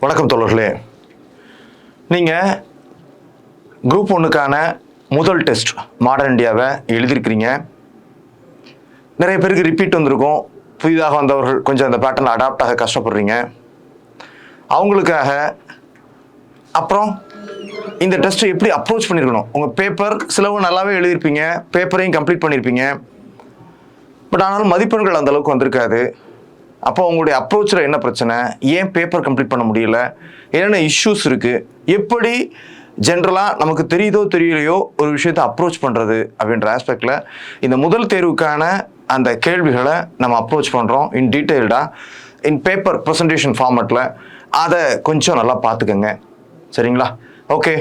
வணக்கம் தோழர்களே. நீங்கள் குரூப் 1க்கான முதல் டெஸ்ட் மாடர்ன் இந்தியாவை எழுதியிருக்கிறீங்க. நிறைய பேருக்கு ரிப்பீட் வந்திருக்கும். புதிதாக வந்தவர்கள் கொஞ்சம் அந்த பேட்டர்னில் அடாப்ட் ஆக கஷ்டப்படுறீங்க. அவங்களுக்காக அப்புறம் இந்த டெஸ்ட்டை எப்படி அப்ரோச் பண்ணியிருக்கணும், உங்கள் பேப்பர் சிலவு நல்லாவே எழுதியிருப்பீங்க, பேப்பரையும் கம்ப்ளீட் பண்ணியிருப்பீங்க. பட் ஆனாலும் மதிப்பெண்கள் அந்த அளவுக்கு வந்திருக்காது. அப்போ உங்களுடைய அப்ரோச்சில் என்ன பிரச்சனை, ஏன் பேப்பர் கம்ப்ளீட் பண்ண முடியல, என்னென்ன இஷ்யூஸ் இருக்குது, எப்படி ஜென்ரலாக நமக்கு தெரியுதோ தெரியலையோ ஒரு விஷயத்தை அப்ரோச் பண்ணுறது அப்படின்ற ஆஸ்பெக்டில் இந்த முதல் தேர்வுக்கான அந்த கேள்விகளை நம்ம அப்ரோச் பண்ணுறோம் இன் டீட்டெயில்டாக இன் பேப்பர் ப்ரெசன்டேஷன் ஃபார்மேட்டில். அதை கொஞ்சம் நல்லா பார்த்துக்கங்க, சரிங்களா? ஓகே,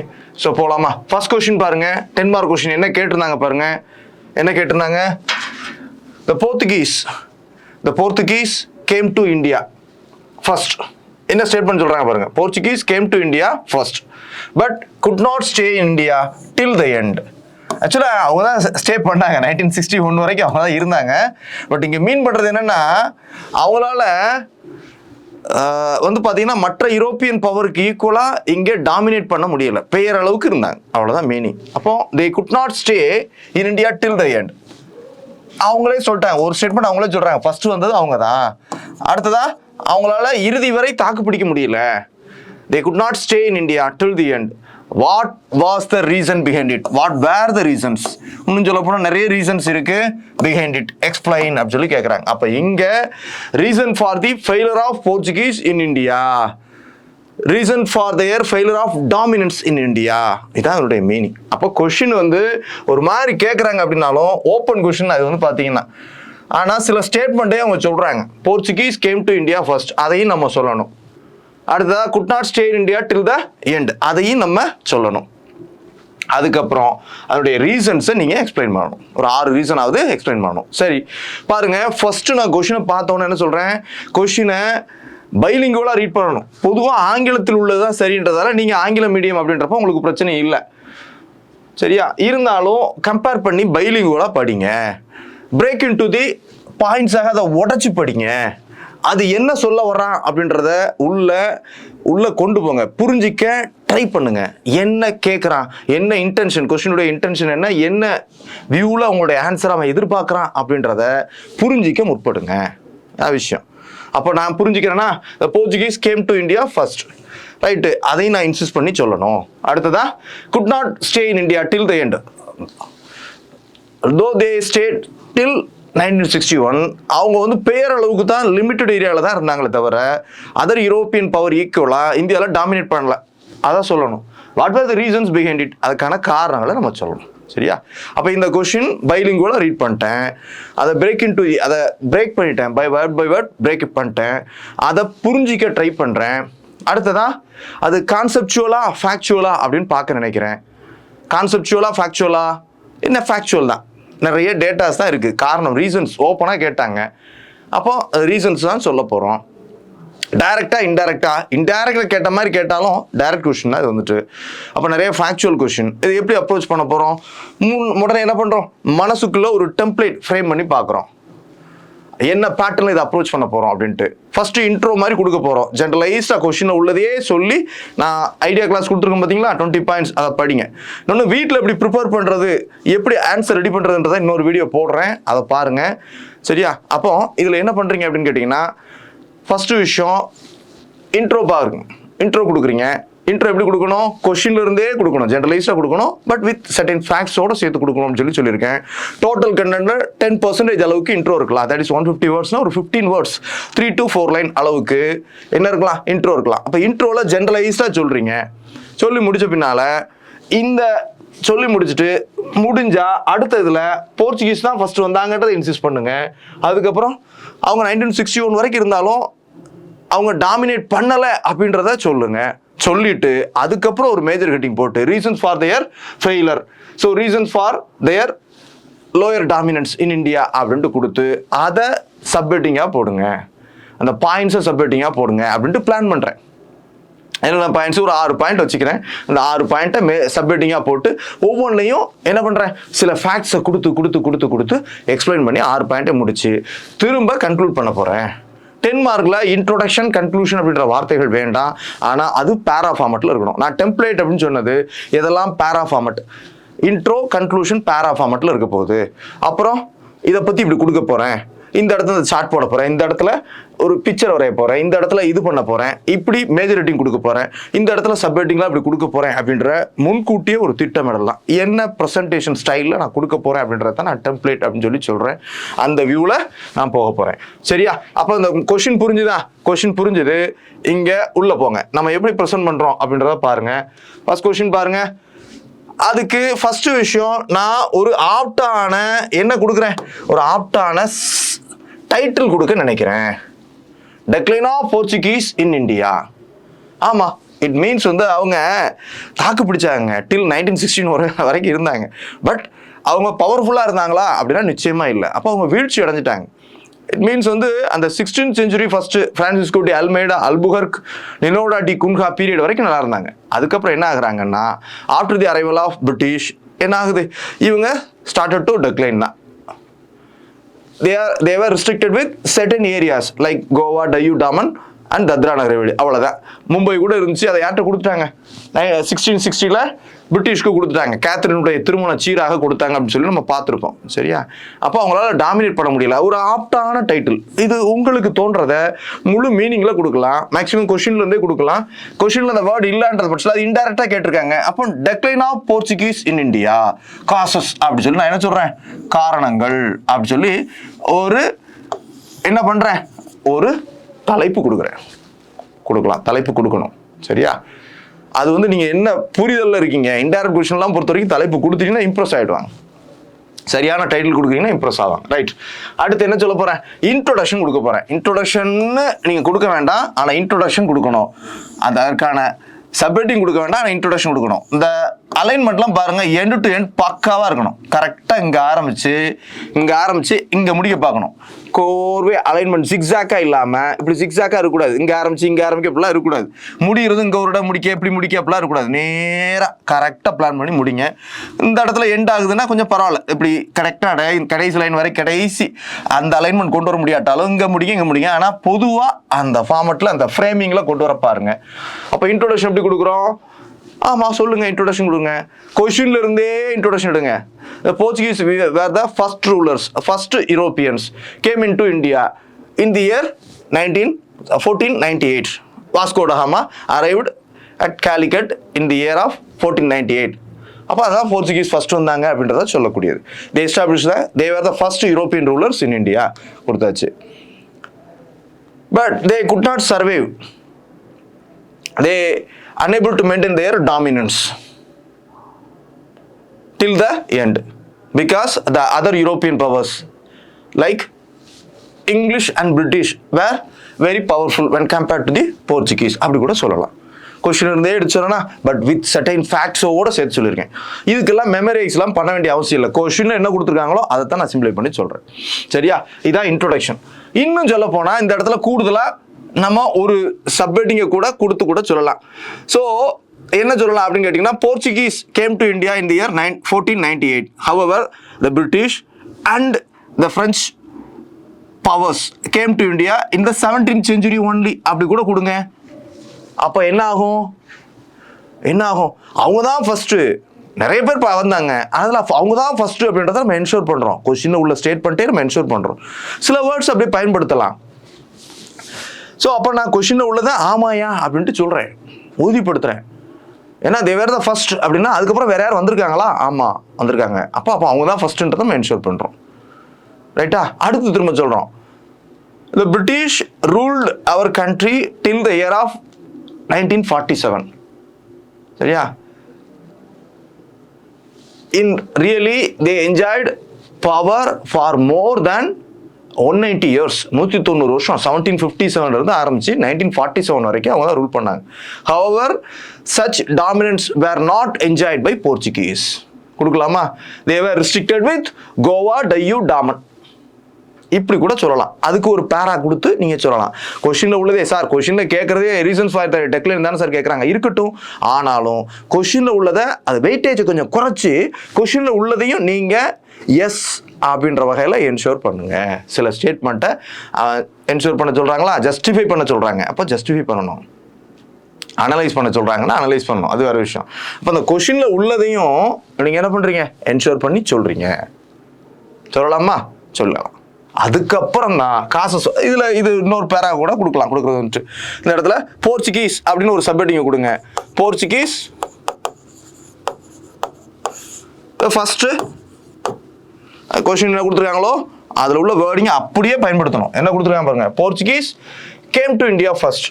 ஸோ போகலாமா? ஃபர்ஸ்ட் கொஷின் பாருங்கள், 10 மார்க் கொஷின். என்ன கேட்டிருந்தாங்க பாருங்கள், என்ன கேட்டிருந்தாங்க? The Portuguese came to India first. என்ன ஸ்டேட்மெண்ட் சொல்றாங்க பாருங்க. Portuguese came to India first but could not stay in India till the end. ஆக்சுவலா அவங்க தான் ஸ்டே பண்ணாங்க 1961 வரைக்கும் அவங்க தான் இருந்தாங்க. பட் இங்க மீன் பண்றது என்னன்னா, அவங்களால பார்த்தீங்கன்னா மற்ற யூரோப்பியன் பவருக்கு ஈக்குவலா இங்கே டாமினேட் பண்ண முடியல, பெயர் அளவுக்கு இருந்தாங்க, அவ்வளோதான் மீனிங். அப்போ they could not stay in India till the end. அவங்களே சொல்லிட்டாங்க, ஒரு ஸ்டேட்மெண்ட் அவங்களே சொல்றாங்க. ஃபர்ஸ்ட் வந்தது அவங்க தான், அடுத்ததா அவங்களால இறுதி வரை தாக்கு பிடிக்க முடியல. they could not stay in India till the end. what was the reason behind it? what were the reasons? இன்னும் சொல்ல போனா நிறைய ரீசன்ஸ் இருக்கு. behind it explain அப்படி சொல்லி கேட்குறாங்க. அப்ப இங்க reason for the failure of Portuguese in India, reason for their failure of dominance in India, இதான் அதனுடைய மீனிங். அப்போ கொஷின் ஒரு மாதிரி கேட்குறாங்க அப்படின்னாலும் ஓப்பன் கொஷின் அது பார்த்தீங்கன்னா. ஆனால் சில ஸ்டேட்மெண்ட்டே அவங்க சொல்கிறாங்க. Portuguese came to India first, அதையும் நம்ம சொல்லணும். அடுத்ததாக good not stay in India till the end, அதையும் நம்ம சொல்லணும். அதுக்கப்புறம் அதனுடைய ரீசன்ஸை நீங்கள் எக்ஸ்பிளைன் பண்ணணும். ஒரு 6 ரீசனாவது எக்ஸ்பிளைன் பண்ணணும். சரி பாருங்க, ஃபர்ஸ்ட் நான் கொஷினை பார்த்தோன்னே என்ன சொல்கிறேன், கொஷினை பைலிங்குவலாக ரீட் பண்ணணும். பொதுவாக ஆங்கிலத்தில் உள்ளதுதான் சரின்றதால நீங்கள் ஆங்கில மீடியம் அப்படின்றப்ப உங்களுக்கு பிரச்சனை இல்லை, சரியா? இருந்தாலும் கம்பேர் பண்ணி பைலிங்குவலாக படிங்க. பிரேக் இன் டு தி பாயிண்ட்ஸாக அதை உடச்சி படிங்க. அது என்ன சொல்ல வர்றான் அப்படின்றத உள்ள கொண்டு போங்க, புரிஞ்சிக்க ட்ரை பண்ணுங்க. என்ன கேட்குறான், என்ன இன்டென்ஷன், கொஸ்டினுடைய இன்டென்ஷன் என்ன வியூவில் உங்களுடைய ஆன்சரை அவன் எதிர்பார்க்குறான் அப்படின்றத புரிஞ்சிக்க முற்படுங்க. அதான் விஷயம். அப்போ நான் புரிஞ்சுக்கிறேன்னா, Portuguese came to India first, right, அதையும் நான் இன்சிஸ்ட் பண்ணி சொல்லணும். அடுத்ததா could not stay in India till the end, though they state டில் 1961. அவங்க பேரளவுக்கு தான் லிமிட்டட் ஏரியாவில் தான் இருந்தாங்களே தவிர அதர் யூரோப்பியன் பவர் ஈக்குவலாக இந்தியாவில் டாமினேட் பண்ணல, அதான் சொல்லணும். What are the reasons behind it, அதுக்கான காரணங்களை நம்ம சொல்லணும், சரியா? அப்போ இந்த கொஷின் பைலிங்குவலாக ரீட் பண்ணிட்டேன், அதை அதை பிரேக் பண்ணிட்டேன், பை வேர்ட் பிரேக் பண்ணிட்டேன், அதை புரிஞ்சிக்க ட்ரை பண்ணுறேன். அடுத்ததா அது கான்செப்சுவலா ஃபேக்சுவலா அப்படின்னு பார்க்க நினைக்கிறேன். கான்செப்சுவலா ஃபேக்சுவலா, என்ன ஃபேக்சுவல் தான், நிறைய டேட்டாஸ் தான் இருக்குது. காரணம் ரீசன்ஸ் ஓப்பனாக கேட்டாங்க, அப்போ ரீசன்ஸ் தான் சொல்ல போகிறோம். டைரக்டாக இன்டைரக்டாக கேட்ட மாதிரி கேட்டாலும் டைரக்ட் கொஷின் தான் இது அப்போ நிறைய ஃபேக்சுவல் கொஷின். இது எப்படி அப்ரோச் பண்ண போகிறோம்? உடனே என்ன பண்ணுறோம், மனசுக்குள்ளே ஒரு டெம்ப்ளேட் ஃப்ரேம் பண்ணி பார்க்குறோம், என்ன பேட்டர்னில் இதை அப்ரோச் பண்ண போகிறோம் அப்படின்ட்டு. ஃபஸ்ட்டு இன்ட்ரோ மாதிரி கொடுக்க போகிறோம். ஜென்ரலைஸ்டாக கொஷினை உள்ளதையே சொல்லி நான் ஐடியா கிளாஸ் கொடுத்துருக்கேன் பார்த்தீங்களா, 20 பாயிண்ட்ஸ், அதை படிங்க. இன்னொன்று வீட்டில் எப்படி ப்ரிப்பேர் பண்ணுறது, எப்படி ஆன்சர் ரெடி பண்ணுறதுன்றதை இன்னொரு வீடியோ போடுறேன், அதை பாருங்கள், சரியா? அப்போ இதில் என்ன பண்ணுறீங்க அப்படின்னு கேட்டிங்கன்னா, ஃபஸ்ட்டு விஷயம் இன்ட்ரோ பாருங்க. இன்ட்ரோ கொடுக்குறீங்க. இன்ட்ரோ எப்படி கொடுக்கணும், கொஷின்ல இருந்தே கொடுக்கணும், ஜென்ரலைஸ்டாக கொடுக்கணும், பட் வித் சர்டன் ஃபேக்ட்ஸோட சேர்த்து கொடுக்கணும்னு சொல்லியிருக்கேன். டோட்டல் கண்டென்ட்ல 10% அளவுக்கு இன்ட்ரோ இருக்கலாம். தட் இஸ் 150 வேர்ட்ஸ்னா ஒரு 15 வேர்ட்ஸ் 3 to 4 லைன் அளவுக்கு என்ன இருக்கலாம், இன்ட்ரோ இருக்கலாம். அப்போ இன்ட்ரோவில் ஜென்ரலைஸ்டாக சொல்கிறீங்க. சொல்லி முடிச்ச பின்னால இந்த சொல்லி முடிச்சுட்டு முடிஞ்சா அடுத்த இதில் போர்ச்சுகீஸ் தான் ஃபர்ஸ்ட் வந்தாங்கன்றதை இன்சிஸ்ட் பண்ணுங்க. அதுக்கப்புறம் அவங்க 1961 வரைக்கும் இருந்தாலும் அவங்க டாமினேட் பண்ணலை அப்படின்றத சொல்லுங்க. சொல்லிட்டு அதுக்கப்புறம் ஒரு மேஜர் ஹெட்டிங் போட்டு reasons for their failure, so reasons for their lower dominance in India அப்படின்ட்டு கொடுத்து அதை சப்ஹெட்டிங்காக போடுங்க. அந்த பாயிண்ட்ஸை சப்ஹெட்டிங்காக போடுங்க அப்படின்ட்டு பிளான் பண்ணுறேன். என்னென்ன பாயிண்ட்ஸ், ஒரு 6 பாயிண்ட் வச்சுக்கிறேன். அந்த 6 பாயிண்ட்டை சப்ஹெட்டிங்காக போட்டு ஒவ்வொன்றையும் என்ன பண்ணுறேன், சில ஃபேக்ட்ஸை கொடுத்து எக்ஸ்பிளைன் பண்ணி 6 பாயிண்ட்டை முடிச்சு திரும்ப கன்க்ளூட் பண்ண போகிறேன். 10 மார்க்ல இன்ட்ரோடக்ஷன் கன்க்ளூஷன் அப்படின்ற வார்த்தைகள் வேண்டாம். ஆனால் அது பேரா ஃபார்மட்டில் இருக்கணும். நான் டெம்ப்ளேட் அப்படின்னு சொன்னது இதெல்லாம் பேரா ஃபார்மட். இன்ட்ரோ கன்க்ளூஷன் பேரா ஃபார்மட்டில் இருக்க போகுது. அப்புறம் இதை பற்றி இப்படி கொடுக்க போகிறேன், இந்த இடத்துல சார்ட் போட போகிறேன், இந்த இடத்துல ஒரு பிக்சர் வரைய போகிறேன், இந்த இடத்துல இது பண்ண போகிறேன், இப்படி மேஜர் ஹெட்டிங் கொடுக்க போகிறேன், இந்த இடத்துல சப் ஹெட்டிங்லாம் இப்படி கொடுக்க போகிறேன் அப்படின்ற முன்கூட்டியே ஒரு திட்டமிடலாம். என்ன ப்ரெசன்டேஷன் ஸ்டைலில் நான் கொடுக்க போகிறேன் அப்படின்றத நான் டெம்ப்ளேட் அப்படின்னு சொல்லி சொல்கிறேன். அந்த வியூவில் நான் போக போகிறேன். சரியா? அப்போ இந்த கொஷின் புரிஞ்சுதா? கொஷின் புரிஞ்சுது. இங்கே உள்ளே போங்க. நம்ம எப்படி ப்ரெசென்ட் பண்ணுறோம் அப்படின்றத பாருங்கள். ஃபர்ஸ்ட் கொஷின் பாருங்கள். அதுக்கு ஃபர்ஸ்ட் விஷயம், நான் ஒரு ஆப்டான என்ன கொடுக்குறேன், ஒரு ஆப்டான டைட்டில் கொடுக்க நினைக்கிறேன். Decline of Portuguese in India. ஆமாம், இட் மீன்ஸ் வந்து அவங்க தாக்கு பிடிச்சாங்க டில் 1916 வரைக்கும் இருந்தாங்க. பட் அவங்க பவர்ஃபுல்லாக இருந்தாங்களா அப்படின்னா நிச்சயமாக இல்லை. அப்போ அவங்க வீழ்ச்சி அடைஞ்சிட்டாங்க. இட் மீன்ஸ் வந்து அந்த 16th century first Francisco de Almeida, Albuquerque, Nuno da Cunha period வரைக்கும் நல்லா இருந்தாங்க. அதுக்கப்புறம் என்ன ஆகுறாங்கன்னா, after the arrival of British என்ன ஆகுது, இவங்க ஸ்டார்டட் டு டெக்ளைன் தான். they were restricted with certain areas like Goa, Diu, Daman and Dadra Nagar Haveli. அவ்வளோதான். மும்பை கூட இருந்துச்சு, அதை யார்கிட்ட கொடுத்துட்டாங்க, 1660 பிரிட்டிஷ்க்கு கொடுத்துட்டாங்க. கேத்ரினுடைய திருமண சீராக கொடுத்தாங்க அப்படின்னு சொல்லி நம்ம பார்த்துருக்கோம். சரியா? அப்போ அவங்களால டாமினேட் பண்ண முடியல. ஒரு ஆப்டான டைட்டில் இது உங்களுக்கு தோன்றதை முழு மீனிங்கில் கொடுக்கலாம். மேக்ஸிமம் கொஷின்லேருந்தே கொடுக்கலாம். கொஷினில் அந்த வேர்டு இல்லைன்றது பட்சத்தில் அது இன்டெரக்டாக கேட்டிருக்காங்க. அப்போ decline of Portuguese in India causes அப்படி சொல்லி நான் என்ன சொல்கிறேன், காரணங்கள் அப்படி சொல்லி ஒரு என்ன பண்ணுறேன், ஒரு தலைப்பு கொடுக்கலாம். தலைப்பு கொடுக்கணும். சரியா? அது வந்து நீங்கள் என்ன புரிதலில் இருக்கீங்க, இன்டைரக்ட் கொஷின்லாம் பொறுத்த வரைக்கும் தலைப்பு கொடுத்தீங்கன்னா இம்ப்ரெஸ் ஆகிடுவாங்க. சரியான டைட்டில் கொடுக்குறீங்கன்னா இம்ப்ரெஸ் ஆகும். ரைட். அடுத்து என்ன சொல்ல போகிறேன், இன்ட்ரோடக்ஷன் கொடுக்க போகிறேன். இன்ட்ரோடக்ஷன்னு நீங்கள் கொடுக்க வேண்டாம், ஆனால் இன்ட்ரோடக்ஷன் கொடுக்கணும். அதற்கான சப்ஹெட்டிங் கொடுக்க வேண்டாம், ஆனால் இன்ட்ரோடக்ஷன் கொடுக்கணும். இந்த அலைன்மெண்ட்லாம் பாருங்கள், எண்டு டு எண்ட் பக்காவாக இருக்கணும். கரெக்டாக இங்கே ஆரம்பித்து இங்கே முடிக்க பார்க்கணும். கோர்வே அலைன்மெண்ட் ஜிக்ஸாக்காக இல்லாமல் இப்படி ஜிக்ஸாக்காக இருக்கக்கூடாது. இங்கே ஆரம்பிக்க இப்படிலாம் இருக்கக்கூடாது. முடிகிறது இங்கே ஒரு இடம் முடிக்க இப்படி முடிக்க அப்படிலாம் இருக்கக்கூடாது. நேராக கரெக்டாக பிளான் பண்ணி முடிங்க. இந்த இடத்துல எண்ட் ஆகுதுன்னா கொஞ்சம் பரவாயில்ல, இப்படி கரெக்டாக கடைசி லைன் வரை கடைசி அந்த அலைன்மெண்ட் கொண்டு வர முடியாட்டாலும் இங்கே முடிங்க. ஆனால் பொதுவாக அந்த ஃபார்மெட்டில் அந்த ஃப்ரேமிங்கில் கொண்டு வர பாருங்க. அப்போ இன்ட்ரோடக்ஷன் எப்படி கொடுக்குறோம், ஆமாம் சொல்லுங்கள், இன்ட்ரோடக்ஷன் கொடுங்க. கொஷின்ல இருந்தே இன்ட்ரோடக்ஷன் எடுங்க. The Portuguese were the first rulers, first Europeans came into India in the year 1498. Vasco da Gama arrived at Calicut in the year of 1498. அப்போ அதான் போர்ச்சுகீஸ் ஃபர்ஸ்ட் வந்தாங்க அப்படின்றத சொல்லக்கூடியது. They established that they were the first European rulers in India கொடுத்தாச்சு. But they could not survive. They unable to maintain their dominance till the end because the other European powers like English and British were very powerful when compared to the Portuguese. அப்படி கூட சொல்லலாம். Question இருந்தே எடுத்துனா but with certain ஃபேக்ட்ஸோட சேர்த்து சொல்லியிருக்கேன். இதுக்கெல்லாம் மெமரைஸ்லாம் பண்ண வேண்டிய அவசியம் இல்லை. கொஸ்டின் என்ன கொடுத்துருக்காங்களோ அதை தான் நான் சிம்பிளை பண்ணி சொல்கிறேன். சரியா? இதான் இன்ட்ரோடக்ஷன். இன்னும் சொல்ல போனால் இந்த இடத்துல கூடுதலாக நம்ம ஒரு சப்ஹெட்டிங்கை கூட சொல்லலாம். ஸோ என்ன சொல்லலாம் அப்படின்னு கேட்டிங்கன்னா, Portuguese came to India in the year 1498. However, the British and the French powers came to India in the 17th century only. அப்படி கூட கொடுங்க. அப்போ என்ன ஆகும், அவங்க தான் ஃபர்ஸ்ட்டு, நிறைய பேர் வந்தாங்க, அதில் அவங்க தான் ஃபர்ஸ்ட்டு அப்படின்றத நம்ம என்ஷூர் பண்ணுறோம். கொஸ்டின் உள்ள ஸ்டேட் பண்ணிட்டே நம்ம என்ஷூர் பண்ணுறோம். சில வேர்ட்ஸ் அப்படியே பயன்படுத்தலாம். ஸோ அப்போ நான் கொஷினில் உள்ளதை ஆமாயா அப்படின்ட்டு சொல்கிறேன், உறுதிப்படுத்துகிறேன். ஏன்னா they were the first அப்படின்னா அதுக்கப்புறம் வேற யார் வந்திருக்காங்களா, ஆமாம் வந்திருக்காங்க. அப்போ அவங்க தான் ஃபர்ஸ்ட்ன்றதை நம்ம என்ஷூர் பண்ணுறோம். ரைட்டா? அடுத்து திரும்ப சொல்கிறோம், the British ruled our country till the year of 1947. சரியா? In really they enjoyed power for more than 190 years, 190 வருஷம். 1757 இருந்து ஆரம்பிச்சு 1947 வரைக்கும் அவங்க தான் ரூல் பண்ணாங்க. However, such dominance were not enjoyed by Portuguese. கொடுக்கலாமா? They were restricted with Goa, Diu, Daman. இப்படி கூட சொல்லலாம். அதுக்கு ஒரு பேரா கொடுத்து நீங்கள் சொல்லலாம். கொஷினில் உள்ளதே சார், கொஷினில் கேட்குறதே ரீசன்ஸ் ஃபார் த டெக்ளைன் தானே சார் கேட்குறாங்க, இருக்கட்டும். ஆனாலும் கொஷினில் உள்ளதை அது வெயிட்டேஜை கொஞ்சம் குறைச்சி கொஷினில் உள்ளதையும் நீங்கள் எஸ் அப்படின்ற வகையில் என்ஷூர் பண்ணுங்க. சில ஸ்டேட்மெண்ட்டை என்ஷூர் பண்ண சொல்கிறாங்களா, ஜஸ்டிஃபை பண்ண சொல்கிறாங்க, அப்போ ஜஸ்டிஃபை பண்ணணும். அனலைஸ் பண்ண சொல்கிறாங்கன்னா அனலைஸ் பண்ணணும், அது வேறு விஷயம். இப்போ அந்த கொஷினில் உள்ளதையும் நீங்கள் என்ன பண்ணுறீங்க, என்ஷூர் பண்ணி சொல்கிறீங்க. சொல்லலாமா? சொல்லலாம். அதுக்கப்புறம் தான் காசை இதில் இது இன்னொரு பேரா கூட கொடுக்கலாம். கொடுக்குறது வந்துட்டு இந்த இடத்துல போர்ச்சுகீஸ் அப்படின்னு ஒரு சப்ஹெட்டிங்கை கொடுங்க. போர்ச்சுகீஸ் ஃபஸ்ட்டு கொஸ்டின் என்ன கொடுத்துருக்காங்களோ அதில் உள்ள வேர்டிங்கை அப்படியே பயன்படுத்தணும். என்ன கொடுத்துருக்காங்க பாருங்க, Portuguese came to India first.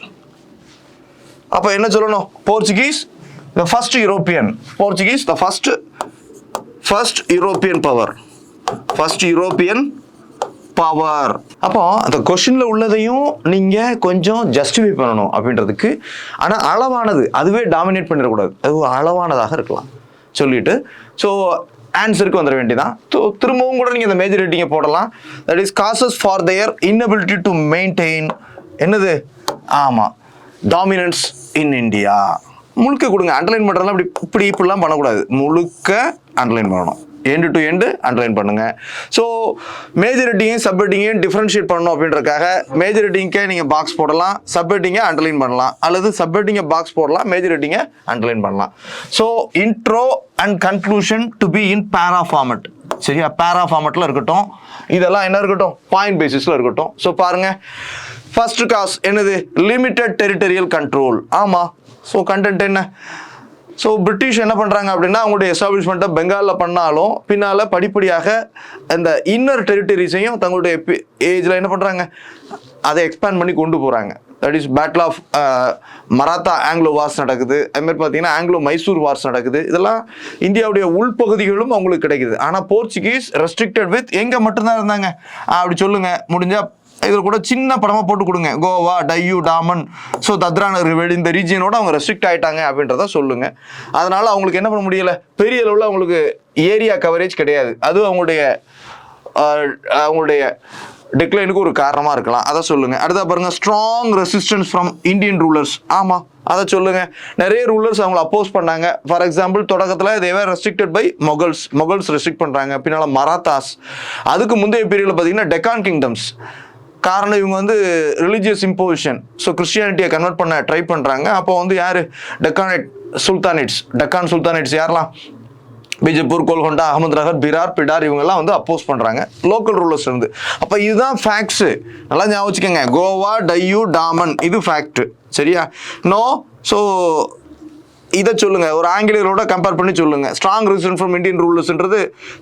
அப்போ என்ன சொல்லணும், Portuguese the first European, Portuguese the first European power, first European power. அப்போ அந்த கொஸ்டினில் உள்ளதையும் நீங்கள் கொஞ்சம் ஜஸ்டிஃபை பண்ணணும் அப்படின்றதுக்கு. ஆனால் அளவானது அதுவே டாமினேட் பண்ணிடக்கூடாது, அது அளவானதாக இருக்கலாம் சொல்லிட்டு ஸோ ஆன்சருக்கு வந்துட வேண்டியதான். ஸோ திரும்பவும் கூட நீங்கள் இந்த மேஜர் ரேட்டிங்கை போடலாம். That is causes for their inability to maintain என்னது, ஆமாம், டாமினன்ஸ் இன் இந்தியா. முழுக்க கொடுங்க. அண்டர்லைன் பண்ணுறதுலாம் இப்படிலாம் பண்ணக்கூடாது, முழுக்க அண்டர்லைன் பண்ணணும். எண்டு டு எண்டு அண்டர்லைன் பண்ணுங்க. ஸோ மேஜர் ஹெட்டிங்கையும் சப் ஹெட்டிங்கையும் டிஃப்ரென்ஷியேட் பண்ணணும் அப்படின்றக்காக மேஜர் ஹெட்டிங்கை நீங்கள் பாக்ஸ் போடலாம், சப் ஹெட்டிங்கை அண்டர்லைன் பண்ணலாம், அல்லது சப் ஹெட்டிங்கை பாக்ஸ் போடலாம், மேஜர் ஹெட்டிங்கை அண்டர்லைன் பண்ணலாம். So intro and conclusion to be in பேரா ஃபார்மட். சரியா, பேரா ஃபார்மட்டில் இருக்கட்டும். இதெல்லாம் என்ன இருக்கட்டும், பாயிண்ட் பேசிஸில் இருக்கட்டும். ஸோ பாருங்க, ஃபர்ஸ்ட் காஸ் என்னது, லிமிட்டட் டெரிட்டரியல் கண்ட்ரோல். ஆமாம். ஸோ கண்டென்ட் என்ன, ஸோ பிரிட்டிஷ் என்ன பண்ணுறாங்க அப்படின்னா அவங்களுடைய எஸ்டாப்ளிஷ்மெண்ட்டை பெங்காலில் பண்ணாலும் பின்னால் படிப்படியாக இந்த இன்னர் டெரிட்டரிஸையும் தங்களுடைய ஏஜில் என்ன பண்ணுறாங்க, அதை எக்ஸ்பேண்ட் பண்ணி கொண்டு போகிறாங்க. That is battle of Maratha Anglo wars நடக்குது. அதுமாதிரி பார்த்தீங்கன்னா ஆங்கிலோ மைசூர் வார்ஸ் நடக்குது. இதெல்லாம் இந்தியாவுடைய உள்பகுதிகளும் அவங்களுக்கு கிடைக்குது. ஆனால் போர்ச்சுகீஸ் ரெஸ்ட்ரிக்டட் வித் எங்கே மட்டும்தான் இருந்தாங்க அப்படி சொல்லுங்கள் முடிஞ்சால். இதில் கூட சின்ன படமாக போட்டு கொடுங்க, கோவா, டையூ, டாமன், ஸோ தத்ரா நகர் இந்த ரீஜியனோட அவங்க ரெஸ்ட்ரிக்ட் ஆகிட்டாங்க அப்படின்றத சொல்லுங்கள். அதனால் அவங்களுக்கு என்ன பண்ண முடியலை, பெரிய அளவில் அவங்களுக்கு ஏரியா கவரேஜ் கிடையாது. அது அவங்களுடைய டிக்ளைனுக்கு ஒரு காரணமாக இருக்கலாம். அதை சொல்லுங்கள். அடுத்தா பாருங்கள், strong resistance from Indian rulers. ஆமாம், அதை சொல்லுங்கள். நிறைய ரூலர்ஸ் அவங்கள அப்போஸ் பண்ணாங்க. ஃபார் எக்ஸாம்பிள் தொடக்கத்தில் தேவர் ரெஸ்ட்ரிக்டட் பை மொகல்ஸ் ரெஸ்ட்ரிக்ட் பண்ணுறாங்க. பின்னால் மராத்தாஸ். அதுக்கு முந்தைய பீரியடில் பார்த்தீங்கன்னா டெக்கான் கிங்டம்ஸ். காரணம் இவங்க வந்து ரிலீஜியஸ் இம்போசிஷன், ஸோ கிறிஸ்டியானிட்டியை கன்வெர்ட் பண்ண ட்ரை பண்ணுறாங்க. அப்போ வந்து யார், டெக்கான் சுல்தானேட்ஸ் யாரெல்லாம், பிஜப்பூர், கோல்கொண்டா, அகமது நகர், பிரார், பிடார் இவங்கெல்லாம் வந்து அப்போஸ் பண்ணுறாங்க லோக்கல் ரூலர்ஸ் இருந்து. அப்போ இதுதான் ஃபேக்ட்ஸு, நல்லா ஞாபகம் வச்சுக்கோங்க. கோவா, டையூ, டாமன் இது ஃபேக்ட். சரியா, நோ. ஸோ இதை சொல்லுங்க, ஒரு ஆங்கிலேயரோட கம்பேர் பண்ணி சொல்லுங்க. ஸ்ட்ராங் ரெசிஸ்டன்ஸ் ஃப்ரம் இந்தியன் ரூலர்ஸ்ன்றது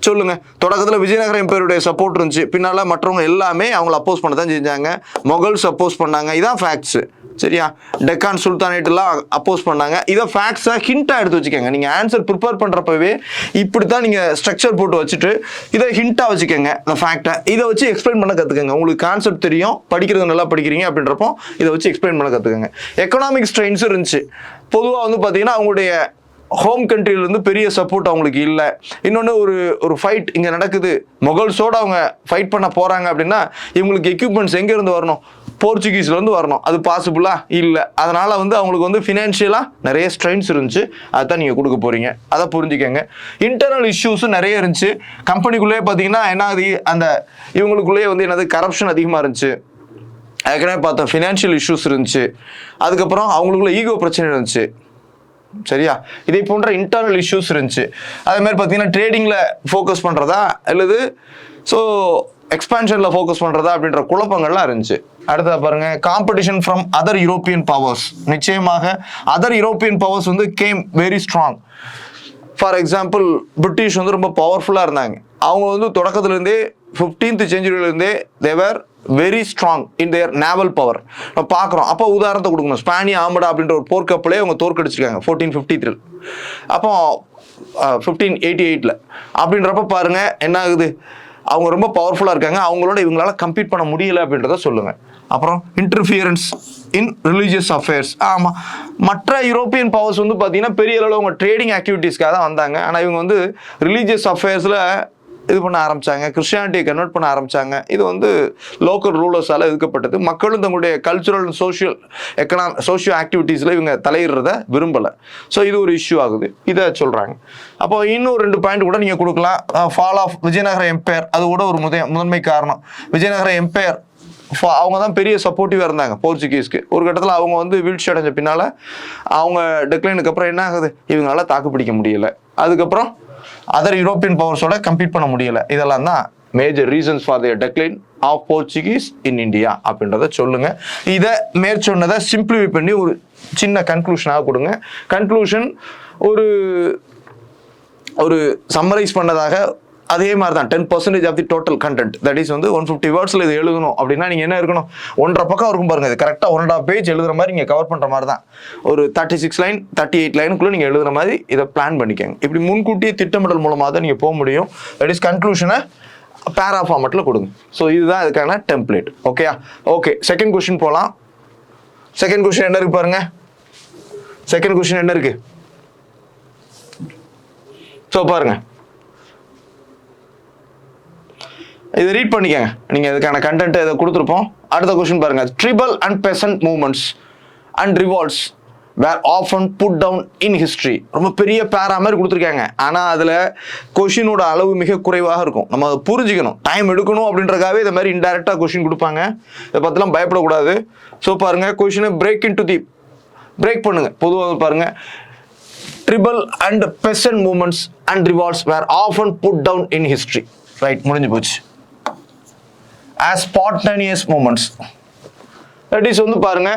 சொல்லுங்க. தொடக்கத்தில் விஜயநகர எம்பையருடைய சப்போர்ட் இருந்துச்சு, பின்னால் மற்றவங்க எல்லாமே அவங்கள அப்போஸ் பண்ண தான் செஞ்சாங்க. மொகல்ஸ் அப்போஸ் பண்ணாங்க, இதான் ஃபேக்ட்ஸு. சரியா, டெக்கான் சுல்தானேட்லாம் அப்போஸ் பண்ணாங்க. இதை ஃபேக்ட்ஸாக ஹிண்ட்டாக எடுத்து வச்சுக்கோங்க. நீங்கள் ஆன்சர் ப்ரிப்பேர் பண்ணுறப்பவே இப்படி தான் நீங்கள் ஸ்ட்ரக்சர் போட்டு வச்சுட்டு இதை ஹிண்ட்டாக வச்சுக்கோங்க. இந்த ஃபேக்டை இதை வச்சு எக்ஸ்பிளைன் பண்ண கற்றுக்கங்க. உங்களுக்கு கான்செப்ட் தெரியும், படிக்கிறது நல்லா படிக்கிறீங்க அப்படின்றப்போ இதை வச்சு எக்ஸ்பிளைன் பண்ண கற்றுக்கங்க. எக்கனாமிக் ஸ்ட்ரெயின்ஸ் இருந்துச்சு. பொதுவாக வந்து பார்த்தீங்கன்னா அவங்களுடைய ஹோம் கண்ட்ரியிலேருந்து பெரிய சப்போர்ட் அவங்களுக்கு இல்லை. இன்னொன்று ஒரு ஃபைட் இங்கே நடக்குது, மொகல்ஸோடு அவங்க ஃபைட் பண்ண போகிறாங்க அப்படின்னா இவங்களுக்கு எக்யூப்மெண்ட்ஸ் எங்கேருந்து வரணும், போர்ச்சுகீஸ்லேருந்து வரணும். அது பாசிபிளாக இல்லை. அதனால் வந்து அவங்களுக்கு வந்து ஃபினான்ஷியலாக நிறைய ஸ்ட்ரெயின்ஸ் இருந்துச்சு. அதுதான் நீங்கள் கொடுக்க போகிறீங்க, அதை புரிஞ்சுக்கங்க. இன்டர்னல் இஷ்யூஸும் நிறைய இருந்துச்சு. கம்பெனிக்குள்ளேயே பார்த்தீங்கன்னா என்ன ஆகுது, அந்த இவங்களுக்குள்ளேயே வந்து என்னது கரப்ஷன் அதிகமாக இருந்துச்சு. ஏற்கனவே பார்த்தோம், ஃபினான்ஷியல் இஷ்யூஸ் இருந்துச்சு. அதுக்கப்புறம் அவங்களுக்குள்ள ஈகோ பிரச்சனை இருந்துச்சு. சரியா, இதை போன்ற இன்டர்னல் இஷ்யூஸ் இருந்துச்சு. அதே மாதிரி பார்த்தீங்கன்னா ட்ரேடிங்கில் ஃபோக்கஸ் பண்ணுறதா அல்லது ஸோ எக்ஸ்பான்ஷனில் ஃபோக்கஸ் பண்ணுறதா அப்படின்ற குழப்பங்கள்லாம் இருந்துச்சு. அடுத்தது பாருங்க, competition from other European powers. நிச்சயமாக அதர் யூரோப்பியன் பவர்ஸ் வந்து came very strong. For example British வந்து ரொம்ப பவர்ஃபுல்லாக இருந்தாங்க. அவங்க வந்து தொடக்கத்துலேருந்தே 15th centuryலேருந்தே they were very strong in their naval power நம்ம பார்க்குறோம். அப்போ உதாரணத்தை கொடுக்கணும், ஸ்பானிய ஆம்படா அப்படின்ற ஒரு போர்க்கப்பலே அவங்க தோற்கடிச்சிருக்காங்க 1453. அப்போ 1588 அப்படின்றப்ப பாருங்க என்ன ஆகுது, அவங்க ரொம்ப பவர்ஃபுல்லாக இருக்காங்க. அவங்களோட இவங்களால கம்பீட் பண்ண முடியலை அப்படின்றத சொல்லுங்கள். அப்புறம் இன்டர்ஃபியரன்ஸ் இன் ரிலீஜியஸ் அஃபேர்ஸ். ஆமாம், மற்ற யூரோப்பியன் பவர்ஸ் வந்து பார்த்தீங்கன்னா பெரிய அளவில் அவங்க ட்ரேடிங் ஆக்டிவிட்டீஸ்க்காக தான் வந்தாங்க. ஆனால் இவங்க வந்து ரிலீஜியஸ் அஃபேர்ஸில் இது பண்ண ஆரம்பிச்சாங்க, கிறிஸ்டியானிட்டியை கன்வெர்ட் பண்ண ஆரம்பிச்சாங்க. இது வந்து லோக்கல் ரூலர்ஸால் எதிர்க்கப்பட்டது. மக்களும் தங்களுடைய கல்ச்சுரல் சோஷியோ ஆக்டிவிட்டீஸில் இவங்க தலையிடுறத விரும்பலை. ஸோ இது ஒரு இஷ்யூ ஆகுது, இதை சொல்கிறாங்க. அப்போ இன்னும் 2 பாயிண்ட் கூட நீங்கள் கொடுக்கலாம். ஃபால் ஆஃப் விஜயநகர எம்பையர், அது கூட ஒரு முதன்மை காரணம். விஜயநகர எம்பையர் அவங்க தான் பெரிய சப்போர்ட்டிவாக இருந்தாங்க போர்ச்சுகீஸ்க்கு. ஒரு கட்டத்தில் அவங்க வந்து வீழ்ச்சி அடைஞ்ச பின்னால் அவங்க டெக்ளைனுக்கு அப்புறம் என்ன ஆகுது, இவங்களால தாக்கு பிடிக்க முடியலை. அதுக்கப்புறம் அதர் யூரோப்பியன் பவர்ஸோட கம்பீட் பண்ண முடியலை. இதெல்லாம் தான் major reasons for the decline of Portuguese in India அப்படின்றத சொல்லுங்க. இதை மேற்சொன்னதை சிம்பிளிஃபை பண்ணி ஒரு சின்ன கன்க்ளூஷனாக கொடுங்க. கன்க்ளூஷன் ஒரு சம்மரைஸ் பண்ணதாக அதே மாதிரி தான் 10% of the total content. That is வந்து 150 வேர்ட்ஸில் இது எழுதணும் அப்படின்னா நீங்கள் என்ன இருக்கணும், 1.5 பக்கம் இருக்கும் பாருங்க. இது கரெக்டாக 1.5 பேஜ் எழுதுற மாதிரி நீங்கள் கவர் பண்ணுற மாதிரி தான். ஒரு 36 லைன் 38 லைனுக்குள்ளே நீங்கள் எழுதுற மாதிரி இதை பிளான் பண்ணிக்கோங்க. இப்படி முன்கூட்டியே திட்டமிடல் மூலமாக தான் நீங்கள் போக முடியும். தட் இஸ் கன்க்ளூஷனை பேரா ஃபார்மேட்டில் கொடுங்க. ஸோ இதுதான் இதுக்கான டெம்ப்ளேட். ஓகேயா? ஓகே, செகண்ட் கொஸ்டின் போகலாம். செகண்ட் கொஸ்டின் என்ன இருக்கு பாருங்க. செகண்ட் கொஸ்டின் என்ன இருக்கு? ஸோ பாருங்க, இதை ரீட் பண்ணிக்கங்க. நீங்கள் இதுக்கான கண்டென்ட் இதை கொடுத்துருப்போம். அடுத்த கொஸ்டின் பாருங்க. Tribal and peasant movements and revolts were often put down in history. ரொம்ப பெரிய பேரா மாதிரி கொடுத்துருக்காங்க. ஆனால் அதில் கொஷினோட அளவு மிக குறைவாக இருக்கும். நம்ம அதை புரிஞ்சுக்கணும், டைம் எடுக்கணும் அப்படின்றக்காகவே இதை மாதிரி இன்டைரக்டாக கொஷின் கொடுப்பாங்க. இதை பற்றிலாம் பயப்படக்கூடாது. ஸோ பாருங்க, கொஷினை பிரேக் பண்ணுங்க. பொதுவாக பாருங்க, tribal and peasant movements and revolts were often put down in history. Right, முடிஞ்சு போச்சு. as spontaneous movements. That is வந்து பாருங்க,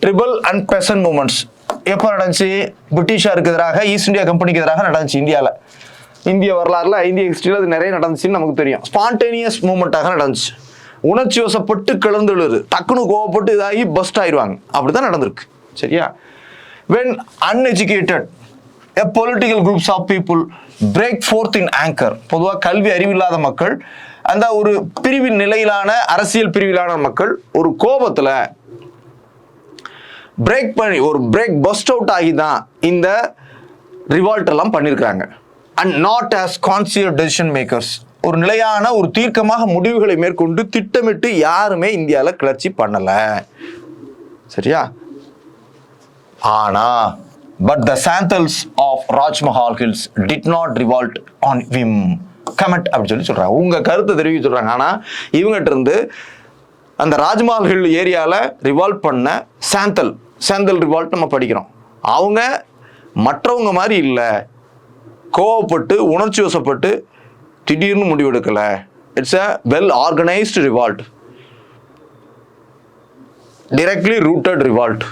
ட்ரிபிள் அண்ட் பெசன்ட் மூவ்மெண்ட்ஸ் எப்போ நடந்துச்சு? பிரிட்டிஷாருக்கு எதிராக, ஈஸ்ட் இந்தியா கம்பெனிக்கு எதிராக நடந்துச்சு இந்தியாவில். இந்திய வரலாறுல, இந்திய ஹிஸ்ட்ரியில் அது நிறைய நடந்துச்சுன்னு நமக்கு தெரியும். ஸ்பான்டேனியஸ் மூவ்மெண்ட்டாக நடந்துச்சு. உணர்ச்சி வசப்பட்டு கிளந்து எழுது, டக்குனு கோவப்பட்டு இதாகி பஸ்ட் ஆயிடுவாங்க. அப்படி தான் நடந்திருக்கு. சரியா? when uneducated a political groups of people break forth in anger. பொதுவாக கல்வி அறிவில்லாத மக்கள், அந்த ஒரு பிரிவின் நிலையிலான அரசியல் பிரிவிலான மக்கள் ஒரு கோபத்தில் பிரேக் பஸ்ட் அவுட் ஆகி தான் இந்த ரிவால்ட் எல்லாம் பண்ணியிருக்கிறாங்க. And not as conscious decision makers. ஒரு நிலையான ஒரு தீர்க்கமாக முடிவுகளை மேற்கொண்டு திட்டமிட்டு யாருமே இந்தியாவில் கிளர்ச்சி பண்ணலை. சரியா? ஆனா but the Santals of Rajmahal Hills did not revolt on whim. Comment அப்படின்னு சொல்றாங்க. உங்க கருத்தை தெரிவிக்க சொல்றாங்க. ஆனா இவங்ககிட்ட இருந்து அந்த ராஜ்மஹால் ஹில் ஏரியாவில் ரிவால்ட் பண்ண சாந்தல் ரிவால்ட் நம்ம படிக்கிறோம். அவங்க மற்றவங்க மாதிரி இல்லை, கோவப்பட்டு உணர்ச்சி வசப்பட்டு திடீர்னு முடிவெடுக்கலை. It's a well organised revolt, directly rooted revolt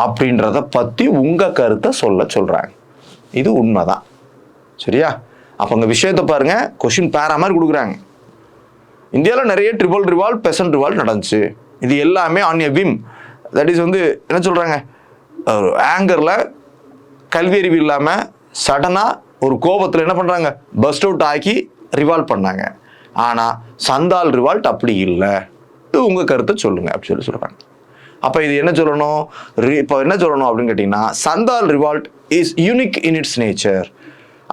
அப்படின்றத பற்றி உங்கள் கருத்தை சொல்கிறாங்க. இது உண்மைதான். சரியா? அப்போ உங்கள் விஷயத்தை பாருங்கள், கொஷின் பேரா மாதிரி கொடுக்குறாங்க. இந்தியாவில் நிறைய ட்ரிபிள் ரிவால்ட், பெசன்ட் ரிவால்ட் நடந்துச்சு. இது எல்லாமே on a Vim. That is வந்து என்ன சொல்கிறாங்க, ஒரு ஆங்கரில், கல்வி அறிவு இல்லாமல் சடனாக ஒரு கோபத்தில் என்ன பண்ணுறாங்க, பஸ்ட் அவுட் ஆக்கி ரிவால்ட் பண்ணாங்க. ஆனால் சந்தால் ரிவால்ட் அப்படி இல்லை. இது உங்கள் கருத்தை சொல்லுங்கள் அப்படின்னு சொல்கிறாங்க. அப்போ இது என்ன சொல்லணும், இப்போ என்ன சொல்லணும் அப்படின்னு கேட்டிங்கன்னா, Santhal revolt is unique in it's nature.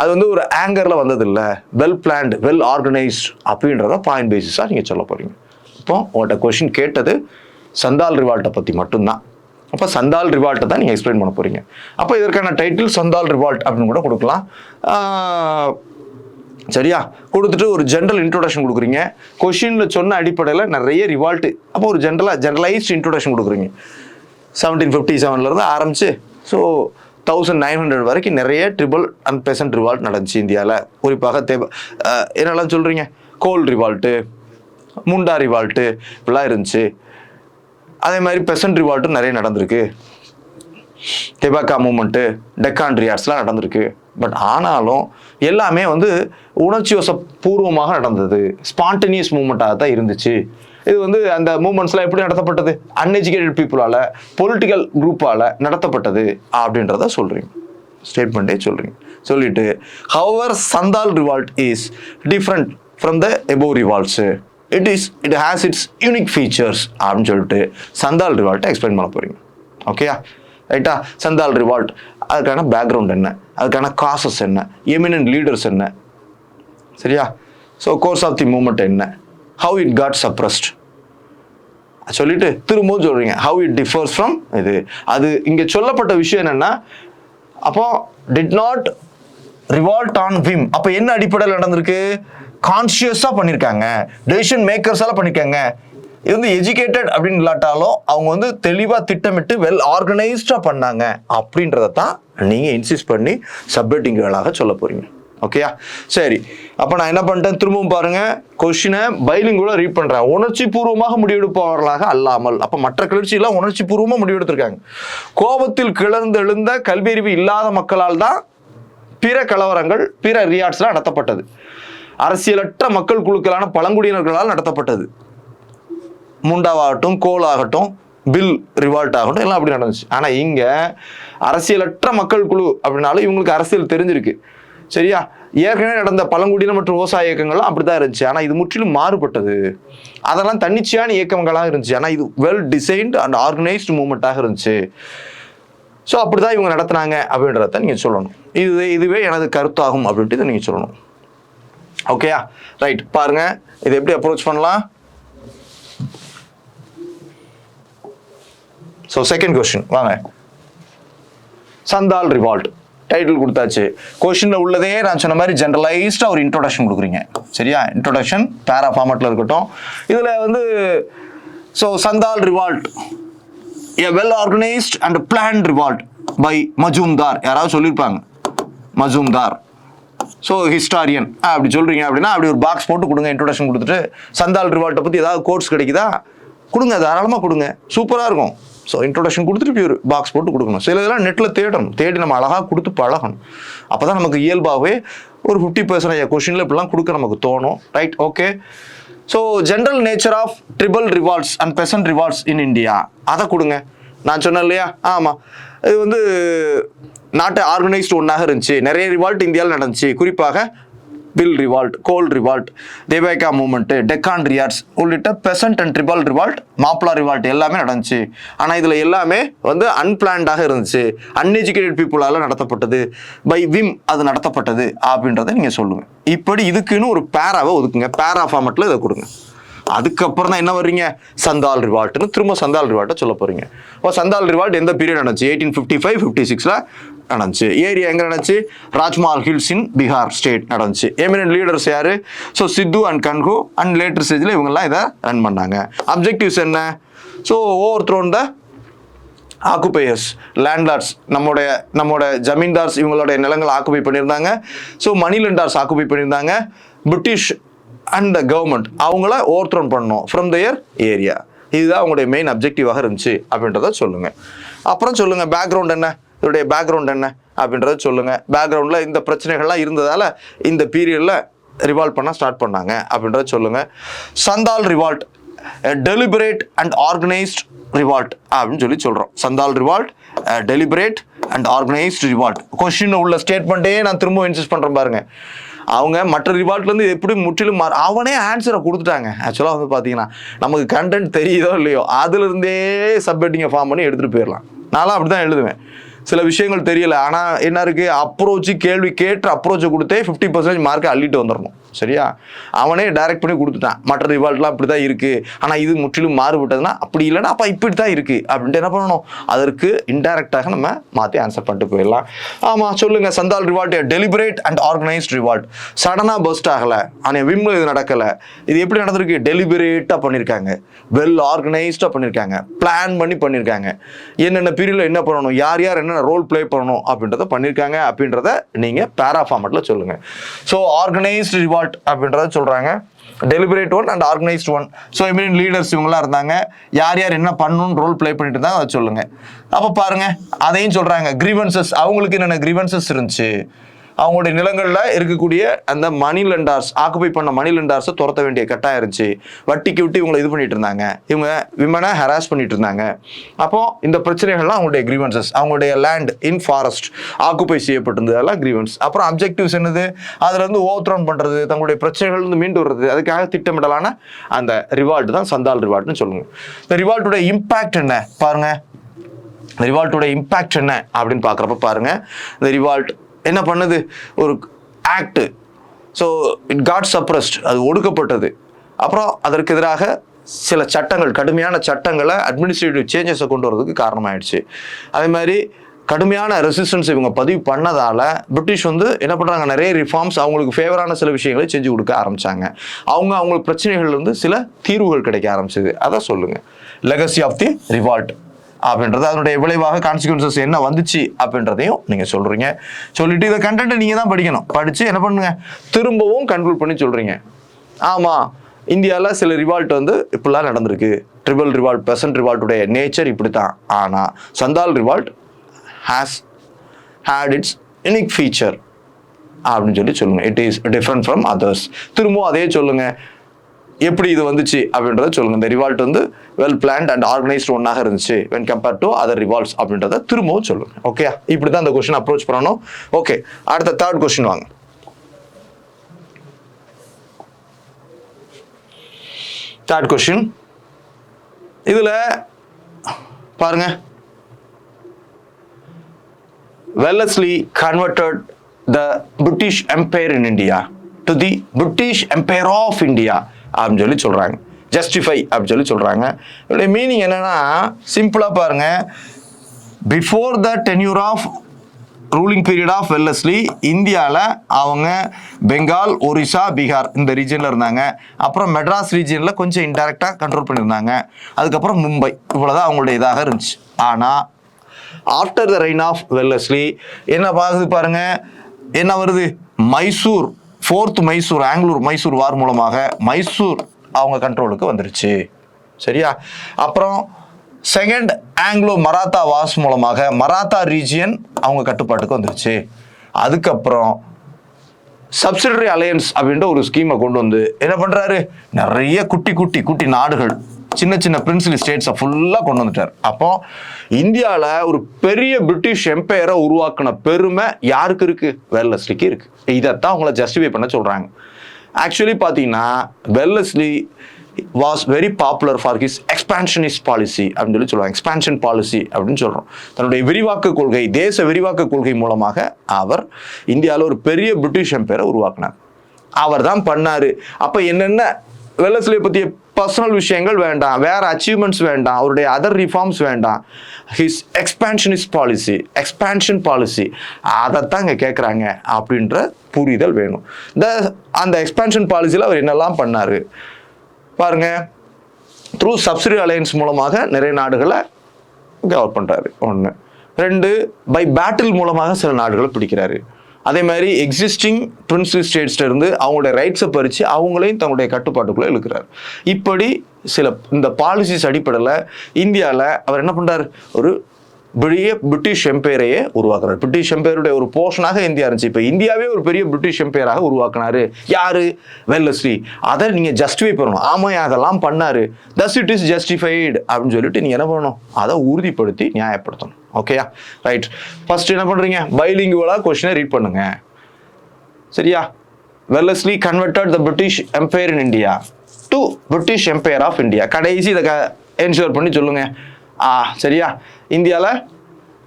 அது வந்து ஒரு ஆங்கரில் வந்ததில்லை, வெல் பிளான்டு, வெல் ஆர்கனைஸ்ட் அப்படின்றத பாயிண்ட் பேசிஸாக நீங்கள் சொல்ல போகிறீங்க. இப்போ உங்கள்கிட்ட கொஷின் கேட்டது சந்தால் ரிவால்ட்டை பற்றி மட்டும்தான். அப்போ சந்தால் ரிவால்ட்டை தான் நீங்கள் எக்ஸ்பிளைன் பண்ண போகிறீங்க. அப்போ இதற்கான டைட்டில் சந்தால் ரிவால்ட் அப்படின்னு கூட கொடுக்கலாம். சரியா? கொடுத்துட்டு ஒரு ஜென்ரல் இன்ட்ரோடக்ஷன் கொடுக்குறீங்க. கொஷினில் சொன்ன அடிப்படையில் நிறைய ரிவால்ட்டு, அப்போ ஒரு ஜென்ரலைஸ்ட் இன்ட்ரோடக்ஷன் கொடுக்குறீங்க. 1757 ஆரம்பிச்சு ஸோ 1900 வரைக்கும் நிறைய ட்ரிபிள் அண்ட் பெசன்ட் ரிவால்ட் நடந்துச்சு இந்தியாவில். குறிப்பாக என்னெல்லாம் சொல்கிறீங்க, கோல் ரிவால்ட்டு, முண்டா ரிவால்ட்டு இப்படிலாம் இருந்துச்சு. அதே மாதிரி பெசன்ட் ரிவால்ட்டும் நிறைய நடந்திருக்கு. தெபாக்கா மூமெண்ட்டு, டெக்கான் ரியாட்ஸ்லாம் நடந்திருக்கு. பட் ஆனாலும் எல்லாமே வந்து உணர்ச்சி வசப்பூர்வமாக நடந்தது, ஸ்பான்டேனியஸ் மூமெண்ட்டாக தான் இருந்துச்சு. இது வந்து அந்த மூமெண்ட்ஸ்லாம் எப்படி நடத்தப்பட்டது, அன்எஜுகேட்டட் பீப்புளால், பொலிட்டிக்கல் குரூப்பால் நடத்தப்பட்டது அப்படின்றத சொல்கிறீங்க, ஸ்டேட்மெண்ட்டே சொல்கிறீங்க. சொல்லிட்டு our Santhal revolt is different from the above revolts, it has its unique features அப்படின்னு சொல்லிட்டு சந்தால் ரிவால்ட்டை எக்ஸ்பிளைன் பண்ண போகிறீங்க. ஓகேயா? ரைட்டா? சந்தால் ரிவால்ட், அதுக்கான பேக்ரவுண்ட் என்ன, அதுக்கான காசஸ் என்ன, எமினன்ட் லீடர்ஸ் என்ன. சரியா? So course of the movement என்ன, ஹவு இட் காட் சப்ரஸ்ட் சொல்லிட்டு திரும்பவும் சொல்றீங்க ஹவு இட் டிஃபர்ஸ் ஃப்ரம் இது. அது இங்க சொல்லப்பட்ட விஷயம் என்னன்னா, அப்போ did not revolt on Vim. அப்போ என்ன அடிப்படையில் நடந்திருக்கு, கான்சியஸா பண்ணியிருக்காங்க, டெசிஷன் மேக்கர்ஸால பண்ணியிருக்காங்க. இது வந்து எஜுகேட்டட் அப்படின்னு இல்லாட்டாலும் அவங்க வந்து தெளிவாக திட்டமிட்டு வெல் ஆர்கனைஸ்டா பண்ணாங்க அப்படின்றத தான் நீங்க இன்சிஸ்ட் பண்ணி சப்ஹெட்டிங்களாக சொல்ல போறீங்க. ஓகேயா, சரி. அப்போ நான் என்ன பண்ணிட்டேன், திரும்பவும் பாருங்க, கொஸ்டினை பைலிங்குலா ரீட் பண்றேன். உணர்ச்சி பூர்வமாக முடிவெடுப்பவர்களாக அல்லாமல். அப்ப மற்ற கிளர்ச்சியெல்லாம் உணர்ச்சி பூர்வமாக முடிவெடுத்திருக்காங்க. கோபத்தில் கிளர்ந்து எழுந்த கல்வியறிவு இல்லாத மக்களால் தான் பிற கலவரங்கள், பிற ரியாட்ஸ்லாம் நடத்தப்பட்டது. அரசியலற்ற மக்கள் குழுக்களான பழங்குடியினர்களால் நடத்தப்பட்டது. முண்டாவாகட்டும், கோல் ஆகட்டும், பில் ரிவால்ட் ஆகட்டும், எல்லாம் அப்படி நடந்துச்சு. ஆனா இங்க அரசியலற்ற மக்கள் குழு அப்படின்னாலும் இவங்களுக்கு அரசியல் தெரிஞ்சிருக்கு, சரியா? ஏற்கனவே நடந்த பழங்குடியினர் மற்றும் விவசாய இயக்கங்கள்லாம் அப்படிதான் இருந்துச்சு. ஆனா இது முற்றிலும் மாறுபட்டது. அதெல்லாம் தன்னிச்சையான இயக்கங்களாக இருந்துச்சு. ஆனா இது வெல் டிசைன்டு அண்ட் ஆர்கனைஸ்டு மூவ்மெண்ட்டாக இருந்துச்சு. ஸோ அப்படிதான் இவங்க நடத்தினாங்க அப்படின்றத நீங்க சொல்லணும். இதுவே எனது கருத்தாகும் அப்படின்ட்டு நீங்க சொல்லணும். ஓகேயா, ரைட். பாருங்க இதை எப்படி அப்ரோச் பண்ணலாம். ஸோ செகண்ட் கொஸ்டின் வாங்க. சந்தால் ரிவால்ட் டைட்டில் கொடுத்தாச்சு. கொஸ்டின்ல உள்ளதே நான் சொன்ன மாதிரி ஜெனரலைஸ்டா ஒரு இன்ட்ரோடக்ஷன் கொடுக்குறீங்க, சரியா? இன்ட்ரோடக்ஷன் பேரா ஃபார்மேட்ல இருக்கட்டும். இதுல வந்து so Santhal revolt a well organized and planned revolt by Mazumdar. யாராவது சொல்லியிருப்பாங்க மஜூம்தார். ஸோ ஹிஸ்டாரியன் அப்படி சொல்றீங்க அப்படின்னா அப்படி ஒரு பாக்ஸ் போட்டு கொடுங்க, இன்ட்ரோடக்ஷன் கொடுத்துட்டு சந்தால் ரிவால்ட்டை பற்றி ஏதாவது கோர்ஸ் கிடைக்குதா கொடுங்க, தாராளமாக கொடுங்க, சூப்பராக இருக்கும். ஸோ இன்ட்ரோடக்ஷன் கொடுத்துட்டு ஒரு பாக்ஸ் போட்டு கொடுக்கணும். சில இதெல்லாம் நெட்டில் தேடணும், தேடி நம்ம அழகாக கொடுத்து பழகணும். அப்போ தான் நமக்கு இயல்பாகவே ஒரு 50% கொஸ்டினில் இப்படிலாம் கொடுக்க நமக்கு தோணும். Right, okay. So general nature of tribal revolts and peasant revolts in India அதை கொடுங்க. நான் சொன்னேன் இல்லையா, ஆமாம், இது வந்து நாட்டு ஆர்கனைஸ்டு ஒன்றாக இருந்துச்சு. நிறைய ரிவால்ட் இந்தியாவில் நடந்துச்சு. குறிப்பாக பில் ரிவால்ட், கோல் ரிவால்ட், தேவேகா மூவ்மெண்ட், டெக்கான் ரியாட்ஸ் உள்ளிட்ட peasant and tribal revolt, Moplah revolt எல்லாமே நடந்துச்சு. ஆனால் இதில் எல்லாமே வந்து அன்பிளான்டாக இருந்துச்சு, அன்எஜுகேட்டட் பீப்புளால் நடத்தப்பட்டது, பை விம் அது நடத்தப்பட்டது அப்படின்றத நீங்கள் சொல்லுங்கள். இப்படி இதுக்குன்னு ஒரு பேராவை ஒதுக்குங்க, பேரா ஃபார்மெட்டில் இதை கொடுங்க. அதுக்கப்புறம் தான் என்ன வர்றீங்க, சந்தால் ரிவால்ட்னு திரும்ப சந்தால் ரிவால்ட்டை சொல்ல போறீங்க. இப்போ சந்தால் ரிவால்ட் எந்த பீரியட் நடந்துச்சு, 1855-56 நடந்துச்சு. ஏரியா எங்க நடந்துச்சு, Rajmahal hills in Bihar state நடந்துச்சு. எமினன்ட் லீடர்ஸ் யாரு, so Sidhu and Kanhu and later ஸ்டேஜில் இவங்கெல்லாம் இதை ரன் பண்ணாங்க. அப்ஜெக்டிவ்ஸ் என்ன, so overthrow the occupiers, landlords, நம்மோட ஜமீன்தார்ஸ் இவங்களுடைய நிலங்களை ஆக்குபை பண்ணியிருந்தாங்க. ஸோ மணி லெண்டர்ஸ் ஆக்குபை பண்ணியிருந்தாங்க. பிரிட்டிஷ் அண்ட் த கவர்மெண்ட் அவங்கள ஓவர் த்ரோன் பண்ணணும் ஃப்ரம் தயர் ஏரியா. இதுதான் அவங்களுடைய மெயின் அப்ஜெக்டிவாக இருந்துச்சு அப்படின்றத சொல்லுங்க. அப்புறம் சொல்லுங்க பேக்ரவுண்ட் என்ன, இதோடைய பேக்ரவுண்ட் என்ன அப்படின்றத சொல்லுங்க. பேக்ரவுண்டில் இந்த பிரச்சனைகள்லாம் இருந்ததால இந்த பீரியடில் ரிவால்ட் பண்ண ஸ்டார்ட் பண்ணாங்க அப்படின்றத சொல்லுங்க. Santhal revolt deliberate and organised revolt அப்படின்னு சொல்றோம். Santhal revolt deliberate and organised revolt. Question உள்ள ஸ்டேட்மெண்ட்டே நான் திரும்ப இன்சிஸ்ட் பண்றேன் பாருங்க. அவங்க மற்ற ரிவால்ட்லேருந்து எப்படி முற்றிலும் அவனே ஆன்சரை கொடுத்துட்டாங்க. ஆக்சுவலாக வந்து பார்த்தீங்கன்னா நமக்கு கண்டென்ட் தெரியுதோ இல்லையோ அதுலேருந்தே சப்ஹெட்டிங்கை ஃபார்ம் பண்ணி எடுத்துகிட்டு போயிடலாம். நான்லாம் அப்படி தான் எழுதுவேன். சில விஷயங்கள் தெரியல, ஆனால் என்ன இருக்குது, அப்ரோச்சு கேள்வி கேட்டு அப்ரோச்சை கொடுத்தே 50% மார்க்கை அள்ளிட்டு வந்துடணும், சரியா? அவனே டைரக்ட் பண்ணி கொடுத்துட்டான். மற்ற ரிவால்ட்லாம் அப்படி தான் இருக்குது, ஆனால் இது முற்றிலும் மாறுபட்டதுன்னா அப்படி இல்லைன்னா அப்போ இப்படி தான் இருக்குது அப்படின்ட்டு என்ன பண்ணணும், அதற்கு இன்டைரக்டாக நம்ம மாற்றி ஆன்சர் பண்ணிட்டு போயிடலாம். ஆமாம், சொல்லுங்கள். Santhal revolt deliberate and organised revolt. சடனாக பஸ்ட் ஆகலை, ஆனால் விம்ல இது நடக்கலை. இது எப்படி நடந்திருக்கு, டெலிபரேட்டாக பண்ணியிருக்காங்க, வெல் ஆர்கனைஸ்டாக பண்ணியிருக்காங்க, பிளான் பண்ணி பண்ணியிருக்காங்க. என்னென்ன பீரியடில் என்ன பண்ணணும், யார் யார் என்ன ரோல் பிளே பண்ணணும் அப்படின்றத பண்ணியிருக்காங்க அப்படின்றத நீங்கள் பேரா ஃபார்மேட்டில் சொல்லுங்கள். ஸோ ஆர்கனைஸ்டு ரிவால்ட் அப்படின்றத சொல்கிறாங்க, deliberate one and organised one. So eminent leaders இவங்களாம் இருந்தாங்க, யார் யார் என்ன பண்ணணும்னு ரோல் பிளே பண்ணிட்டு இருந்தாங்க அதை சொல்லுங்க. அப்போ பாருங்க அதையும் சொல்கிறாங்க. கிரீவன்சஸ், அவங்களுக்கு என்னென்ன கிரீவன்சஸ் இருந்துச்சு, அவங்களுடைய நிலங்களில் இருக்கக்கூடிய அந்த மணி லெண்டார்ஸ், ஆக்குபை பண்ண மணி லெண்டார்ஸை துரத்த வேண்டிய கட்டாயம் இருந்துச்சு. வட்டிக்கு விட்டு இவங்களை இது பண்ணிட்டு இருந்தாங்க, இவங்க விமனை ஹராஸ் பண்ணிட்டு இருந்தாங்க. அப்போ இந்த பிரச்சனைகள்லாம் அவங்களுடைய கிரீவன்சஸ். அவங்களுடைய லேண்ட் இன் ஃபாரஸ்ட் ஆக்குபை செய்யப்பட்டிருந்தது, அதெல்லாம் கிரீவன்ஸ். அப்புறம் அப்ஜெக்டிவ்ஸ் என்னது, அதுல இருந்து ஓவர்த்ரோன் பண்றது, தங்களுடைய பிரச்சனைகள் இருந்து மீண்டு வர்றது, அதுக்காக திட்டமிடலான அந்த ரிவால்ட் தான் சந்தால் ரிவால்ட்னு சொல்லுங்க. இந்த ரிவால்ட்டுடைய இம்பாக்ட் என்ன பாருங்க. ரிவால்ட்டுடைய இம்பாக்ட் என்ன அப்படின்னு பார்க்குறப்ப பாருங்க, இந்த ரிவால்ட் என்ன பண்ணுது, ஒரு act so it got suppressed, அது ஒடுக்கப்பட்டது. அப்புறம் அதற்கு எதிராக சில சட்டங்கள், கடுமையான சட்டங்களை, அட்மினிஸ்ட்ரேட்டிவ் சேஞ்சஸை கொண்டு வரதுக்கு காரணமாயிடுச்சு. அதே மாதிரி கடுமையான ரெசிஸ்டன்ஸ் இவங்க பதிவு பண்ணதால பிரிட்டிஷ் வந்து என்ன பண்ணுறாங்க, நிறைய ரிஃபார்ம்ஸ், அவங்களுக்கு ஃபேவரான சில விஷயங்களை செஞ்சு கொடுக்க ஆரம்பிச்சாங்க. அவங்களுக்கு பிரச்சனைகள்லேருந்து சில தீர்வுகள் கிடைக்க ஆரம்பிச்சது. அதை சொல்லுங்கள். லெகசி ஆஃப் தி ரிவால்ட் அப்படின்றது, அதனுடைய விளைவாக கான்சிக்வன்சஸ் என்ன வந்துச்சு அப்படின்றதையும் நீங்கள் சொல்கிறீங்க. சொல்லிட்டு இதை கண்டென்ட்டை நீங்கள் தான் படிக்கணும். படித்து என்ன பண்ணுங்க, திரும்பவும் கன்க்ளூட் பண்ணி சொல்கிறீங்க. ஆமாம், இந்தியாவில் சில ரிவால்ட் வந்து இப்படிலாம் நடந்திருக்கு. ட்ரிபிள் ரிவால்ட், பெசன்ட் ரிவால்ட்டுடைய நேச்சர் இப்படி தான். ஆனால் Santhal revolt has had its unique feature அப்படின்னு சொல்லுங்க. It is different from others. திரும்பவும் அதே சொல்லுங்க, எப்படி இது வந்துச்சு அப்படின்றத சொல்லுங்க. இந்த ரிவால்ட் வந்து வெல் பிளான்ட் அண்ட் ஆர்கனைஸ்ட் ஒன்னாக இருந்துச்சு when compared to other revolts அப்படின்றத திரும்பவும் சொல்லுங்க. ஓகே, இப்படி தான் இந்த கொஸ்டின் அப்ரோச் பண்ணணும். ஓகே, அடுத்த தேர்ட் கொஸ்டின் வாங்க. தேர்ட் கொஸ்டின் இதுல பாருங்க, Wellesley converted the British Empire in India to the British Empire of India அப்படின்னு சொல்றாங்க. ஜஸ்டிஃபை அப்படின்னு சொல்றாங்க. இதோட மீனிங் என்னன்னா, சிம்பிளா பாருங்க, before the tenure of ruling period of Wellesley, இந்தியாவில் அவங்க பெங்கால், ஒரிசா, பீகார் இந்த ரீஜனில் இருந்தாங்க. அப்புறம் மெட்ராஸ் ரீஜனில் கொஞ்சம் இன்டைரக்டாக கண்ட்ரோல் பண்ணியிருந்தாங்க. அதுக்கப்புறம் மும்பை, இவ்வளோதான் அவங்களுடைய இதாக இருந்துச்சு. ஆனால் after the reign of Wellesley என்ன பாகுது பாருங்க, என்ன வருது, மைசூர், ஃபோர்த் மைசூர், மைசூர் வார் மூலமாக மைசூர் அவங்க கண்ட்ரோலுக்கு வந்துருச்சு. சரியா? அப்புறம் செகண்ட் ஆங்கிலோ மராத்தா வார்ஸ் மூலமாக மராத்தா ரீஜியன் அவங்க கட்டுப்பாட்டுக்கு வந்துருச்சு. அதுக்கப்புறம் சப்சிடரி அலையன்ஸ் அப்படின்ற ஒரு ஸ்கீமை கொண்டு வந்து என்ன பண்றாரு, நிறைய குட்டி குட்டி குட்டி நாடுகள், சின்ன சின்ன பிரின்சிபல் ஸ்டேட்ஸை ஃபுல்லாக கொண்டு வந்துட்டார். அப்போ இந்தியாவில் ஒரு பெரிய பிரிட்டிஷ் எம்பையரை உருவாக்கின பெருமை யாருக்கு இருக்கு? வெல்லஸ்லிக்கு இருக்கு. இதைத்தான் அவங்கள ஜஸ்டிஃபை பண்ண சொல்றாங்க. ஆக்சுவலி பார்த்தீங்கன்னா Wellesley was very popular for his expansionist policy அப்படின்னு சொல்லுவாங்க. எக்ஸ்பான்ஷன் பாலிசி அப்படின்னு சொல்றோம். தன்னுடைய விரிவாக்க கொள்கை, தேச விரிவாக்க கொள்கை மூலமாக அவர் இந்தியாவில் ஒரு பெரிய பிரிட்டிஷ் எம்பையரை உருவாக்கினார். அவர் தான் பண்ணாரு. அப்போ என்னென்ன வெல்லஸ்லியை பற்றிய பர்சனல் விஷயங்கள் வேண்டாம், வேற அச்சீவ்மெண்ட்ஸ் வேண்டாம், அவருடைய அதர் ரிஃபார்ம்ஸ் வேண்டாம். His expansionist policy, expansion policy, அதைத்தான் இங்கே கேட்குறாங்க அப்படின்ற புரிதல் வேணும். அந்த எக்ஸ்பான்ஷன் பாலிசியில் அவர் என்னெல்லாம் பண்ணாரு பாருங்க. த்ரூ சப்சிடரி அலையன்ஸ் மூலமாக நிறைய நாடுகளை கவர் பண்ணுறாரு. 1. 2, பை பேட்டில் மூலமாக சில நாடுகளை பிடிக்கிறாரு. அதே மாதிரி எக்ஸிஸ்டிங் பிரின்சிபல் ஸ்டேட்ஸ்ல இருந்து அவங்களுடைய ரைட்ஸை பறித்து அவங்களையும் தங்களுடைய கட்டுப்பாட்டுக்குள்ளே இழுக்கிறார். இப்படி சில இந்த பாலிசிஸ் அடிப்படையில் இந்தியாவில் அவர் என்ன பண்ணுறாரு, ஒரு பெரிய பிரிட்டிஷ் எம்பையரையே உருவாக்குறாரு. பிரிட்டிஷ் எம்பையருடைய ஒரு போர்ஷனாக இந்தியா இருந்துச்சு. இப்போ இந்தியாவே ஒரு பெரிய பிரிட்டிஷ் எம்பையராக உருவாக்குனாரு. யாரு? வெல்லஸ்லி. அதை நீங்கள் ஜஸ்டிஃபை பண்ணணும். ஆமாம், அதெல்லாம் பண்ணாரு, தஸ் இட் இஸ் ஜஸ்டிஃபைடு அப்படின்னு சொல்லிட்டு நீங்கள் என்ன பண்ணணும், அதை உறுதிப்படுத்தி நியாயப்படுத்தணும். ஓகேயா? ரைட். ஃபர்ஸ்ட் என்ன பண்றீங்க, பைலிங்குவலா கொஸ்டினை ரீட் பண்ணுங்க. சரியா? Wellesley converted the British empire in India to British empire of India. கடைசி இதை என்ஷூர் பண்ணி சொல்லுங்க. சரியா? இந்தியாவில்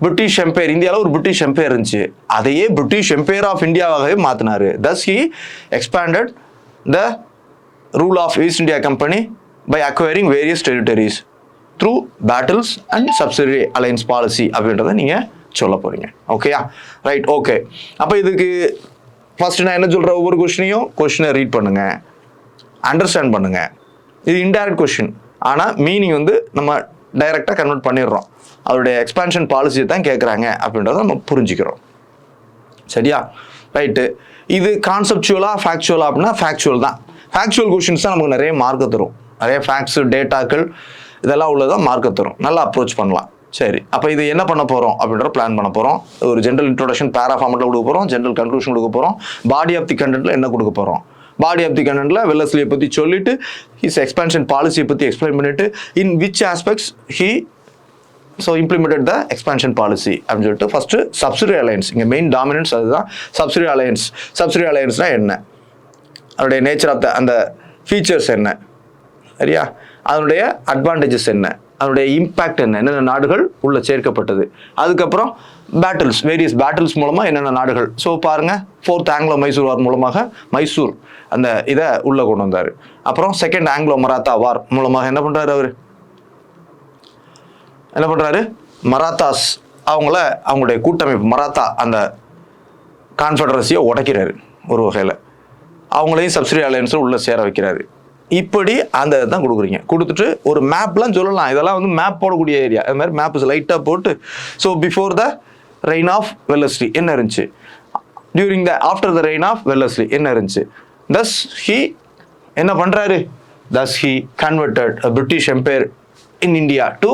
பிரிட்டிஷ் எம்பையர், இந்தியாவில் ஒரு பிரிட்டிஷ் எம்பையர் இருந்துச்சு, அதையே பிரிட்டிஷ் எம்பையர் ஆஃப் இந்தியாவாகவே மாற்றினாரு. Thus he expanded the rule of east India Company by acquiring various territories through battles and subsidiary alliance policy அப்படின்றத நீங்கள் சொல்ல போகிறீங்க. ஓகேயா? ரைட். ஓகே, அப்போ இதுக்கு ஃபர்ஸ்ட் நான் என்ன சொல்கிறேன், ஒவ்வொரு கொஸ்டினை ரீட் பண்ணுங்க, அண்டர்ஸ்டாண்ட் பண்ணுங்க. இது இன்டைரக்ட் கொஸ்டின், ஆனால் மீனிங் வந்து நம்ம டைரெக்டாக கன்வெர்ட் பண்ணிடுறோம். அவருடைய எக்ஸ்பான்ஷன் பாலிசியை தான் கேட்குறாங்க அப்படின்றத நம்ம புரிஞ்சுக்கிறோம். சரியா? ரைட்டு. இது கான்செப்சுவலா ஃபேக்சுவலா அப்படின்னா ஃபேக்சுவல் தான். ஃபேக்சுவல் கொஸ்டின்ஸ் தான் நமக்கு நிறைய மார்க்கை தரும். நிறைய ஃபேக்ட்ஸ், டேட்டாக்கள் இதெல்லாம் உள்ளதான் மார்க்கை தரும். நல்லா அப்ரோச் பண்ணலாம். சரி, அப்போ இது என்ன பண்ண போகிறோம் அப்படின்ற பிளான் பண்ண போகிறோம். ஒரு ஜென்ரல் இன்ட்ரோடக்ஷன் பேரா ஃபார்மெட்டில் கொடுக்க போகிறோம், ஜென்ரல் கன்க்ளூஷன் கொடுக்க போகிறோம், பாடி ஆஃப் தி கண்டென்ட்டில் என்ன கொடுக்க போகிறோம். பாடி ஆஃப் தி கண்டென்ட்டில் வெல்லஸ்லியை பற்றி சொல்லிட்டு ஹிஸ் எக்ஸ்பான்ஷன் பாலிசியை பற்றி எக்ஸ்பிளைன் பண்ணிட்டு in which aspects he implemented the expansion policy அப்படின்னு சொல்லிட்டு ஃபர்ஸ்ட் சப்சிடரி அலையன்ஸ், இங்கே மெயின் டாமினன்ஸ் அதுதான். சப்சிடரி அலையன்ஸ்னா என்ன, அதனுடைய நேச்சர் ஆஃப் அந்த ஃபீச்சர்ஸ் என்ன, சரியா, அதனுடைய அட்வான்டேஜஸ் என்ன, அதனுடைய இம்பேக்ட் என்ன, என்னென்ன நாடுகள் உள்ள சேர்க்கப்பட்டது, அதுக்கப்புறம் பேட்டில்ஸ், வேரியஸ் பேட்டில்ஸ் மூலமாக என்னென்ன நாடுகள். ஸோ பாருங்க, 4th ஆங்கிலோ மைசூர் வார் மூலமாக மைசூர் அந்த இதை உள்ளே கொண்டு வந்தார். அப்புறம் 2nd ஆங்கிலோ மராத்தா வார் மூலமாக என்ன பண்ணுறாரு அவர், என்ன பண்ணுறாரு, மராத்தாஸ் அவங்களுடைய கூட்டமைப்பு மராத்தா அந்த கான்ஃபெடரசியை உடைக்கிறாரு ஒரு வகையில், அவங்களையும் சப்சிடி அலையன்ஸில் உள்ளே சேர வைக்கிறாரு. இப்படி அந்த தான் கொடுக்குறீங்க. கொடுத்துட்டு ஒரு மேப்லாம் சொல்லலாம், இதெல்லாம் வந்து மேப் போடக்கூடிய ஏரியா, அது மாதிரி மேப்ஸ் லைட்டாக போட்டு. So before the reign of Wellesley என்ன இருந்துச்சு, during the after the reign of Wellesley என்ன இருந்துச்சு. தஸ் ஹி என்ன பண்ணுறாரு, thus he converted British empire in India to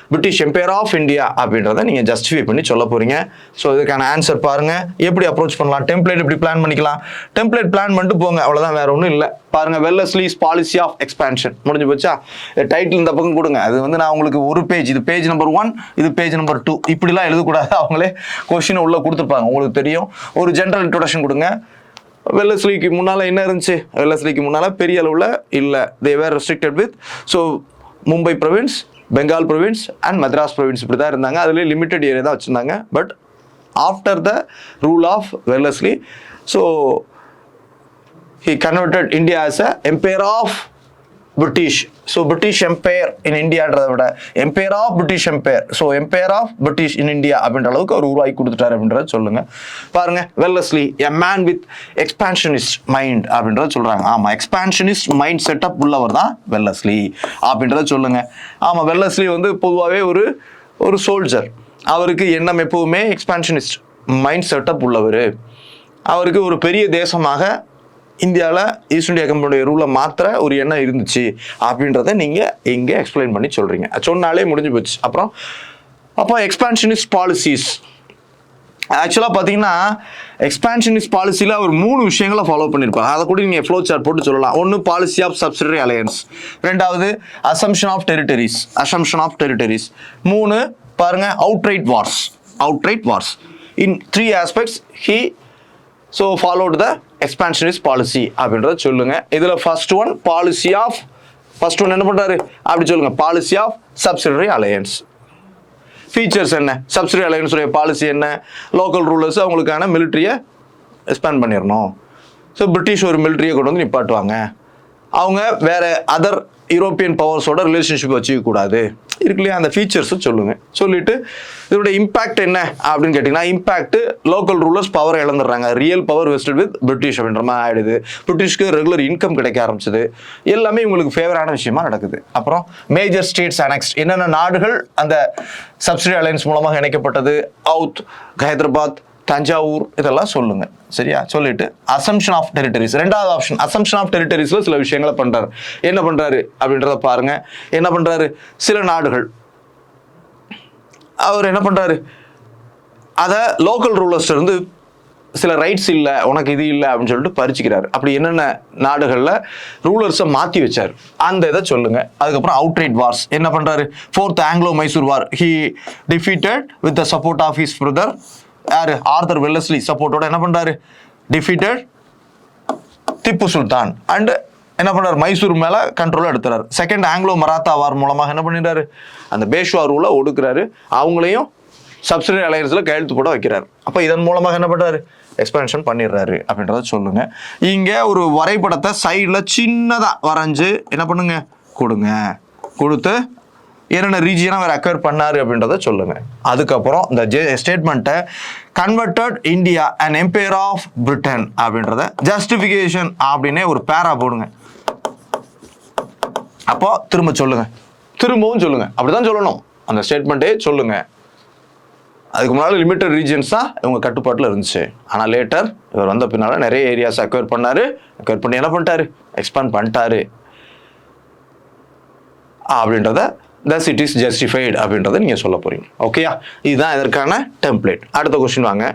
British empire of India அப்படின்றத நீங்கள் ஜஸ்டிஃபை பண்ணி சொல்ல போகிறீங்க. ஸோ இதுக்கான ஆன்சர் பாருங்கள், எப்படி அப்ரோச் பண்ணலாம், டெம்ப்ளேட் எப்படி பிளான் பண்ணிக்கலாம், டெம்ப்ளேட் பிளான் பண்ணிட்டு போங்க, அவ்வளோதான், வேற ஒன்றும் இல்லை. பாருங்கள், வெல்லஸ்லிஸ் பாலிசி ஆஃப் எக்ஸ்பான்ஷன் முடிஞ்சு போச்சா. டைட்டில் இந்த பக்கம் கொடுங்க, அது வந்து நான் உங்களுக்கு ஒரு பேஜ், இது பேஜ் நம்பர் 1, இது பேஜ் நம்பர் 2, இப்படிலாம் எழுதக்கூடாது, அவங்களே கொஸ்டினை உள்ளே கொடுத்துருப்பாங்க, உங்களுக்கு தெரியும். ஒரு ஜென்ரல் இன்ட்ரோடக்ஷன் கொடுங்க. வெல்லஸ்லிக்கு முன்னால் என்ன இருந்துச்சு, வெல்லஸ்லிக்கு முன்னால் பெரிய அளவில் இல்லை, they were restricted with, so Mumbai province, Bengal province and Madras province இப்படி தான் இருந்தாங்க. அதுலேயே லிமிட்டட் ஏரியா தான் வச்சுருந்தாங்க. But after the rule of Wellesley, so he converted India as a empire of British. So British empire in இந்தியான்றதை விட empire of British empire, so empire of British in India அப்படின்ற அளவுக்கு அவர் உருவாக்கி கொடுத்துட்டாரு அப்படின்றத சொல்லுங்க. பாருங்க, Wellesley a man with expansionist mind அப்படின்றத சொல்றாங்க. ஆமா, எக்ஸ்பான்ஷனிஸ்ட் மைண்ட் செட்டப் உள்ளவர் தான் வெல்லஸ்லி அப்படின்றத சொல்லுங்க. ஆமா, வெல்லஸ்லி வந்து பொதுவாகவே ஒரு சோல்ஜர், அவருக்கு எண்ணம் எப்பவுமே எக்ஸ்பான்ஷனிஸ்ட் மைண்ட் செட்டப் உள்ளவர். அவருக்கு ஒரு பெரிய தேசமாக இந்தியாவில் ஈஸ்ட் இந்தியா கம்பெனியோட ரூலை மாத்திர ஒரு எண்ணம் இருந்துச்சு அப்படின்றத நீங்கள் இங்கே எக்ஸ்பிளைன் பண்ணி சொல்கிறீங்க. சொன்னாலே முடிஞ்சு போச்சு. அப்போ எக்ஸ்பான்ஷனிஸ்ட் பாலிசிஸ், ஆக்சுவலாக பார்த்தீங்கன்னா எக்ஸ்பான்ஷனிஸ்ட் பாலிசியில் ஒரு 3 விஷயங்களை ஃபாலோ பண்ணியிருப்பாங்க. அதை கூட நீங்கள் ஃப்ளோ சார்ட் போட்டு சொல்லலாம். ஒன்று பாலிசி ஆஃப் சப்சிடரி அலையன்ஸ், 2வது அசம்ஷன் ஆஃப் டெரிட்டரிஸ், 3 பாருங்க outright wars. In 3 aspects he so followed the expansionist policy அப்படின்றத சொல்லுங்க. இதில் ஃபர்ஸ்ட் ஒன் என்ன பண்ணுறாரு அப்படி சொல்லுங்க, policy of subsidiary alliance. Features என்ன, சப்சிடரி அலையன்ஸுடைய பாலிசி என்ன, லோக்கல் ரூலர்ஸ் அவங்களுக்கான மிலிட்ரியை எக்ஸ்பேண்ட் பண்ணிடணும். ஸோ பிரிட்டிஷ் ஒரு மிலிட்ரியை கொண்டு வந்து நிப்பாட்டுவாங்க, அவங்க வேற அதர் யூரோப்பியன் பவர்ஸோட ரிலேஷன்ஷிப் வச்சுக்கக்கூடாது இருக்கு இல்லையா, அந்த ஃபீச்சர்ஸும் சொல்லுங்கள். சொல்லிட்டு இதோட இம்பாக்ட் என்ன அப்படின்னு கேட்டிங்கன்னா, இம்பாக்ட் லோக்கல் ரூலர்ஸ் பவர் இழந்துடுறாங்க, real power vested with British அப்படின்ற மாதிரி ஆகிடுது, பிரிட்டிஷ்க்கு ரெகுலர் இன்கம் கிடைக்க ஆரம்பிச்சது, எல்லாமே உங்களுக்கு ஃபேவரான விஷயமா நடக்குது. அப்புறம் மேஜர் ஸ்டேட்ஸ் அனெக்ஸ்ட், என்னென்ன நாடுகள் அந்த சப்சிடி அலையன்ஸ் மூலமாக இணைக்கப்பட்டது, அவுத், ஹைதராபாத், தஞ்சாவூர், இதெல்லாம் சொல்லுங்க. சரியா, சொல்லிட்டு அசம்ஷன் ஆஃப் டெரிட்டரிஸ், 2வது ஆப்ஷன் அசம்ஷன் ஆஃப் டெரிட்டரிஸ்ல சில விஷயங்களை பண்றாரு. என்ன பண்றாரு அப்படின்றத பாருங்க. என்ன பண்றாரு, சில நாடுகள் அவர் என்ன பண்றாரு, அதை லோக்கல் ரூலர்ஸ் இருந்து சில ரைட்ஸ் இல்லை, உனக்கு இது இல்லை அப்படின்னு சொல்லிட்டு பறிச்சுக்கிறாரு. அப்படி என்னென்ன நாடுகளில் ரூலர்ஸை மாற்றி வச்சார் அந்த இதை சொல்லுங்க. அதுக்கப்புறம் அவுட்ரைட் வார்ஸ் என்ன பண்றாரு, 4th Anglo Mysore war he defeated with the support of his brother யாரு, ஆர்தர் வெல்லஸ்லி சப்போர்ட்டோட என்ன பண்றாரு, டிஃபீட்டட் திப்பு சுல்தான் அண்ட் என்ன பண்றாரு, மைசூர் மேல கண்ட்ரோல் எடுத்துறாரு. 2nd ஆங்கிலோ மராத்தா வார் மூலமாக என்ன பண்ணிடுறாரு, அந்த பேஷ்வா ரூலை ஒடுக்குறாரு, அவங்களையும் சப்சிடரி அலையன்ஸ்ல கையெழுத்து போட வைக்கிறாரு. அப்போ இதன் மூலமாக என்ன பண்றாரு, எக்ஸ்பான்ஷன் பண்ணிடுறாரு அப்படின்றத சொல்லுங்க. இங்க ஒரு வரைபடத்தை சைடில் சின்னதா வரைஞ்சு என்ன பண்ணுங்க, கொடுத்து என்னென்ன ரீஜியனாக அவர் அக்வயர் பண்ணாரு அப்படின்றத சொல்லுங்க. அதுக்கப்புறம் இந்த ஸ்டேட்மெண்ட்டை converted India and empire of Britain அப்படின்றத ஜஸ்டிஃபிகேஷன் அப்படின்னே ஒரு பேரா போடுங்க. அப்போ திரும்பவும் சொல்லுங்க, அப்படிதான் சொல்லணும், அந்த ஸ்டேட்மெண்ட்டே சொல்லுங்க. அதுக்கு முன்னால் லிமிட்டட் ரீஜன்ஸ் தான் இவங்க கட்டுப்பாட்டில் இருந்துச்சு. ஆனால் லேட்டர் இவர் வந்த பின்னால் நிறைய ஏரியாஸ் அக்வயர் பண்ணி என்ன பண்ணிட்டாரு, எக்ஸ்பாண்ட் பண்ணிட்டாரு அப்படின்றத thus it is justified அப்படின்றத நீங்கள் சொல்ல போறீங்க. ஓகேயா, இதுதான் இதற்கான டெம்ப்ளேட். அடுத்த கொஸ்டின் வாங்க.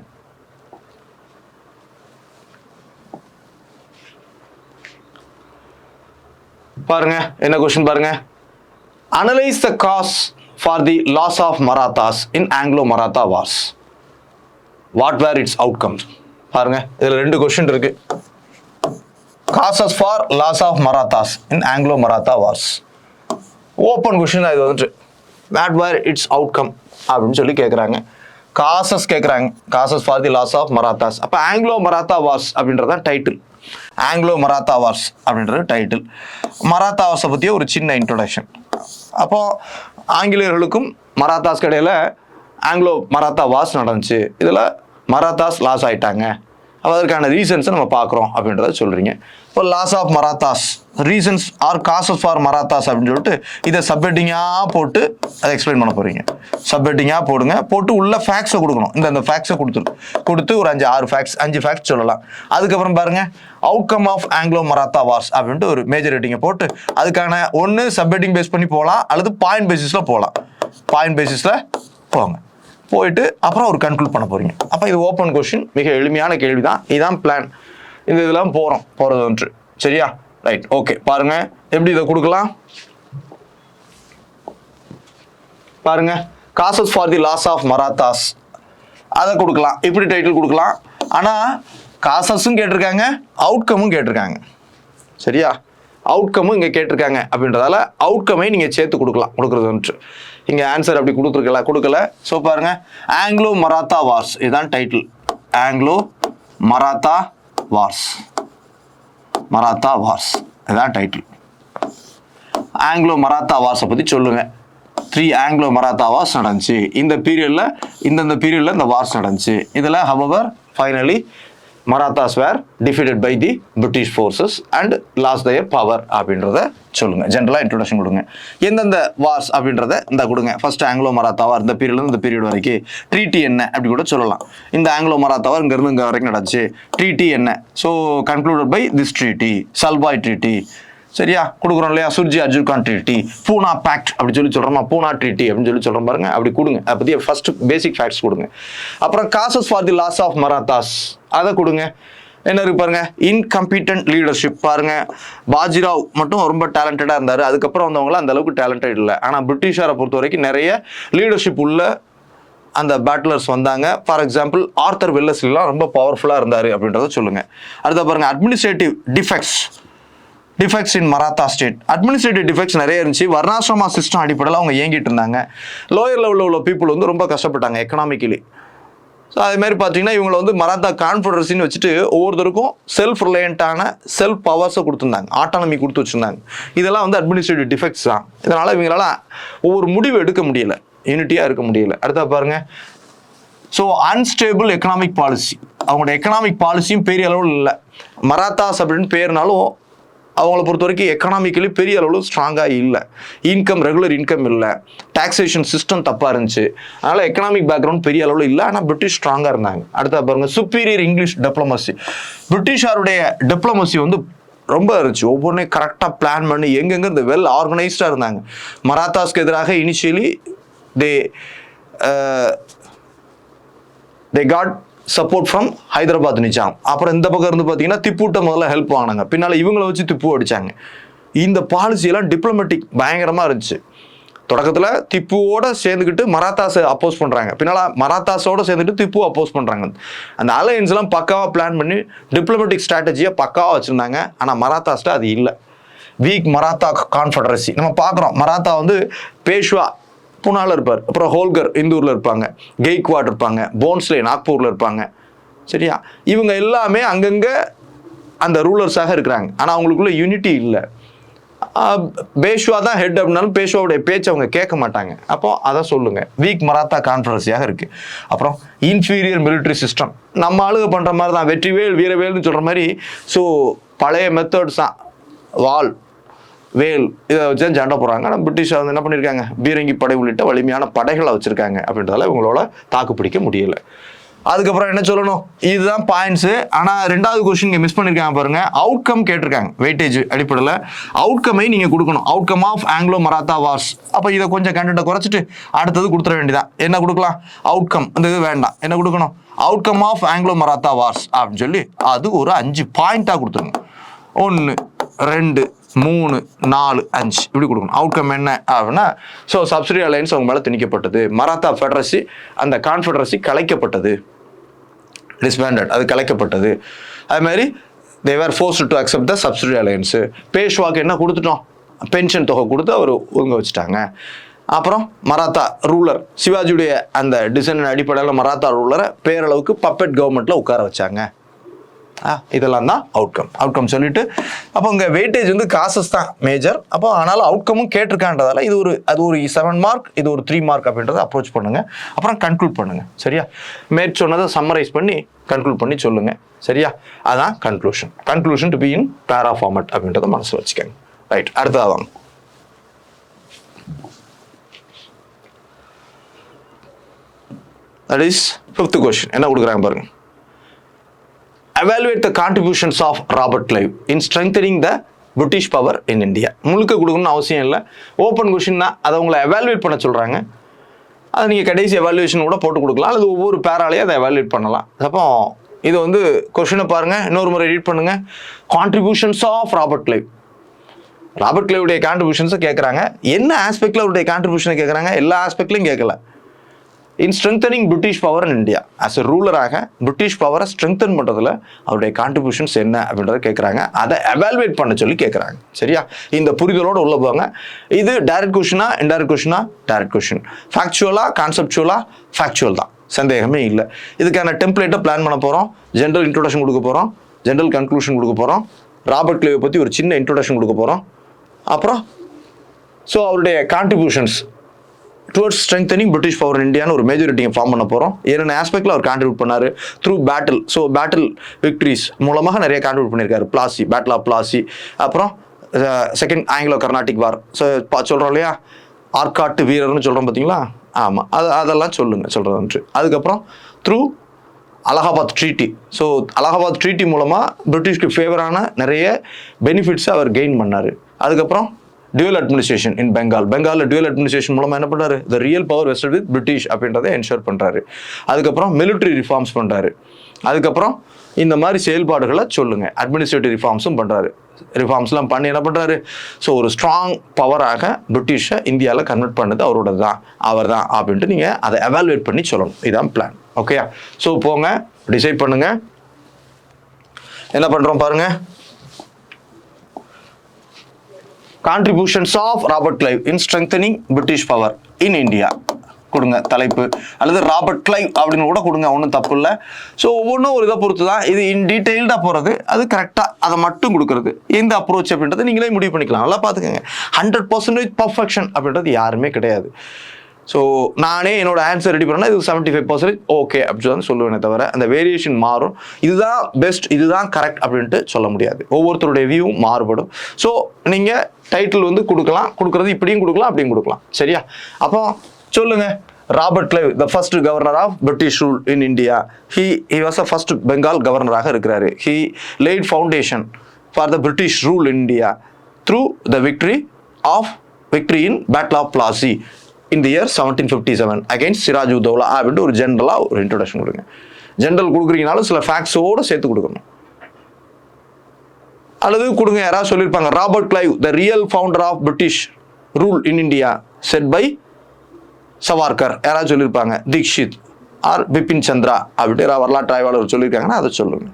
பாருங்க, என்ன கொஸ்டின் பாருங்க. Analyse the cause for the loss of Marathas in Anglo Maratha wars, what were its outcomes. பாருங்க, இதுல 2 கொஸ்டின் இருக்கு. Causes for loss of Marathas in Anglo Maratha wars, open question தான் இது வந்துட்டு, வாட் வேர் இட்ஸ் அவுட்கம் அப்படின்னு சொல்லி கேட்குறாங்க. காசஸ் கேட்குறாங்க, causes for the loss of Marathas. அப்போ ஆங்கிலோ மராத்தா வார்ஸ் அப்படின்றது தான் டைட்டில். ஆங்கிலோ மராத்தா வார்ஸ் அப்படின்றது டைட்டில். மராத்தா வார்ஸை பற்றிய ஒரு சின்ன இன்ட்ரொடக்ஷன். அப்போது ஆங்கிலேயர்களுக்கும் மராத்தாஸ் இடையில் ஆங்கிலோ மராத்தா வார்ஸ் நடந்துச்சு. இதில் மராத்தாஸ் லாஸ் ஆகிட்டாங்க. அதற்கான ரீசன்ஸை நம்ம பார்க்குறோம் அப்படின்றத சொல்கிறீங்க. இப்போ loss of Marathas, reasons or causes for Marathas அப்படின்னு சொல்லிட்டு இதை சப்ஹெட்டிங்காக போட்டு அதை எக்ஸ்பிளைன் பண்ண போகிறீங்க. சப்ஹெட்டிங்காக போடுங்க, போட்டு உள்ள ஃபேக்ட்ஸை கொடுக்கணும். இந்த ஃபேக்ட்ஸை கொடுத்து ஒரு 5 ஃபேக்ட்ஸ் சொல்லலாம். அதுக்கப்புறம் பாருங்கள், outcome of Anglo Maratha wars அப்படின்ட்டு ஒரு மேஜர் ரேட்டிங்கை போட்டு அதுக்கான ஒன்று சப்ஹெட்டிங் பேஸ் பண்ணி போகலாம், அல்லது பாயிண்ட் பேசிஸில் போகலாம். பாயிண்ட் பேசிஸில் போங்க, போயிட்டு அப்புறம் ஒரு கன்க்ளூட் பண்ண போகிறீங்க. அப்போ இது ஓப்பன் கொஸ்டின், மிக எளிமையான கேள்வி தான். இதுதான் பிளான். இந்த இதெல்லாம் போகிறது ஒன்று. சரியா? Right, okay. பாருங்க எப்படி இதை கொடுக்கலாம். பாருங்க, causes for the loss of Marathas அதை கொடுக்கலாம். இப்படி டைட்டில் கொடுக்கலாம். ஆனால் காசஸும் கேட்டிருக்காங்க, அவுட்கமும் கேட்டிருக்காங்க. சரியா? அவுட்கமும் இங்கே கேட்டிருக்காங்க அப்படின்றதால அவுட்கமை நீங்கள் சேர்த்து கொடுக்குறது ஒன்று. இங்கே ஆன்சர் அப்படி கொடுக்கல. ஸோ பாருங்க, ஆங்கிலோ மராத்தா வார்ஸ் இதுதான் டைட்டில். ஆங்கிலோ மராத்தா வார்ஸ் இதுதான் டைட்டில். ஆங்கிலோ மராத்தா வார்ஸை பற்றி சொல்லுங்க. 3 ஆங்கிலோ மராத்தா வார்ஸ் நடந்துச்சு இந்த பீரியடில், இந்த பீரியடில் இந்த வார்ஸ் நடந்துச்சு. இதில் however finally Marathas were defeated by the British forces and loss their power அப்படின்றத சொல்லுங்க. ஜென்ரலாக இன்ட்ரோடக்ஷன் கொடுங்க. எந்தெந்த வார்ஸ் அப்படின்றத இந்த கொடுங்க. ஃபர்ஸ்ட் ஆங்கிலோ மராத்தா வார் இந்த பீரியட்லேருந்து இந்த பீரியட் வரைக்கும் ட்ரீட்டி என்ன அப்படி கூட சொல்லலாம். இந்த ஆங்கிலோ மராத்தா வார் இங்கேருந்து இங்கே வரைக்கும் நடந்துச்சு. ட்ரீட்டி என்ன? So concluded by this treaty, Salbai treaty. சரியா? கொடுக்குறோம் இல்லையா? சுர்ஜி அர்ஜுன்கான் ட்ரீட்டி, பூனா பேக்ட் அப்படி சொல்கிறோமா, பூனா ட்ரீட்டி அப்படின்னு சொல்கிறோம் பாருங்க. அப்படி கொடுங்க. அதை பற்றி ஃபர்ஸ்ட் பேசிக் ஃபேக்ட்ஸ் கொடுங்க. அப்புறம் causes for the loss of Marathas அதை கொடுங்க. என்ன இருக்கு பாருங்க, இன்கம்பீட்டன்ட் லீடர்ஷிப். பாருங்க, பாஜிராவ் மட்டும் ரொம்ப டேலண்டடாக இருந்தார். அதுக்கப்புறம் வந்தவங்களாம் அந்த அளவுக்கு டேலண்டட் இல்லை. ஆனால் பிரிட்டிஷாரை பொறுத்த வரைக்கும் நிறைய லீடர்ஷிப் உள்ள அந்த பேட்டிலர்ஸ் வந்தாங்க. ஃபார் எக்ஸாம்பிள் ஆர்த்தர் வெல்லஸ்லிலாம் ரொம்ப பவர்ஃபுல்லாக இருந்தார் அப்படின்றத சொல்லுங்க. அடுத்த பாருங்க, அட்மினிஸ்ட்ரேட்டிவ் டிஃபெக்ட்ஸ் இன் மராத்தா ஸ்டேட். அட்மினிஸ்ட்ரேட்டிவ் டிஃபெக்ட்ஸ் நிறைய இருந்துச்சு. வர்ணாசிரமா சிஸ்டம் அடிப்படையில் அவங்க இயங்கிட்டு இருந்தாங்க. லோயர் லெவலில் உள்ள பீப்புள் வந்து ரொம்ப கஷ்டப்பட்டாங்க எக்கனாமிக்கலி. ஸோ அதேமாதிரி பார்த்தீங்கன்னா இவங்களை வந்து மராத்தா கான்ஃபெடரசின்னு வச்சுட்டு ஒவ்வொருத்தருக்கும் செல்ஃப் ரிலையண்ட்டான செல்ஃப் பவர்ஸை கொடுத்துருந்தாங்க, ஆட்டானமி கொடுத்து வச்சுருந்தாங்க. இதெல்லாம் வந்து அட்மினிஸ்ட்ரேட்டிவ் டிஃபெக்ட்ஸ் தான். இதனால் இவங்களால ஒவ்வொரு முடிவு எடுக்க முடியல, யூனிட்டியாக இருக்க முடியல. அடுத்தா பாருங்க, ஸோ அன்ஸ்டேபிள் எக்கனாமிக் பாலிசி. அவங்களோட எக்கனாமிக் பாலிசியும் பெரிய அளவில் இல்லை. மராத்தாஸ் அப்படின்னு பேர்னாலும் அவங்கள பொறுத்த வரைக்கும் எக்கனாமிக்கலி பெரிய அளவில் ஸ்ட்ராங்காக இல்லை. ரெகுலர் இன்கம் இல்லை. டாக்ஸேஷன் சிஸ்டம் தப்பாக இருந்துச்சு. அதனால் எக்கனாமிக் பேக்ரவுண்ட் பெரிய அளவில் இல்லை. ஆனால் பிரிட்டிஷ் ஸ்ட்ராங்காக இருந்தாங்க. அடுத்த பாருங்க, சுப்பீரியர் இங்கிலீஷ் டிப்ளமசி. பிரிட்டிஷாருடைய டிப்ளமசி வந்து ரொம்ப இருந்துச்சு. ஒவ்வொன்றையும் கரெக்டாக பிளான் பண்ணி எங்கெங்கே இந்த வெல் ஆர்கனைஸ்டாக இருந்தாங்க. மராத்தாஸ்க்கு எதிராக initially they got support from Hyderabad Nizam. அப்புறம் இந்த பக்கம் இருந்து பார்த்தீங்கன்னா திப்புட்ட முதல்ல ஹெல்ப் வாங்கினாங்க. பின்னால் இவங்களை வச்சு திப்பு அடித்தாங்க. இந்த பாலிசியெல்லாம் டிப்ளமேட்டிக் பயங்கரமாக இருந்துச்சு. தொடக்கத்தில் திப்புவோட சேர்ந்துக்கிட்டு மராத்தாஸை அப்போஸ் பண்ணுறாங்க, பின்னால் மராத்தாஸோடு சேர்ந்துட்டு திப்பு அப்போஸ் பண்ணுறாங்க. அந்த அலையன்ஸ்லாம் பக்காவாக பிளான் பண்ணி டிப்ளமேட்டிக் ஸ்ட்ராட்டஜியை பக்காவாக வச்சுருந்தாங்க. ஆனால் மராத்தாஸ்ட்டு அது இல்லை. வீக் மராத்தா கான்ஃபெடரசி நம்ம பார்க்குறோம். மராத்தா வந்து பேஷ்வா புனாவில் இருப்பார், அப்புறம் ஹோல்கர் இந்தூரில் இருப்பாங்க, கெய்க்வாட் இருப்பாங்க, போன்ஸ்லே நாக்பூரில் இருப்பாங்க. சரியா? இவங்க எல்லாமே அங்கங்கே அந்த ரூலர்ஸாக இருக்கிறாங்க. ஆனால் அவங்களுக்குள்ள யூனிட்டி இல்லை. பேஷ்வா தான் ஹெட் அப்படின்னாலும் பேஷ்வாவுடைய பேச்சு அவங்க கேட்க மாட்டாங்க. அப்போ அதை சொல்லுங்க, வீக் மராத்தா கான்ஃபரன்ஸியாக இருக்குது. அப்புறம் இன்ஃபீரியர் மிலிட்ரி சிஸ்டம். நம்ம ஆளுக பண்ணுற மாதிரி தான், வெற்றிவேல் வீரவேல்னு சொல்கிற மாதிரி. ஸோ பழைய மெத்தட்ஸ் தான், வால் வேல் இதை வச்சு தான் சண்டை போடுறாங்க. ஆனால் பிரிட்டிஷ் வந்து என்ன பண்ணியிருக்காங்க, பீரங்கி படை உள்ளிட்ட வலிமையான படைகளை வச்சுருக்காங்க. அப்படின்றதால இவங்களோட தாக்கு பிடிக்க முடியலை. அதுக்கப்புறம் என்ன சொல்லணும், இதுதான் பாயிண்ட்ஸு. ஆனால் 2வது கொஸ்டின் இங்கே மிஸ் பண்ணியிருக்காங்க பாருங்கள். அவுட்கம் கேட்டிருக்காங்க வெயிட்டேஜ் அடிப்படையில். அவுட்கமை நீங்கள் கொடுக்கணும். Outcome of Anglo Maratha wars. அப்போ இதை கொஞ்சம் கண்டென்ட்டை குறைச்சிட்டு அடுத்தது கொடுத்துட வேண்டியதான். என்ன கொடுக்கலாம், அவுட்கம். இந்த இது வேண்டாம். என்ன கொடுக்கணும், outcome of Anglo Maratha wars அப்படின்னு சொல்லி அது ஒரு 5 பாயிண்ட்டாக கொடுத்துருங்க. 1 2 3 4 5 இப்படி கொடுக்கணும். அவுட்கம் என்ன அப்படின்னா, ஸோ சப்சிடி அலையன்ஸ் அவங்க மேலே திணிக்கப்பட்டது. மராத்தா ஃபெடரசி அந்த கான்ஃபெடரசி கலைக்கப்பட்டது, டிஸ்பேண்டட், அது கலைக்கப்பட்டது. அது மாதிரி they were forced to accept the subsidy alliance. பேஷ்வாக்கு என்ன கொடுத்துட்டோம், பென்ஷன் தொகை கொடுத்து அவர் ஒதுங்க வச்சுட்டாங்க. அப்புறம் மராத்தா ரூலர், சிவாஜியுடைய அந்த டிசைன் அடிப்படையில் மராத்தா ரூலரை பேரளவுக்கு பப்பெட் கவர்மெண்ட்டில் உட்கார வச்சாங்க. இதெல்லாம் தான் அவுட்கம் சொல்லிட்டு, அப்போ இங்கே வெயிட்டேஜ் வந்து காசஸ் தான் மேஜர். அப்போ ஆனாலும் அவுட்கமும் கேட்டிருக்கான்றதால அது ஒரு 7 மார்க், இது ஒரு 3 மார்க் அப்படின்றத அப்ரோச் பண்ணுங்க. அப்புறம் கன்க்ளூட் பண்ணுங்க. சரியா? மேற் சொன்னதை சம்மரைஸ் பண்ணி கன்க்ளூட் பண்ணி சொல்லுங்க. சரியா? அதான் கன்க்ளூஷன் டு பி இன் பேரா ஃபார்மட் அப்படின்றத மனசில் வச்சுக்கோங்க. ரைட், அடுத்ததாக வாங்க. That is 5th question. என்ன கொடுக்குறாங்க பாருங்க. Evaluate the contributions of Robert Clive in strengthening the British power in India. முழுக்க கொடுக்கணும்னு அவசியம் இல்லை, ஓப்பன் கொஸ்டின் தான். அதை உங்களை எவாலுவேட் பண்ண சொல்கிறாங்க. அதை நீங்கள் கடைசி எவாலுவேஷன் கூட போட்டு கொடுக்கலாம், அல்லது ஒவ்வொரு பேராலையும் அதை எவாலுவேட் பண்ணலாம். அப்போ இது வந்து கொஸ்டினை பாருங்கள், இன்னொரு முறை ரீட் பண்ணுங்கள். கான்ட்ரிபியூஷன்ஸ் ஆஃப் ராபர்ட் கிளைவுடைய கான்ட்ரிபியூஷன்ஸை கேட்குறாங்க. என்ன ஆஸ்பெக்டில் அவருடைய கான்ட்ரிபியூஷனை கேட்குறாங்க? எல்லா ஆஸ்பெக்ட்லையும் கேட்கல. In strengthening British power in India, as a ரூலராக பிரிட்டிஷ் பவரை ஸ்ட்ரெங்தன் பண்ணுறதுல அவருடைய கான்ட்ரிபியூஷன்ஸ் என்ன அப்படின்றத கேட்குறாங்க. அதை எவாலுவேட் பண்ண சொல்லி கேட்குறாங்க. சரியா? இந்த புரிதலோடு உள்ள போங்க. இது டைரக்ட் கொஸ்டினா, இன்டைரக்ட் கொஸ்டினா? Direct question. ஃபேக்சுவலா, கான்செப்சுவலா? ஃபேக்சுவல் தான், சந்தேகமே இல்லை. இதுக்கான டெம்ப்ளேட்டை பிளான் பண்ண போகிறோம். ஜென்ரல் இன்ட்ரோடக்ஷன் கொடுக்க போகிறோம், ஜென்ரல் கன்க்ளூஷன் கொடுக்க போகிறோம், ராபர்ட் கிளைவை பற்றி ஒரு சின்ன இன்ட்ரோடக்ஷன் கொடுக்க போகிறோம். அப்புறம் அவருடைய contributions towards strengthening British power இன் இந்தியான்னு ஒரு மேஜர் டீம் ஃபார்ம் பண்ண போகிறோம். என்னென்ன ஆஸ்பெக்டில் அவர் கான்ட்ரிபியூட் பண்ணார் த்ரூ பேட்டில். பேட்டில் விக்ட்ரிஸ் மூலமாக நிறைய கான்ட்ரிபியூட் பண்ணியிருக்காரு. பிளாசி, பேட்டில் ஆஃப் பிளாசி, அப்புறம் செகண்ட் ஆங்கிலோ கர்நாடிக் வார் சொல்கிறோம் இல்லையா, ஆர்காட்டு வீரர்னு சொல்கிறோம் பார்த்தீங்களா? ஆமாம், அதெல்லாம் சொல்கிறது. அதுக்கப்புறம் through Allahabad treaty. Allahabad treaty மூலமாக பிரிட்டிஷ்க்கு ஃபேவரான நிறைய பெனிஃபிட்ஸை அவர் கெயின் பண்ணார். அதுக்கப்புறம் டியூவல் அட்மினிஸ்ட்ரேஷன் இன் பெங்காலில் டியூவல் அட்மினிஸ்ட்ரேஷன் மூலமாக என்ன பண்ணுறாரு? The real power vested with British அப்படின்றத என்ஷூர் பண்ணுறாரு. அதுக்கப்புறம் மிலிட்ரி ரிஃபார்ம்ஸ் பண்ணுறாரு. அதுக்கப்புறம் இந்த மாதிரி செயல்பாடுகளை சொல்லுங்கள். அட்மினிஸ்ட்ரேட்டிவ் ரிஃபார்ம்ஸும் பண்ணுறாரு. ரிஃபார்ம்ஸ்லாம் பண்ணி என்ன பண்ணுறாரு? ஒரு ஸ்ட்ராங் பவராக பிரிட்டிஷை இந்தியாவில் கன்வெர்ட் பண்ணது அவர் தான் அப்படின்ட்டு நீங்கள் அதை எவாலுவேட் பண்ணி சொல்லணும். இதுதான் பிளான். ஓகேயா? போங்க, டிசைட் பண்ணுங்கள். என்ன பண்ணுறோம் பாருங்கள். Contributions of Robert Clive in strengthening British power in India கொடுங்க தலைப்பு, அல்லது ராபர்ட் கிளைவ் அப்படின்னு கூட கொடுங்க, ஒன்றும் தப்பு இல்லை. ஒவ்வொன்றும் ஒரு இதை பொறுத்து தான். இது இன் டீட்டெயில்டாக போகிறது, அது கரெக்டாக அதை மட்டும் கொடுக்குறது. எந்த அப்ரோச் அப்படின்றத நீங்களே முடிவு பண்ணிக்கலாம். நல்லா பார்த்துக்கோங்க. 100% பர்ஃபெக்ஷன் அப்படின்றது யாருமே கிடையாது. நானே என்னோட ஆன்சர் ரெடி பண்ணால் இது 75% ஓகே அப்படின்னு தான் சொல்லுவேனே தவிர அந்த வேரியேஷன் மாறும். இதுதான் பெஸ்ட், இதுதான் கரெக்ட் அப்படின்ட்டு சொல்ல முடியாது. ஒவ்வொருத்தருடைய வியூவும் மாறுபடும். நீங்கள் டைட்டில் வந்து கொடுக்குறது இப்படியும் கொடுக்கலாம், அப்படியும் கொடுக்கலாம். சரியா? அப்போ சொல்லுங்க. Robert Clive, the first governor of British rule in India. He was a first Bengal கவர்னராக இருக்கிறாரு. He laid foundation for the British rule in India through the victory in battle of Plassey in the year 1757 against Siraj ud Daulah அப்படின்ட்டு ஒரு ஜென்ரலாக ஒரு introduction கொடுங்க. General கொடுக்குறீங்கனாலும் சில ஃபேக்ட்ஸோடு சேர்த்து கொடுக்கணும். அல்லது கொடுங்க, யாராவது சொல்லியிருப்பாங்க Robert Clive the real founder of British rule in India said by Savarkar, யாராவது சொல்லியிருப்பாங்க தீக்ஷித் ஆர் பிபின் சந்திரா அப்படின்ட்டு வரலாற்று ஆய்வாளர் சொல்லியிருக்காங்கன்னா அதை சொல்லுங்க.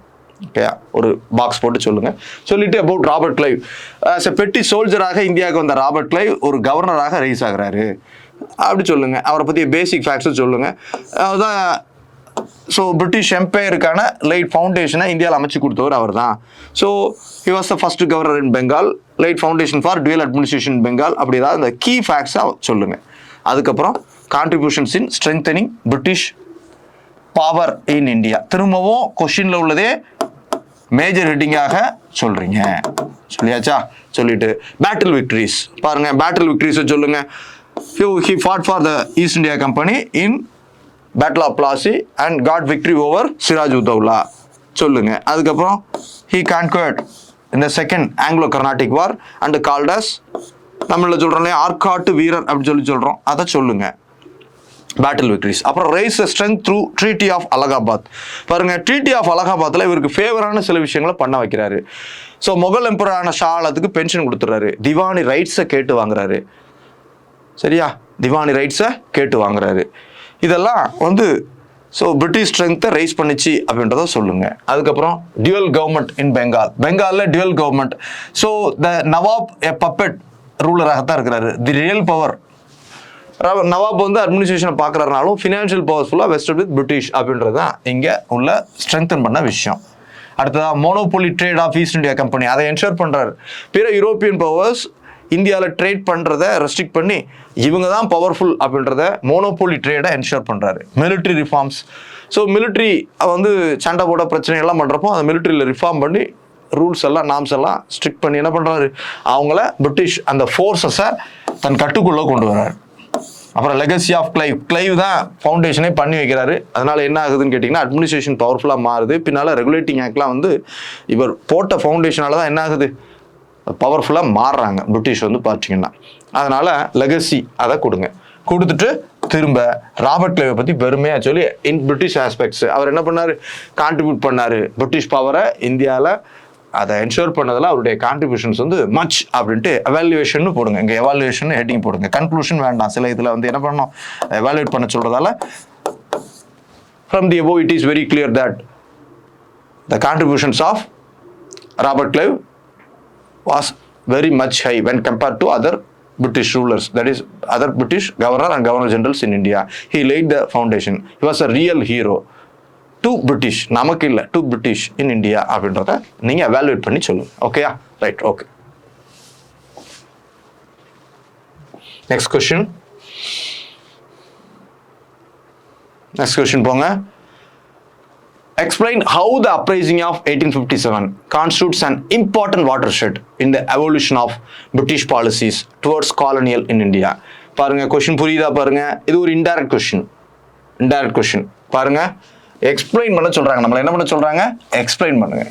ஓகே, ஒரு பாக்ஸ் போட்டு சொல்லுங்க. சொல்லிட்டு about Robert Clive as a பெட்டி சோல்ஜராக இந்தியாவுக்கு வந்த ராபர்ட் கிளைவ் ஒரு கவர்னராக ரைஸ் ஆகிறாரு அப்படி சொல்லுங்க. அவரை பற்றி பேசிக் ஃபேக்ட்ஸை சொல்லுங்க. அதுதான் பிரிட்டிஷ் எம்பையருக்கான லைட் ஃபவுண்டேஷனை இந்தியாவில் அமைச்சு கொடுத்தவர் அவர் தான். He was the first governor in Bengal, laid foundation for dual administration Bengal. அப்படி ஏதாவது அந்த கீ ஃபேக்ட்ஸாக சொல்லுங்க. அதுக்கப்புறம் contributions in strengthening British power in India. திரும்பவும் கொஸ்டின்ல உள்ளதே மேஜர் ஹெட்டிங்காக சொல்றீங்க. சொல்லியாச்சா? சொல்லிட்டு பேட்டில் விக்டரிஸ் பாருங்க. பேட்டில் விக்டரிஸ் சொல்லுங்க. He fought for the East India Company in Battle of Plassey and got victory over Siraj ud Dawla சொல்லுங்க. அதுக்கப்புறம் he conquered in the second Anglo-Carnatic War and called as தமிழில் சொல்கிறோம் ஆர்காட்டு வீரர் அப்படின்னு சொல்கிறோம், அதை சொல்லுங்க. Battle victories. அப்புறம் rise strength through treaty of Allahabad பாருங்க. ட்ரீட்டி ஆஃப் அலகாபாத்தில் இவருக்கு ஃபேவரான சில விஷயங்களை பண்ண வைக்கிறாரு. முகல் எம்பரான ஷா ஆலத்துக்கு பென்ஷன் கொடுத்துட்றாரு. திவானி ரைட்ஸை கேட்டு வாங்குறாரு. சரியா? திவானி ரைட்ஸை கேட்டு வாங்குறாரு. இதெல்லாம் வந்து பிரிட்டிஷ் ஸ்ட்ரெங்த்தை ரைஸ் பண்ணிச்சு அப்படின்றத சொல்லுங்க. அதுக்கப்புறம் டியூவல் கவர்மெண்ட் இன் பெங்காலில் dual government. The nawab a puppet ரூலராக தான் இருக்கிறாரு. தி ரியல் பவர் நவாப் வந்து அட்மினிஸ்ட்ரேஷனை பார்க்குறதுனாலும் ஃபினான்ஷியல் பவர்ஃபுல்லாக வெஸ்டட் வித் பிரிட்டிஷ் அப்படின்றது தான் இங்கே உள்ள ஸ்ட்ரென்தன் பண்ண விஷயம். அடுத்ததாக monopoly trade of east India company அதை என்ஷூர் பண்ணுறாரு. பிற யூரோப்பியன் பவர்ஸ் இந்தியாவில் ட்ரேட் பண்ணுறதை ரெஸ்ட்ரிக்ட் பண்ணி இவங்க தான் பவர்ஃபுல் அப்படின்றத மோனோபோலி ட்ரேடை என்ஷூர் பண்ணுறாரு. Military reforms. ஸோ மிலிட்ரி வந்து சண்டை போட பிரச்சனை எல்லாம் பண்ணுறப்போ அந்த மிலிட்ரியில் ரிஃபார்ம் பண்ணி ரூல்ஸ் எல்லாம் நாம்ஸ் எல்லாம் ஸ்ட்ரிக்ட் பண்ணி என்ன பண்ணுறாரு, அவங்கள பிரிட்டிஷ் அந்த ஃபோர்ஸஸை தன் கட்டுக்குள்ளே கொண்டு வர்றாரு. அப்புறம் லெகசி ஆஃப் கிளைவ் தான் ஃபவுண்டேஷனே பண்ணி வைக்கிறாரு. அதனால என்ன ஆகுதுன்னு கேட்டிங்கன்னா அட்மினிஸ்ட்ரேஷன் பவர்ஃபுல்லாக மாறுது. பின்னால் ரெகுலேட்டிங் ஆக்ட்லாம் வந்து இவர் போட்ட ஃபவுண்டேஷனால தான் என்ன ஆகுது, பவர்ஃபுல்லாக மாறுறாங்க பிரிட்டிஷ் வந்து பார்த்தீங்கன்னா. அதனால் லெகசி அதை கொடுத்துட்டு திரும்ப ராபர்ட் கிளைவை பற்றி பெருமையாக சொல்லி இன் பிரிட்டிஷ் ஆஸ்பெக்ட்ஸ் அவர் என்ன பண்ணார், கான்ட்ரிபியூட் பண்ணார் பிரிட்டிஷ் பவரை இந்தியாவில் அதை என்ஷூர் பண்ணதில் அவருடைய கான்ட்ரிபியூஷன்ஸ் வந்து மச் அப்படின்ட்டு எவாலுவேஷன் போடுங்க. இங்கே எவாலுவேஷன் ஹெட்டிங் போடுங்க, கன்க்ளூஷன் வேண்டாம். சில இதில் வந்து என்ன பண்ணணும், எவாலுவேட் பண்ண சொல்கிறதால from the above it is very clear that the contributions of Robert Clive was very much high when compared to other British rulers, that is other British governor and governor generals in India. He laid the foundation. He was a real hero to British, நமக்கு இல்லை, to British in India அப்படின்றத நீங்கள் evaluate பண்ணி சொல்லுங்க. ஓகேயா, right, okay. Next question போங்க. Explain how the uprising of 1857 constitutes an important watershed in the evolution of British policies towards colonial in India. பாருங்க, question புரியுதா பாருங்க. இது ஒரு இன்டைரக்ட் கொஸ்டின். பாருங்க, எக்ஸ்பிளைன் பண்ண சொல்றாங்க. நம்மள என்ன பண்ண சொல்றாங்க, எக்ஸ்பிளைன் பண்ணுங்க.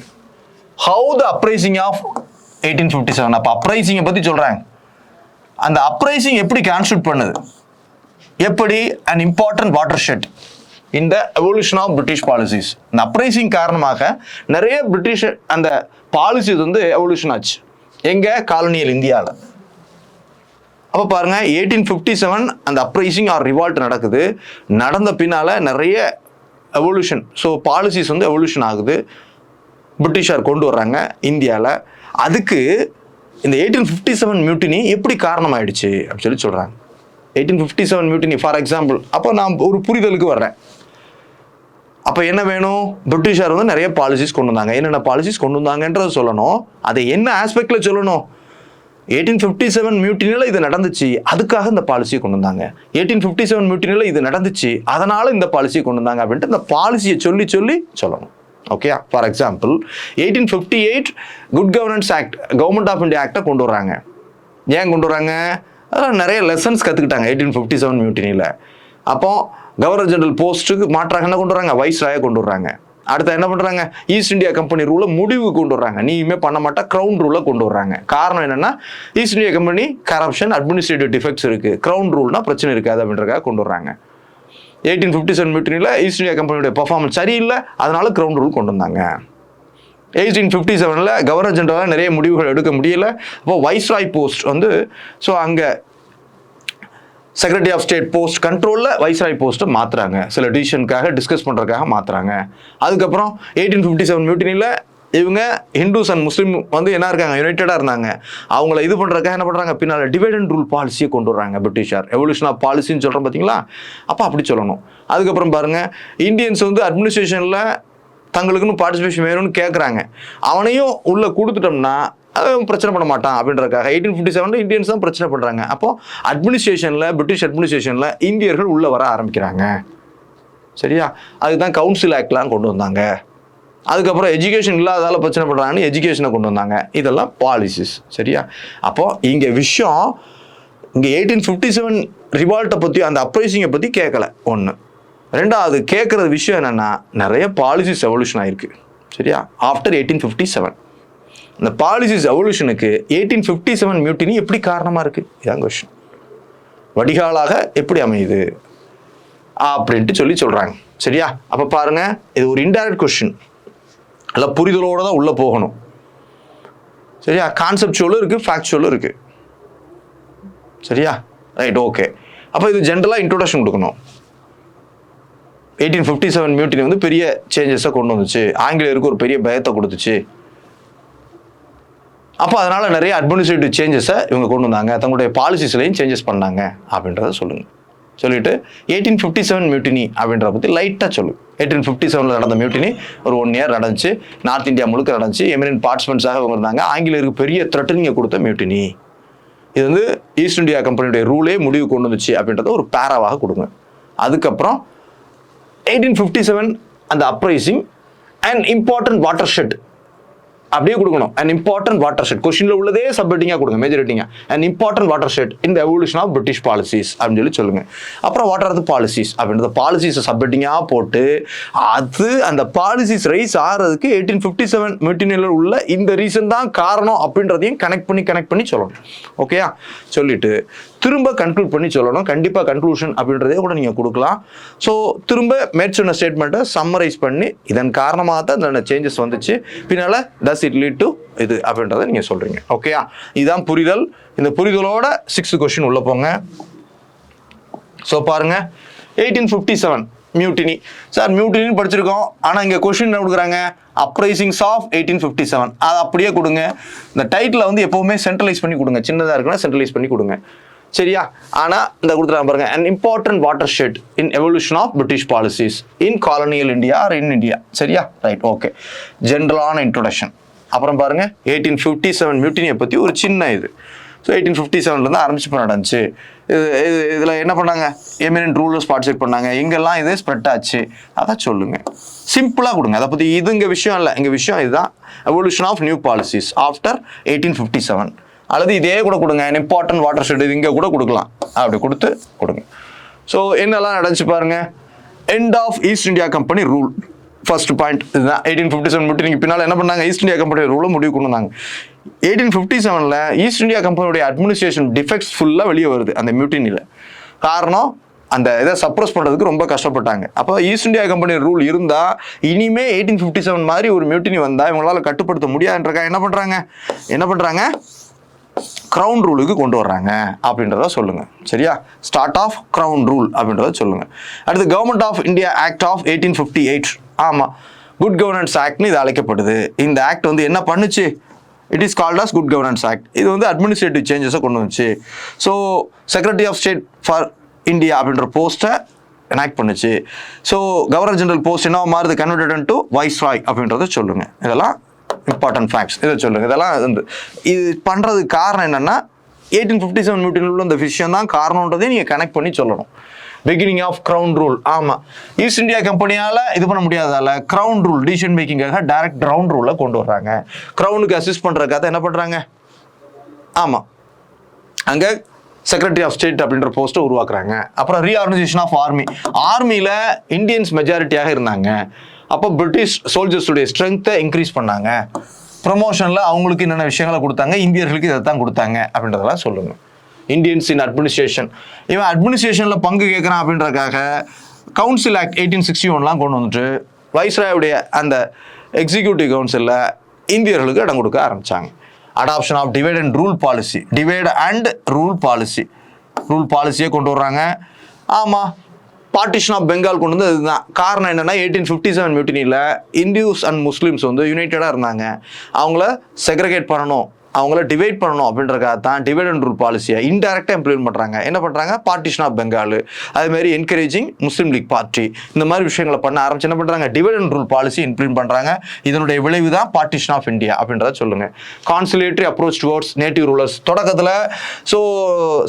How the uprising of 1857, அப்ப அப்ரைசிங்கை பத்தி சொல்றாங்க. அந்த அப்ரைசிங் எப்படி கான்ஸ்டியூட் பண்ணுது, எப்படி an important watershed in the evolution of British policies. இந்த அப்ரைசிங் காரணமாக நிறைய பிரிட்டிஷ் அந்த பாலிசிஸ் வந்து எவல்யூஷன் ஆச்சு எங்க, காலனியல் இந்தியாவில். அப்போ பாருங்க 1857 அந்த அப்ரைசிங் ஆர் ரிவால்ட் நடக்குது. நடந்த பின்னால நிறைய எவல்யூஷன், ஸோ பாலிசிஸ் வந்து எவல்யூஷன் ஆகுது, பிரிட்டிஷார் கொண்டு வர்றாங்க இந்தியாவில். அதுக்கு இந்த 1857 மியூட்டினி எப்படி காரணமாயிடுச்சு அப்படின்னு சொல்றாங்க. 1857 மியூட்டினி ஃபார் எக்ஸாம்பிள். அப்போ நான் ஒரு புரிதலுக்கு வர்றேன். அப்போ என்ன வேணும், பிரிட்டிஷார் வந்து நிறைய பாலிசிஸ் கொண்டு வந்தாங்க. என்னென்ன பாலிசிஸ் கொண்டு வந்தாங்கன்றத சொல்லணும். அதை என்ன ஆஸ்பெக்டில் சொல்லணும், 1857 மியூட்டினியில் இது நடந்துச்சு, அதுக்காக இந்த பாலிசியை கொண்டு வந்தாங்க. 1857 மியூட்டினியில் இது நடந்துச்சு, அதனால இந்த பாலிசியை கொண்டு வந்தாங்க அப்படின்ட்டு இந்த பாலிசியை சொல்லணும். Okay, for example 1858 good governance act, government of India ஆக்டை கொண்டு வர்றாங்க. ஏன் கொண்டு வராங்க, அதெல்லாம் நிறைய லெசன்ஸ் கற்றுக்கிட்டாங்க 1857 மியூட்டினியில். அப்போ கவர்னர் ஜெனரல் போஸ்ட்டுக்கு மாற்றாக என்ன கொண்டு வராங்க, வைஸ்ராயை கொண்டு வர்றாங்க. அடுத்து என்ன பண்ணுறாங்க, ஈஸ்ட் இந்தியா கம்பெனி ரூலை முடிவு கொண்டு வர்றாங்க. நீயுமே பண்ண மாட்டா, க்ரௌன் ரூலை கொண்டு வர்றாங்க. காரணம் என்னன்னா east India company corruption, administrative defects இருக்கு, க்ரௌன் ரூல்னா பிரச்சனை இருக்காது அப்படின்றக்காக கொண்டு வர்றாங்க. 1857 மியூட்டினியில் ஈஸ்ட் இந்தியா கம்பெனியோட பர்ஃபார்மன்ஸ் சரியில்லை, அதனால க்ரௌன் ரூல் கொண்டு வந்தாங்க. 1857 கவர்னர் ஜெனரலாக நிறைய முடிவுகள் எடுக்க முடியல. அப்போ வைஸ்ராய் போஸ்ட் வந்து, ஸோ அங்கே செக்ரட்டரி ஆஃப் ஸ்டேட் போஸ்ட் கண்ட்ரோலில் வைஸ்ராய் போஸ்ட்டை மாற்றுறாங்க, சில டிசிஷனுக்காக டிஸ்கஸ் பண்ணுறதுக்காக மாற்றுறாங்க. அதுக்கப்புறம் 1857 மியூட்டினியில் இவங்க ஹிந்துஸ் அண்ட் முஸ்லீம் வந்து என்ன இருக்காங்க, யுனைட்டடாக இருந்தாங்க. அவங்கள இது பண்ணுறதுக்காக என்ன பண்ணுறாங்க, பின்னால் டிவைட் அண்ட் ரூல் பாலிசியை கொண்டு வர்றாங்க பிரிட்டிஷார். எவல்யூஷன் ஆஃப் பாலிசின்னு சொல்கிறோம் பார்த்தீங்களா, அப்போ அப்படி சொல்லணும். அதுக்கப்புறம் பாருங்கள், இந்தியன்ஸ் வந்து அட்மினிஸ்ட்ரேஷனில் தங்களுக்குன்னு பார்ட்டிசிபேஷன் வேணும்னு கேட்குறாங்க. அவனையும் உள்ளே கொடுத்துட்டோம்னா பிரச்சனை பண்ண மாட்டான் அப்படின்றக்காக 1857 இந்தியன்ஸ் தான் பிரச்சனை பண்ணுறாங்க. அப்போ அட்மினிஸ்ட்ரேஷனில், பிரிட்டிஷ் அட்மினிஸ்ட்ரேஷனில் இந்தியர்கள் உள்ளே வர ஆரம்பிக்கிறாங்க. சரியா, அதுதான் கவுன்சில் ஆக்ட்லாம் கொண்டு வந்தாங்க. அதுக்கப்புறம் எஜுகேஷன் இல்லாதால பிரச்சனை பண்ணுறாங்கன்னு எஜுகேஷனை கொண்டு வந்தாங்க. இதெல்லாம் பாலிசிஸ். சரியா, அப்போ இங்கே விஷயம் இங்கே 1857 ரிவால்ட்டை பற்றி, அந்த அப்ரைசிங்கை பற்றி கேட்கல. ஒன்று. ரெண்டாவது கேட்குறது விஷயம் என்னென்னா, நிறைய பாலிசிஸ் எவல்யூஷன் ஆகிருக்கு. சரியா, ஆஃப்டர் 1857 இந்த பாலிசிஸ் எவல்யூஷனுக்கு 1857 மியூட்டினி எப்படி காரணமாக இருக்குது, இதான் கொஸ்டின். வடிகாலாக எப்படி அமையுது அப்படின்ட்டு சொல்கிறாங்க. சரியா, அப்போ பாருங்க, இது ஒரு இன்டைரக்ட் கொஸ்டின், நல்லா புரிதலோடு தான் உள்ளே போகணும். சரியா, கான்செப்சுவலும் இருக்குது, ஃபேக்சுவலும் இருக்குது. சரியா, ரைட், ஓகே. அப்போ இது ஜென்ரலாக இன்ட்ரோடக்ஷன் கொடுக்கணும். 1857 மியூட்டினி வந்து பெரிய சேஞ்சஸை கொண்டு வந்துச்சு, ஆங்கிலேயருக்கு ஒரு பெரிய பயத்தை கொடுத்துச்சு. அப்போ அதனால் நிறைய அட்மினிஸ்ட்ரேட்டிவ் சேஞ்சஸை இவங்க கொண்டு வந்தாங்க, தங்களுடைய பாலிசிஸ்லையும் சேஞ்சஸ் பண்ணாங்க அப்படின்றத சொல்லுங்கள். சொல்லிட்டு 1857 மியூட்டினி அப்படின்றத பற்றி லைட்டாக சொல்லு. 1857 நடந்த மியூட்டினி ஒரு 1 இயர் நடந்துச்சு, நார்த் இந்தியா முழுக்க நடந்துச்சு, எமினன்ட் பார்ட்ஸ்மெண்ட்ஸாக இவங்க இருந்தாங்க, ஆங்கிலேயருக்கு பெரிய த்ரெட்டனிங்கை கொடுத்த மியூட்டினி, இது வந்து ஈஸ்ட் இந்தியா கம்பெனியுடைய ரூலே முடிவு கொண்டு வந்துச்சு அப்படின்றத ஒரு பேராவாக கொடுங்க. அதுக்கப்புறம் 1857 அந்த uprising and important watershed அப்படியே கொடுக்கணும். அண்ட் இம்பார்ட்டன்ட் வாட்டர் ஷெட் கொஸ்டின்ல உள்ளதே சப்ஹெட்டிங்காக கொடுங்க, மேஜர் ஹெட்டிங்கா. அண்ட் இம்பார்ட்டன்ட் வாட்டர் ஷெட் இந்த எவல்யூஷன் ஆஃப் பிரிட்டிஷ் பாலிசிஸ் அப்படின்னு சொல்லுங்க. அப்புறம் வாட் ஆர் த பாலிசிஸ் அப்படின்றத பாலிசிஸை சப்ஹெட்டிங்காக போட்டு அது அந்த பாலிசிஸ் ரைஸ் ஆகிறதுக்கு 1857 மியூட்டினியில் உள்ள இந்த ரீசன் தான் காரணம் அப்படின்றதையும் கனெக்ட் பண்ணி சொல்லணும். ஓகேயா? சொல்லிட்டு திரும்ப கன்க்ளூட் பண்ணி சொல்லணும். கண்டிப்பாக கன்க்ளூஷன் அப்படின்றதே கூட நீங்கள் கொடுக்கலாம். ஸோ திரும்ப மேற்சொன்ன ஸ்டேட்மெண்ட்டை சம்மரைஸ் பண்ணி இதன் காரணமாக தான் இந்த சேஞ்சஸ் வந்துச்சு, பின்னால் டஸ் இட் லீட் டு இது அப்படின்றத நீங்கள் சொல்கிறீங்க. ஓகேயா? இதுதான் புரிதல். இந்த புரிதலோட 6th கொஸ்டின் உள்ள போங்க. ஸோ பாருங்க, 1857 மியூட்டினி. சார் மியூட்டினின்னு படிச்சிருக்கோம், ஆனால் இங்கே கொஸ்டின் என்ன கொடுக்குறாங்க? அப்ரைசிங்ஸ் ஆஃப் 1857. அது அப்படியே கொடுங்க. இந்த டைட்டில் வந்து எப்போவுமே சென்ட்ரலைஸ் பண்ணி கொடுங்க, சின்னதாக இருக்குன்னா சென்ட்ரலைஸ் பண்ணி கொடுங்க, சரியா? ஆனால் இந்த கொடுத்துறாங்க பாருங்க, an important watershed in evolution of British policies in colonial India or in India. சரியா? Right, okay. ஜென்ரலான இன்ட்ரோடக்ஷன். அப்புறம் பாருங்க 1857 மியூட்டினியை பற்றி ஒரு சின்ன இது. ஸோ 1857 ஆரம்பிச்சு நடந்துச்சு. இதில் என்ன பண்ணாங்க? எமினன்ட் ரூலர்ஸ் பார்ட்டிசிபேட் பண்ணாங்க, எங்கெல்லாம் இது ஸ்ப்ரெட் ஆச்சு அதை சொல்லுங்க. சிம்பிளாக கொடுங்க. அதை பற்றி இது இங்கே விஷயம் இல்லை, இங்கே விஷயம் இதுதான், evolution of new policies after 1857. அல்லது இதே கூட கொடுங்க, இம்பார்ட்டன்ட் வாட்டர் ஷெட், இது இங்கே கூட கொடுக்கலாம், அப்படி கொடுத்து கொடுங்க. ஸோ என்னெல்லாம் நடந்துச்சு பாருங்க. End of east India company rule, first point இதுதான். 1857 மியூட்டினிக்கு பின்னால் என்ன பண்ணாங்க? ஈஸ்ட் இந்தியா கம்பெனி ரூலை முடிவு கொண்டு வந்தாங்க. 1857 ஈஸ்ட் இந்தியா கம்பெனியோடைய அட்மினிஸ்ட்ரேஷன் டிஃபெக்ட்ஸ் ஃபுல்லாக வெளியே வருது அந்த மியூட்டினியில். காரணம், அந்த இதை சப்ரஸ் பண்ணுறதுக்கு ரொம்ப கஷ்டப்பட்டாங்க. அப்போ ஈஸ்ட் இந்தியா கம்பெனி ரூல் இருந்தால் இனிமே 1857 மாதிரி ஒரு மியூட்டினி வந்தால் இவங்களால கட்டுப்படுத்த முடியாதுன்றக்கா என்ன பண்ணுறாங்க? க்ரௌன் ரூலுக்கு கொண்டு வர்றாங்க அப்படின்றத சொல்லுங்க. சரியா? ஸ்டார்ட் ஆஃப் க்ரௌன் ரூல் அப்படின்றத சொல்லுங்க. அடுத்து government of India act of 1858. ஆமாம், குட் கவர்னன்ஸ் ஆக்ட்னு இது அழைக்கப்படுது. இந்த ஆக்ட் வந்து என்ன பண்ணுச்சு? It is called as good governance act. இது வந்து அட்மினிஸ்ட்ரேட்டிவ் சேஞ்சஸை கொண்டு வந்துச்சு. So secretary of state for India அப்படின்ற போஸ்ட்டை எனாக்ட் பண்ணுச்சு. ஸோ கவர்னர் ஜெனரல் போஸ்ட் என்ன மாறுது? கன்வெர்டட் டு வைஸ்ராய் அப்படின்றத சொல்லுங்க. இதெல்லாம் இம்பார்ட்டன்ட் ஃபேக்ட்ஸ், இதை சொல்லுங்கள். இதெல்லாம் இது பண்ணுறதுக்கு காரணம் என்னென்னா 1857 மியூட்டினில் உள்ள இந்த விஷயம் தான் காரணன்றதையும் நீங்கள் கனெக்ட் பண்ணி சொல்லணும். Beginning of crown rule. ஆமாம், ஈஸ்ட் இந்தியா கம்பெனியால் இது பண்ண முடியாதால க்ரௌன் ரூல் டிசிஷன் மேக்கிங்காக டைரக்ட் க்ரௌன் ரூலை கொண்டு வர்றாங்க. க்ரௌனுக்கு அசிஸ்ட் பண்ணுறதுக்காக என்ன பண்ணுறாங்க? ஆமாம், அங்கே செக்ரட்டரி ஆஃப் ஸ்டேட் அப்படின்ற போஸ்ட்டை உருவாக்குறாங்க. அப்புறம் ரீஆர்கனைசேஷன் ஆஃப் ஆர்மியில் இந்தியன்ஸ் மெஜாரிட்டியாக இருந்தாங்க. அப்போ பிரிட்டிஷ் சோல்ஜர்ஸுடைய ஸ்ட்ரென்த்தை இன்க்ரீஸ் பண்ணாங்க. ப்ரமோஷனில் அவங்களுக்கு என்னென்ன விஷயங்களை கொடுத்தாங்க, இந்தியர்களுக்கு இதை தான் கொடுத்தாங்க அப்படின்றதெல்லாம் சொல்லுங்கள். இந்தியன்ஸ் இன் அட்மினிஸ்ட்ரேஷன், இவன் அட்மினிஸ்ட்ரேஷனில் பங்கு கேட்குறான் அப்படின்றதுக்காக கவுன்சில் ஆக்ட் 1861 கொண்டு வந்துட்டு வைஸ்ராயுடைய அந்த எக்ஸிக்யூட்டிவ் கவுன்சிலில் இந்தியர்களுக்கு இடம் கொடுக்க ஆரம்பித்தாங்க. Adoption of divide and rule policy, divide and rule பாலிசியை கொண்டு வர்றாங்க. ஆமாம், பார்ட்டிஷன் ஆஃப் பெங்கால் கொண்டு வந்து இதுதான் காரணம். என்னென்னா 1857 மியூட்டினியில் இந்தியூஸ் அண்ட் முஸ்லீம்ஸ் வந்து யுனைட்டடாக இருந்தாங்க. அவங்கள செக்ரிகேட் பண்ணணும், அவங்கள டிவைட் பண்ணணும் அப்படின்றக்காக தான் டிவைட் அண்ட் ரூல் பாலிசியை இன்டெரக்டாக இம்ப்ளிமெண்ட் பண்ணுறாங்க. என்ன பண்ணுறாங்க? பார்ட்டிஷன் ஆஃப் பெங்கால், அதுமாரி என்கரேஜிங் முஸ்லீம் லீக் பார்ட்டி, இந்த மாதிரி விஷயங்களை பண்ண ஆரம்பிச்சு என்ன பண்ணுறாங்க? Divide and rule policy implement பண்ணுறாங்க. இதனுடைய விளைவு தான் பார்ட்டிஷன் ஆஃப் இந்தியா அப்படின்றத சொல்லுங்கள். கான்சிலேட்டரி அப்ரோச் டுவர்ட்ஸ் நேட்டிவ் ரூலர்ஸ் தொடக்கத்தில். ஸோ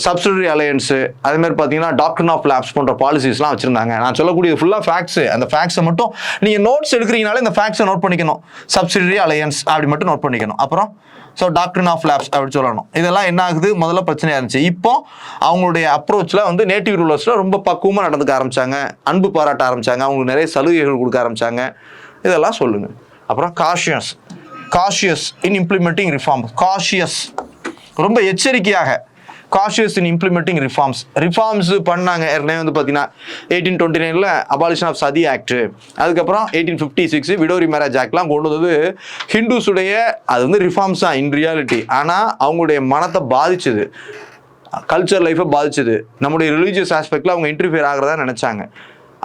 சப்சிடரி அலையன்ஸு, அதுமாதிரி பார்த்தீங்கன்னா டாக்டரின் ஆஃப் லேப்ஸ் போன்ற பாலிசிஸ்லாம் வச்சுருந்தாங்க. நான் சொல்லக்கூடியது ஃபுல்லாக ஃபேக்ட்ஸு. அந்த ஃபேக்ட்ஸை மட்டும் நீங்கள் நோட்ஸ் எடுக்கிறீங்கனாலே இந்த ஃபேக்ட்ஸை நோட் பண்ணிக்கணும். சப்சிடரி அலையன்ஸ் அப்படி மட்டும் நோட் பண்ணிக்கணும். அப்புறம் ஸோ டாக்டரின் ஆஃப் லேப்ஸ் அப்படி சொல்லணும். இதெல்லாம் என்ன ஆகுது? முதல்ல பிரச்சனையாக இருந்துச்சு. இப்போ அவங்களுடைய அப்ரோச்சில் வந்து நேட்டிவ் ரூலர்ஸில் ரொம்ப பக்குவமாக நடந்துக்க ஆரம்பித்தாங்க, அன்பு பாராட்ட ஆரம்பித்தாங்க, அவங்களுக்கு நிறைய சலுகைகள் கொடுக்க ஆரம்பித்தாங்க. இதெல்லாம் சொல்லுங்கள். அப்புறம் காஷியஸ் இன் இம்ப்ளிமெண்டிங் ரிஃபார்ம்ஸ். காஷியஸ் ரொம்ப எச்சரிக்கையாக, காஷியஸ் இன் இம்ப்ளிமெண்டிங் ரிஃபார்ம்ஸ் பண்ணாங்க. ஏற்கனவே வந்து பார்த்தீங்கன்னா 1829 அபாலிஷன் ஆஃப் சதி ஆக்ட், அதுக்கப்புறம் 1856 விடோரி மேரேஜ் ஆக்ட்லாம் கொண்டு வந்தது ஹிந்துஸுடைய அது வந்து ரிஃபார்ம்ஸ் தான் இன் ரியாலிட்டி. ஆனால் அவங்களுடைய மனத்தை பாதிச்சுது, கல்ச்சர் லைஃப்பை பாதிச்சுது, நம்முடைய ரிலீஜியஸ் ஆஸ்பெக்டில் அவங்க இன்டர்ஃபியர் ஆகிறதா நினச்சாங்க.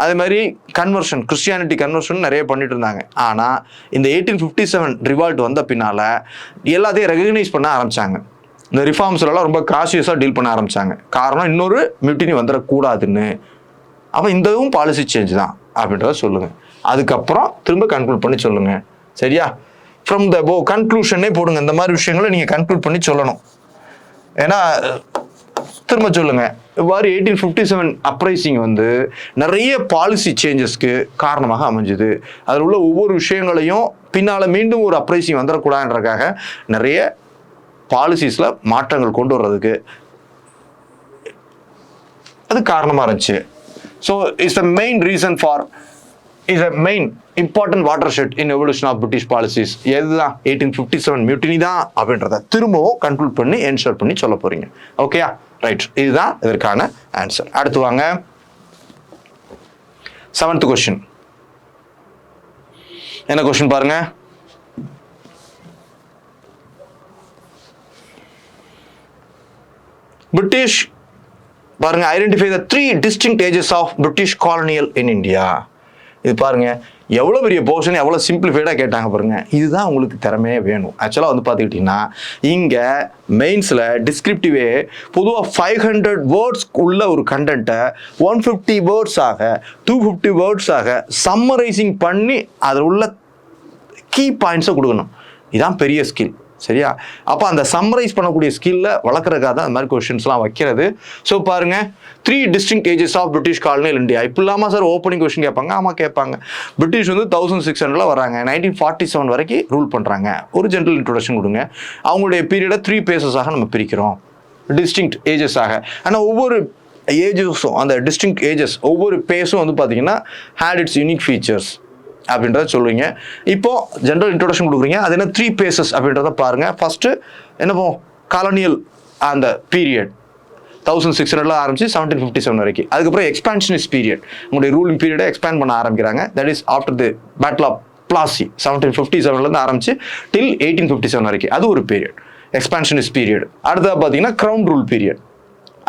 அதே மாதிரி கன்வர்ஷன், கிறிஸ்டியானிட்டி கன்வர்ஷன் நிறைய பண்ணிட்டு இருந்தாங்க. ஆனால் இந்த 1857 ரிவால்ட் வந்த பின்னால் எல்லாத்தையும் ரெகக்னைஸ் பண்ண ஆரம்பித்தாங்க. இந்த ரிஃபார்ம்ஸ்லாம் ரொம்ப காஷியஸாக டீல் பண்ண ஆரம்பித்தாங்க. காரணம் இன்னொரு மியூட்டினி வந்துடக்கூடாதுன்னு. அப்போ இந்தவும் பாலிசி சேஞ்ச் தான் அப்படின்றத சொல்லுங்கள். அதுக்கப்புறம் திரும்ப கன்க்ளூட் பண்ணி சொல்லுங்கள். சரியா? ஃப்ரம் த கன்க்ளூஷனே போடுங்க. இந்த மாதிரி விஷயங்களை நீங்கள் கன்க்ளூட் பண்ணி சொல்லணும். ஏன்னா திரும்ப சொல்லுங்க, இவ்வாறு 1857 அப்ரைசிங் வந்து நிறைய பாலிசி சேஞ்சஸ்க்கு காரணமாக அமைஞ்சுது. அதில் உள்ள ஒவ்வொரு விஷயங்களையும் பின்னால் மீண்டும் ஒரு அப்ரைசிங் வந்துடக்கூடாதுன்றதுக்காக நிறைய பாலிசிஸில் மாற்றங்கள் கொண்டு வர்றதுக்கு அது காரணமாக இருந்துச்சு. So it's the main reason for is a main important watershed in evolution of British policies. எதுதான் 1857 மியூட்டினி தான் அப்படின்றத திரும்பவும் கன்க்ளூட் பண்ணி என்ஷூர் பண்ணி சொல்ல போறீங்க. ஓகேயா? ரைட், இதுதான் இதற்கான ஆன்சர். அடுத்து வாங்க 7th கொஸ்டின். என்ன கொஸ்டின் பாருங்க. பிரிட்டிஷ் பாருங்க, identify the 3 distinct ages of British colonial in India. இது பாருங்க எவ்வளோ பெரிய போர்ஷன், எவ்வளோ சிம்பிளிஃபைடாக கேட்டாங்க பாருங்க. இதுதான் உங்களுக்கு திறமையே வேணும். ஆக்சுவலாக வந்து பார்த்துக்கிட்டிங்கன்னா இங்கே மெயின்ஸில் டிஸ்கிரிப்டிவே பொதுவாக 500 வேர்ட்ஸ் உள்ள ஒரு கண்டென்ட்டை 150 வேர்ட்ஸாக 250 வேர்ட்ஸாக சம்மரைசிங் பண்ணி அதில் உள்ள கீ பாயிண்ட்ஸை கொடுக்கணும். இதுதான் பெரிய ஸ்கில். சரியா? அப்போ அந்த சம்மரைஸ் பண்ணக்கூடிய ஸ்கில்ல வளர்க்குறதுக்காக தான் அந்த மாதிரி கொஸ்டின்ஸ்லாம் வைக்கிறது. ஸோ பாருங்க, 3 distinct ages of British colonial India. இப்போ இல்லாமல் சார் ஓப்பனிங் கொஸ்டின் கேட்பாங்க. ஆமாம் கேட்பாங்க. பிரிட்டிஷ் வந்து 1600 வராங்க, 1947 வரைக்கும் ரூல் பண்ணுறாங்க. ஒரு ஜென்ரல் இன்ட்ரோடக்ஷன் கொடுங்க. அவங்களுடைய பீரியடை 3 பேசஸாக நம்ம பிரிக்கிறோம், டிஸ்டிங்க்ட் ஏஜஸாக. ஆனால் ஒவ்வொரு ஏஜஸும், அந்த டிஸ்டிங்க்ட் ஏஜஸ் ஒவ்வொரு பேஸும் வந்து பார்த்தீங்கன்னா ஹேட் இட்ஸ் யூனிக் ஃபீச்சர்ஸ் அப்படின்றத சொல்லுவீங்க. இப்போ ஜென்ரல் இன்ட்ரோடக்ஷன் கொடுக்குறீங்க. அது என்ன 3 பேசஸ் அப்படின்றத பாருங்க. ஃபர்ஸ்ட் என்னப்போ காலனியல் அந்த பீரியட் 1600 ஆரம்பிச்சு 1757 வரைக்கும். அதுக்கப்புறம் எக்ஸ்பான்ஷனிஸ்ட் பீரியட், உங்களுடைய ரூலிங் பீரியடை எக்ஸ்பேண்ட் பண்ண ஆரம்பிக்கிறாங்க. That is after the battle of Plassey 1757 ஆரம்பிச்சு டில் 1857 வரைக்கும். அது ஒரு பீரியட், எக்ஸ்பான்ஷனிஸ்ட் பீரியட். அடுத்தது பார்த்தீங்கன்னா கிரவுன் ரூல் பீரியட்.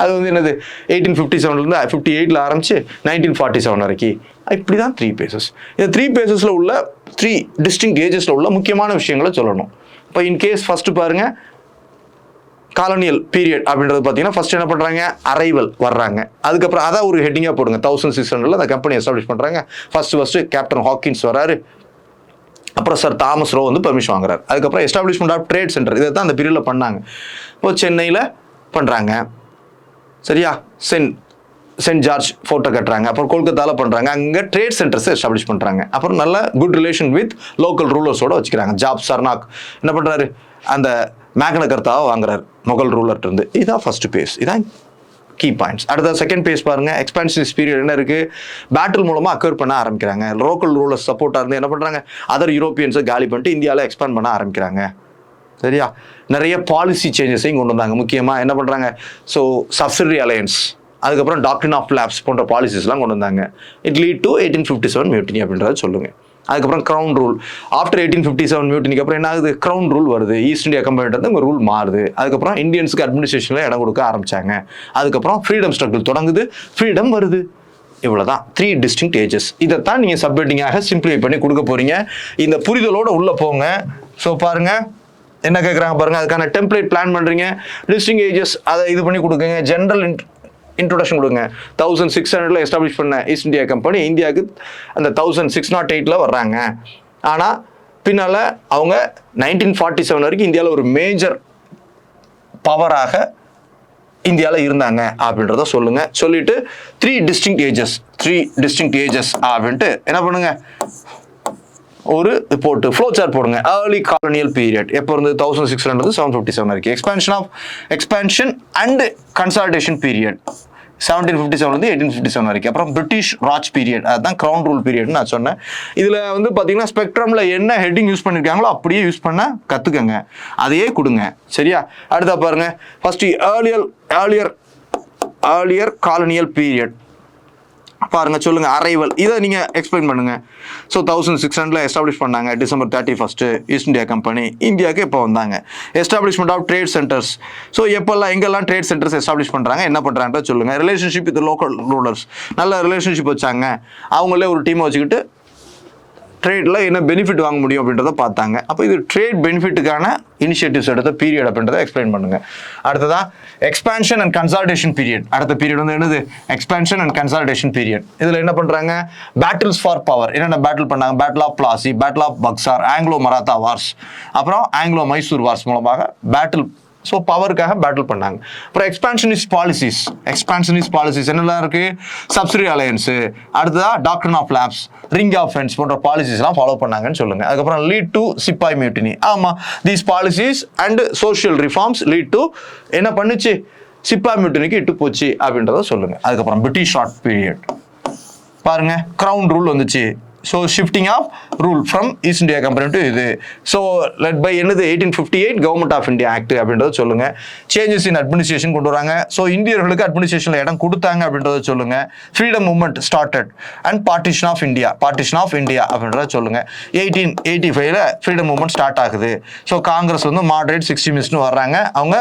அது வந்து என்னது 1857 58 ஆரம்பிச்சு 1947 வரைக்கும். இப்படி தான் 3 பேசஸ். இந்த 3 பேசஸில் உள்ள 3 டிஸ்டிங்க்ட் ஏஜஸில் உள்ள முக்கியமான விஷயங்களை சொல்லணும். இப்போ இன்கேஸ் ஃபர்ஸ்ட் பாருங்க, காலனியல் பீரியட் அப்படின்றது பார்த்தீங்கன்னா ஃபர்ஸ்ட் என்ன பண்ணுறாங்க, அரைவல் வர்றாங்க. அதுக்கப்புறம் அதான் ஒரு ஹெட்டிங்காக போடுங்க. 1600 அந்த கம்பெனி எஸ்டாப்ளிஷ் பண்ணுறாங்க. ஃபர்ஸ்ட் கேப்டன் ஹாக்கின்ஸ் வராரு. அப்புறம் சார் தாமஸ் ரோ வந்து பெர்மிஷன் வாங்குறாரு. அதுக்கப்புறம் எஸ்டாப்ளிஷ்மெண்ட் ஆஃப் ட்ரேட் சென்டர், இதை தான் அந்த பீரியடில் பண்ணாங்க. இப்போ சென்னையில் பண்ணுறாங்க. சரியா? சென்ட் ஜார்ஜ் ஃபோர்ட்டை கட்டுறாங்க. அப்புறம் கொல்கத்தாவில் பண்ணுறாங்க. அங்கே ட்ரேட் சென்டர்ஸை எஸ்டாப்ளிஷ் பண்ணுறாங்க. அப்புறம் நல்ல குட் ரிலேஷன் வித் லோக்கல் ரூலர்ஸோடு வச்சுக்கிறாங்க. ஜாப் சர்னாக் என்ன பண்ணுறாரு, அந்த மேக்னா கர்த்தாவை வாங்குறாரு முகல் ரூலர்ட்டு இருந்து. இதுதான் ஃபர்ஸ்ட் பேஸ். இதான் கீ பாயிண்ட்ஸ். அடுத்த செகண்ட் பேஸ் பாருங்க, எக்ஸ்பான்ஷனிஸ்ட் பீரியட் என்ன இருக்குது, பேட்டில் மூலமாக அக்யூர் பண்ண ஆரம்பிக்கிறாங்க. லோக்கல் ரூலர்ஸ் சப்போர்ட்டாக இருந்து என்ன பண்ணுறாங்க, அதர் யூரோப்பியன்ஸை காலி பண்ணிட்டு இந்தியாவில் எக்ஸ்பேண்ட் பண்ண ஆரம்பிக்கிறாங்க. சரியா? நிறைய பாலிசி சேஞ்சஸையும் கொண்டு வந்தாங்க. முக்கியமாக என்ன பண்ணுறாங்க, ஸோ சப்சிடரி அலையன்ஸ், அதுக்கப்புறம் டாக்ட்ரின் ஆஃப் லேப்ஸ் போன்ற பாலிசிஸ்லாம் கொண்டு வந்தாங்க. இட் லீட் டு 1857 மியூட்டினி அப்படின்றத சொல்லுங்க. அதுக்கப்புறம் கிரவுன் ரூல். ஆஃப்டர் 1857 மியூட்டினிக்கு அப்புறம் என்ன ஆகுது, கிரவுன் ரூல் வருது. ஈஸ்ட் இந்தியா கம்பெனிட்டு உங்கள் ரூல் மாறுது. அதுக்கப்புறம் இந்தியன்ஸுக்கு அட்மினிஸ்ட்ரேஷனில் இடம் கொடுக்க ஆரம்பிச்சாங்க. அதுக்கப்புறம் ஃப்ரீடம் ஸ்ட்ரகிள் தொடங்குது, ஃப்ரீடம் வருது. இவ்வளோதான் 3 டிஸ்டிங்க்ட் ஏஜஸ். இதைத்தான் நீங்கள் சப்மிட்டிங்காக சிம்பிளிஃபை பண்ணி கொடுக்க போறீங்க. இந்த புரிதலோட உள்ள போங்க. ஸோ பாருங்க என்ன கேட்குறாங்க பாருங்க, அதுக்கான டெம்ப்ளேட் பிளான் பண்ணுறீங்க. டிஸ்டிங்க்ட் ஏஜஸ் அதை இது பண்ணி கொடுக்குங்க. ஜென்ரல் இன்ட்ரோடக்ஷன் கொடுங்க. 1600 எஸ்டாப்ளிஷ் பண்ண ஈஸ்ட் இந்தியா கம்பெனி இந்தியாவுக்கு அந்த 1608 வர்றாங்க. ஆனால் பின்னால் அவங்க 1947 வரைக்கும் இந்தியாவில் ஒரு மேஜர் பவராக இந்தியாவில் இருந்தாங்க அப்படின்றத சொல்லுங்க. சொல்லிட்டு 3 டிஸ்டிங்க்ட் ஏஜஸ் அப்படின்ட்டு என்ன பண்ணுங்க, ஒரு போட்டு ஃப்ளோ சார்ட் போடுங்க. ஏர்லி காலனியல் பீரியட் எப்போ இருந்து 1600 757 வரைக்கும். எக்ஸ்பான்ஷன் அண்ட் கன்சாலிடேஷன் பீரியட் 1757 1857 வரைக்கும். அப்புறம் பிரிட்டிஷ் ராஜ் பீரியட், அதுதான் கிரவுன் ரூல் பீரியட்னு நான் சொன்னேன். இதில் வந்து பார்த்தீங்கன்னா ஸ்பெக்ட்ரமில் என்ன ஹெட்டிங் யூஸ் பண்ணியிருக்காங்களோ அப்படியே யூஸ் பண்ண கற்றுக்கங்க, அதையே கொடுங்க. சரியா? அடுத்தா பாருங்க, ஃபர்ஸ்ட் ஏர்லியர் காலனியல் பீரியட் பாருங்க சொல்லுங்க அரைவல் இதை நீங்க எக்ஸ்பிளைன் பண்ணுங்க. ஸோ 1600 எஸ்டாப்ளிஷ் பண்ணாங்க December 31 ஈஸ்ட் இந்தியா கம்பெனி இந்தியாவுக்கு எப்போ வந்தாங்க. Establishment of trade centres. So எப்பெல்லாம் எங்கெல்லாம் ட்ரேட் சென்டர்ஸ் எஸ்டாப்ளிஷ் பண்றாங்க என்ன பண்றாங்க சொல்லுங்க. ரிலேஷன்ஷிப் வித் லோக்கல் ரூலர்ஸ் நல்ல ரிலேஷன்ஷிப் வச்சாங்க. அவங்களே ஒரு டீமை வச்சுக்கிட்டு ட்ரேடில் என்ன பெனிஃபிட் வாங்க முடியும் அப்படின்றத பார்த்தாங்க. அப்போ இது ட்ரேட் பெனிஃபிட்டுக்கான இனிஷியேட்டிவ்ஸ் எடுத்த பீரியட் அப்படின்றத எக்ஸ்பிளைன் பண்ணுங்க. அடுத்ததா எக்ஸ்பான்ஷன் அண்ட் கன்சால்டேஷன் பீரியட். அடுத்த பீரியட் வந்து என்னது எக்ஸ்பான்ஷன் அண்ட் கன்சால்டேஷன் பீரியட். இதில் என்ன பண்ணுறாங்க பேட்டில்ஸ் ஃபார் பவர் என்னென்ன பேட்டில் பண்ணாங்க battle of Plassey battle of Buxar Anglo Maratha wars அப்புறம் ஆங்கிலோ மைசூர் வார்ஸ் மூலமாக பேட்டில் ஸோ பவருக்காக பேட்டில் பண்ணாங்க. அப்புறம் எக்ஸ்பான்ஷனிஸ்ட் பாலிசிஸ் என்னெல்லாம் இருக்கு சப்சிடி அலையன்ஸு அடுத்ததா doctrine of lapse ring of fence போன்ற பாலிசிஸ்லாம் ஃபாலோ பண்ணாங்கன்னு சொல்லுங்க. அதுக்கப்புறம் லீட் டு சிப்பாய் மியூட்டினி. ஆமாம் these policies and social reforms lead to என்ன பண்ணுச்சு சிப்பாய் மியூட்டினிக்கு இட்டு போச்சு அப்படின்றத சொல்லுங்க. அதுக்கப்புறம் பிரிட்டிஷ் ஷார்ட் பீரியட் பாருங்க கிரவுன் ரூல் வந்துச்சு. So shifting of rule from east India company to இது. ஸோ லெட் பை என்னது 1858 கவர்மெண்ட் ஆஃப் இந்தியா ஆக்ட் அப்படின்றத சொல்லுங்க. சேஞ்சஸ் இன் அட்மினிஸ்ட்ரேஷன் கொண்டு வராங்க. ஸோ இந்தியர்களுக்கு அட்மினிஸ்ட்ரேஷனில் இடம் கொடுத்தாங்க அப்படின்றத சொல்லுங்க. Freedom movement started and partition of India அப்படின்றத சொல்லுங்க. 1885 ஃப்ரீடம் மூவ்மெண்ட் ஸ்டார்ட் ஆகுது. ஸோ காங்கிரஸ் வந்து மாடரேட் எக்ஸ்ட்ரீமிஸ்ட்னு வர்றாங்க. அவங்க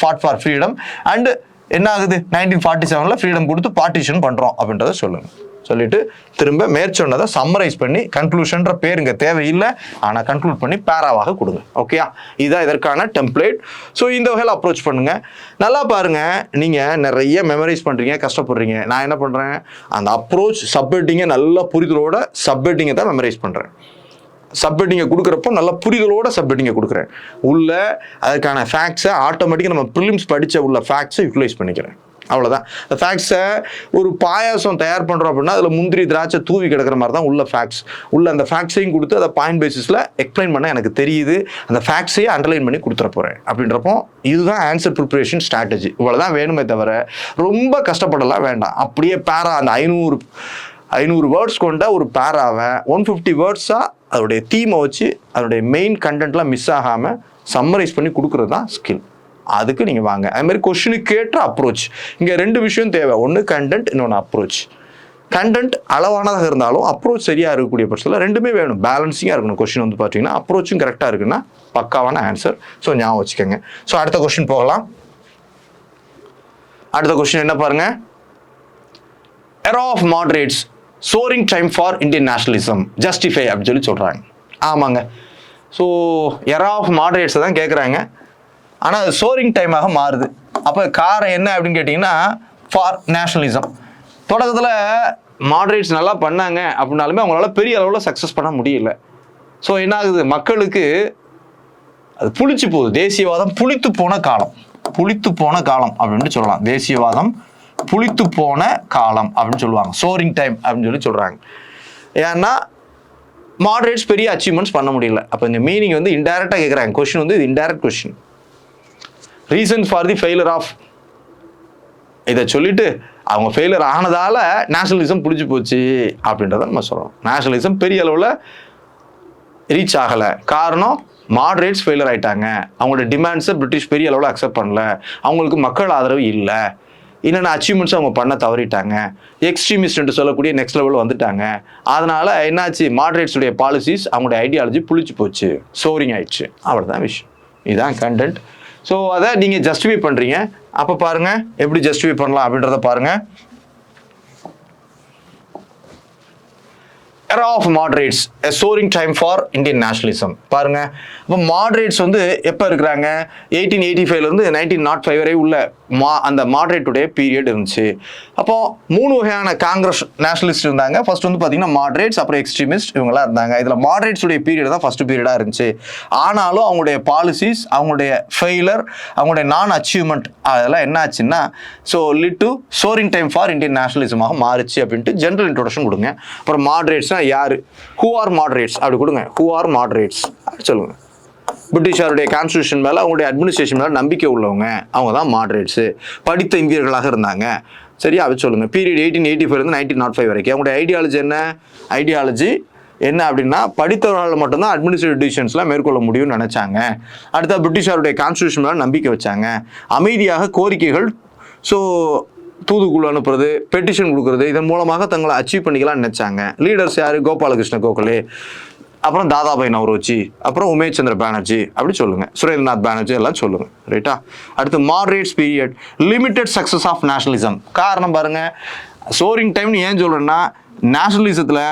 ஃபாட் ஃபார் ஃப்ரீடம் அண்ட் என்ன ஆகுது 1947 ஃப்ரீடம் கொடுத்து பார்ட்டிஷன் பண்ணுறோம் அப்படின்றத சொல்லுங்க. சொல்லிட்டு திரும்ப மேற்சொன்னதை சம்மரைஸ் பண்ணி கன்க்ளூஷன்ற பேர் இங்கே தேவையில்லை ஆனால் கன்க்ளூட் பண்ணி பேராவாக கொடுங்க. ஓகேயா இதுதான் இதற்கான டெம்ப்ளேட். ஸோ இந்த வகையில் அப்ரோச் பண்ணுங்க. நல்லா பாருங்க நீங்கள் நிறைய மெமரைஸ் பண்ணுறீங்க கஷ்டப்படுறீங்க. நான் என்ன பண்ணுறேன் அந்த அப்ரோச் சப்ஹெட்டிங்கை நல்ல புரிதலோட சப்ஹெட்டிங்கை தான் மெமரைஸ் பண்ணுறேன். சப்ஹெட்டிங்கை கொடுக்குறப்போ நல்ல புரிதலோட சப்ஹெட்டிங்கை கொடுக்குறேன். உள்ள அதுக்கான ஃபேக்ட்ஸை ஆட்டோமேட்டிக்காக நம்ம ப்ரிலிம்ஸ் படித்த உள்ள ஃபேக்ட்ஸை யூட்டிலைஸ் பண்ணிக்கிறேன். அவ்வளோதான். அந்த ஃபேக்ட்ஸை ஒரு பாயாசம் தயார் பண்ணுறோம் அப்படின்னா அதில் முந்திரி திராட்சை தூவி கிடக்கிற மாதிரி தான் உள்ள ஃபேக்ட்ஸ். உள்ள அந்த ஃபேக்ட்ஸையும் கொடுத்து அதை பாயிண்ட் பேசிஸில் எக்ஸ்பிளைன் பண்ண எனக்கு தெரியுது. அந்த ஃபேக்ட்ஸையே அண்டர்லைன் பண்ணி கொடுத்துட போகிறேன் அப்படின்றப்போ இதுதான் ஆன்சர் ப்ரிப்பரேஷன் ஸ்ட்ராட்டஜி. இவ்வளோதான் வேணுமே தவிர ரொம்ப கஷ்டப்படலாம் வேண்டாம். அப்படியே பேரா அந்த 500 வேர்ட்ஸ் கொண்ட ஒரு பேராவை 150 வேர்ட்ஸாக அதோடைய தீமை வச்சு அதோடைய மெயின் கண்டென்ட்லாம் மிஸ் ஆகாமல் சம்மரைஸ் பண்ணி கொடுக்குறது தான் ஸ்கில். அதுக்கு நீங்கள் வாங்க. அதுமாதிரி கொஷினுக்கு கேட்ட அப்ரோச் இங்கே 2 விஷயம் தேவை. ஒன்று கண்டென்ட் இன்னொன்று அப்ரோச். கண்டென்ட் அளவானதாக இருந்தாலும் அப்ரோச் சரியாக இருக்கக்கூடிய பட்சத்தில் ரெண்டுமே வேணும். பேலன்சிங்காக இருக்கணும். கொஷின் வந்து பார்த்தீங்கன்னா அப்ரோச்சும் கரெக்டாக இருக்குன்னா பக்காவான ஆன்சர். ஸோ ஞாபகம் வச்சுக்கோங்க. ஸோ அடுத்த கொஷின் போகலாம். அடுத்த கொஷின் என்ன பாருங்க era of moderates soaring time for Indian nationalism justify அப்படின்னு சொல்கிறாங்க. ஆமாங்க. ஸோ எரா ஆஃப் மாடரேட்ஸை தான் கேட்குறாங்க. ஆனால் அது சோரிங் டைமாக மாறுது. அப்போ காரணம் என்ன அப்படின்னு கேட்டிங்கன்னா ஃபார் நேஷனலிசம். தொடக்கத்தில் மாடரேட்ஸ் நல்லா பண்ணாங்க அப்படின்னாலுமே அவங்களால பெரிய அளவில் சக்ஸஸ் பண்ண முடியல. ஸோ என்ன ஆகுது மக்களுக்கு அது புளிச்சு போகுது. தேசியவாதம் புளித்து போன காலம் அப்படின்னு சொல்லலாம். தேசியவாதம் புளித்து போன காலம் அப்படின்னு சொல்லுவாங்க. சோரிங் டைம் அப்படின்னு சொல்கிறாங்க. ஏன்னா மாடரேட்ஸ் பெரிய அச்சீவ்மெண்ட்ஸ் பண்ண முடியல. அப்போ இந்த மீனிங் வந்து இன்டைரக்டாக கேட்குறாங்க. கொஸ்டின் வந்து இது indirect question. Reason for the failure of இதை சொல்லிட்டு அவங்க ஃபெயிலியர் ஆனதால நேஷனலிசம் பிடிச்சி போச்சு அப்படின்றத நம்ம சொல்கிறோம். நேஷனலிசம் பெரிய அளவில் ரீச் ஆகலை. காரணம் மாடரேட்ஸ் ஃபெயிலியர் ஆகிட்டாங்க. அவங்களோட டிமாண்ட்ஸை பிரிட்டிஷ் பெரிய அளவில் அக்செப்ட் பண்ணல. அவங்களுக்கு மக்கள் ஆதரவு இல்லை. என்னென்ன அச்சீவ்மெண்ட்ஸ் அவங்க பண்ண தவறிட்டாங்க. எக்ஸ்ட்ரீமிஸ்ட் என்று சொல்லக்கூடிய நெக்ஸ்ட் லெவலில் வந்துட்டாங்க. அதனால் என்னாச்சு மாடரேட்ஸுடைய பாலிசிஸ் அவங்களுடைய ஐடியாலஜி புளிச்சு போச்சு, சோரிங் ஆயிடுச்சு. அவ்வளோதான் விஷயம். இதுதான் கண்டென்ட். ஸோ அதை நீங்கள் ஜஸ்டிஃபை பண்ணுறீங்க. அப்போ பாருங்கள் எப்படி ஜஸ்டிஃபை பண்ணலாம் அப்படின்றத பாருங்கள். era of moderates a soaring time for Indian nationalism பாருங்க. அப்போ மாடரேட்ஸ் வந்து எப்போ இருக்கிறாங்க 1885 இருந்து 1905 வரை உள்ள அந்த மாடரேட்டுடைய பீரியட் இருந்துச்சு. அப்போ 3 வகையான காங்கிரஸ் நேஷனலிஸ்ட் இருந்தாங்க. ஃபர்ஸ்ட் வந்து பார்த்தீங்கன்னா மாடரேட்ஸ், அப்புறம் எக்ஸ்ட்ரீமிஸ்ட், இவங்கெல்லாம் இருந்தாங்க. இதில் மாடரேட்ஸுடைய பீரியட் தான் ஃபர்ஸ்ட் பீரியடாக இருந்துச்சு. ஆனாலும் அவங்களுடைய பாலிசிஸ், அவங்களுடைய ஃபெயிலர், அவங்களுடைய நான் அச்சீவ்மெண்ட் அதெல்லாம் என்ன ஆச்சுன்னா so led to soaring time for Indian நேஷனலிசமாக மாறிச்சு அப்படின்ட்டு ஜென்ரல் இன்ட்ரோடக்ஷன் கொடுங்க. அப்புறம் மாடரேட்ஸ்னா யாரு, ஹூ ஆர் மாடரேட்ஸ் அப்படி கொடுங்க. ஹூ ஆர் மாடரேட்ஸ் அப்படி சொல்லுங்க. பிரிட்டிஷாருடைய கான்ஸ்டியூஷன் மேலே, அவங்களுடைய அட்மினிஸ்ட்ரேஷன் மேலே நம்பிக்கை உள்ளவங்க, அவங்க தான் மாடரேட்ஸு. படித்த இந்தியர்களாக இருந்தாங்க. சரியா அப்படி சொல்லுங்க. பீரியட் 1885 இருந்து 1905 வரைக்கும் அவங்களுடைய ஐடியாலஜி என்ன? ஐடியாலஜி என்ன அப்படின்னா படித்தவர்களால் மட்டும்தான் அட்மினிஸ்ட்ரேட்டிவ் டிசிஷன்ஸ்லாம் மேற்கொள்ள முடியும்னு நினச்சாங்க. அடுத்த பிரிட்டிஷாருடைய கான்ஸ்டியூஷன் மேலே நம்பிக்கை வச்சாங்க. அமைதியாக கோரிக்கைகள் ஸோ தூதுக்குழு அனுப்புறது, பெட்டிஷன் கொடுக்குறது, இதன் மூலமாக தங்களை அச்சீவ் பண்ணிக்கலாம்னு நினைச்சாங்க. லீடர்ஸ் யாரு? கோபாலகிருஷ்ண கோகலே, அப்புறம் தாதாபாய் நவ்ரோஜி, அப்புறம் உமேஷ் சந்திர பானர்ஜி, அப்படி சொல்லுங்க. சுரேந்திரநாத் பானர்ஜி எல்லாம் சொல்லுங்க. ரைட்டா? அடுத்து moderates period, limited success of nationalism. காரணம் பாருங்க, சோரிங் டைம்னு ஏன் சொல்றேன்னா, நேஷனலிசத்தில்